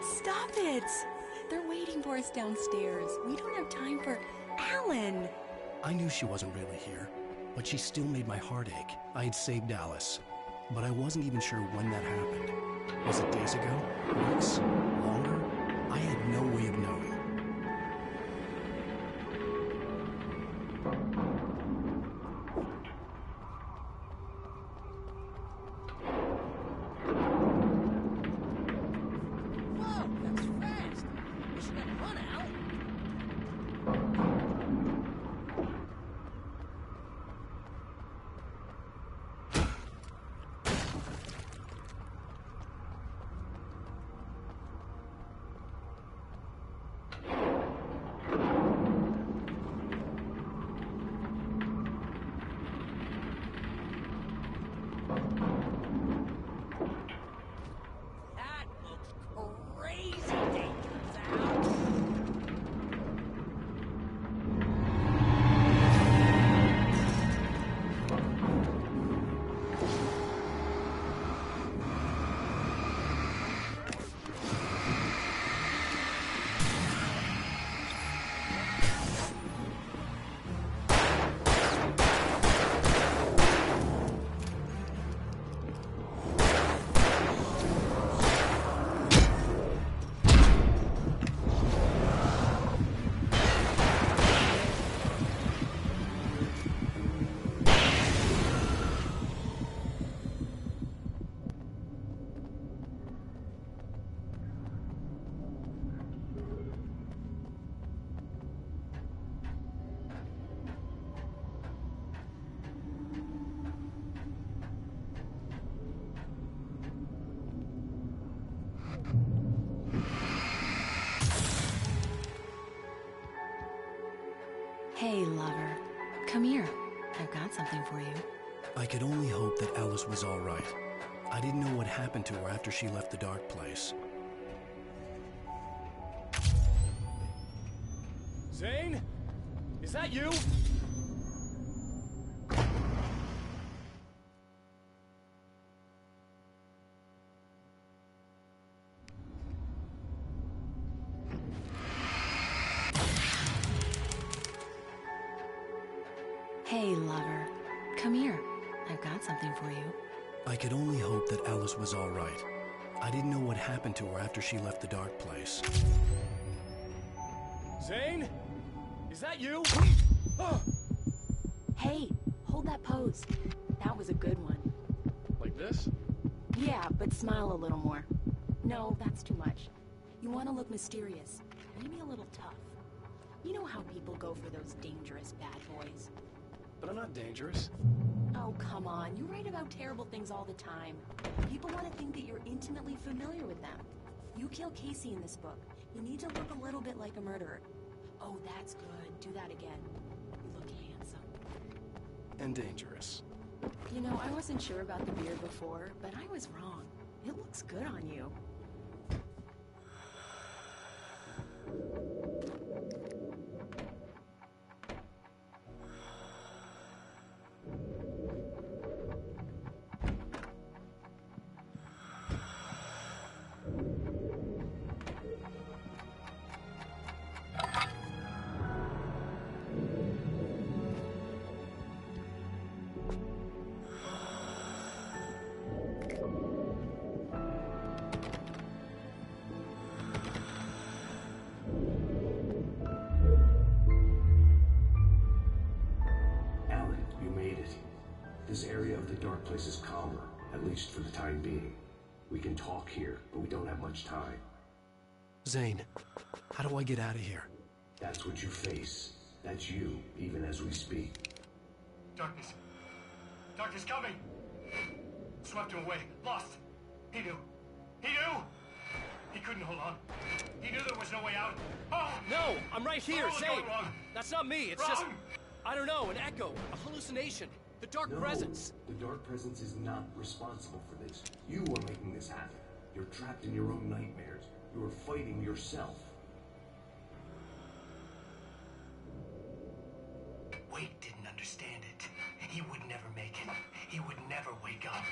Stop it! They're waiting for us downstairs. We don't have time for Alan.
I knew she wasn't really here, but she still made my heart ache. I had saved Alice, but I wasn't even sure when that happened. Was it days ago? Weeks? Longer? I had no way of knowing.
Hey, lover. Come here. I've got something for you.
I could only hope that Alice was all right. I didn't know what happened to her after she left the dark place.
Zane? Is that you?
Hey, lover. Come here. I've got something for you.
I could only hope that Alice was all right. I didn't know what happened to her after she left the dark place.
Zane? Is that you?
Hey, hold that pose. That was a good one.
Like this?
Yeah, but smile a little more. No, that's too much. You want to look mysterious, maybe a little tough. You know how people go for those dangerous bad boys.
But I'm not dangerous.
Oh, come on. You write about terrible things all the time. People want to think that you're intimately familiar with them. You kill Casey in this book. You need to look a little bit like a murderer. Oh, that's good. Do that again. You look handsome.
And dangerous.
You know, I wasn't sure about the beard before, but I was wrong. It looks good on you.
This area of the dark place is calmer, at least for the time being. We can talk here, but we don't have much time.
Zane, how do I get out of here?
That's what you face. That's you, even as we speak.
Darkness. Darkness coming! Swept him away. Lost. He knew. He knew! He couldn't hold on. He knew there was no way out. Oh!
No! I'm right here,
What was
Zane!
going wrong?
That's not me, it's
Wrong.
just... I don't know, an echo, a hallucination. The dark presence.
The dark presence is not responsible for this. You are making this happen. You're trapped in your own nightmares. You are fighting yourself.
Wade didn't understand it. He would never make it. He would never wake up.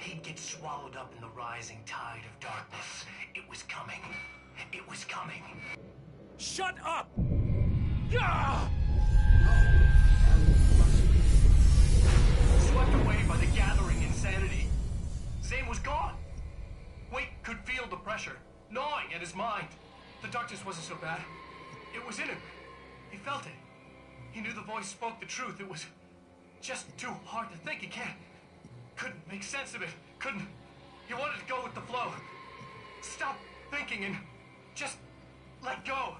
He'd get swallowed up in the rising tide of darkness. It was coming. It was coming.
Shut up! Gah!
Swept away by the gathering insanity. Zane was gone. Wade could feel the pressure, gnawing at his mind. The darkness wasn't so bad. It was in him. He felt it. He knew the voice spoke the truth. It was just too hard to think. He couldn't make sense of it. Couldn't. He wanted to go with the flow. Stop thinking and just let go.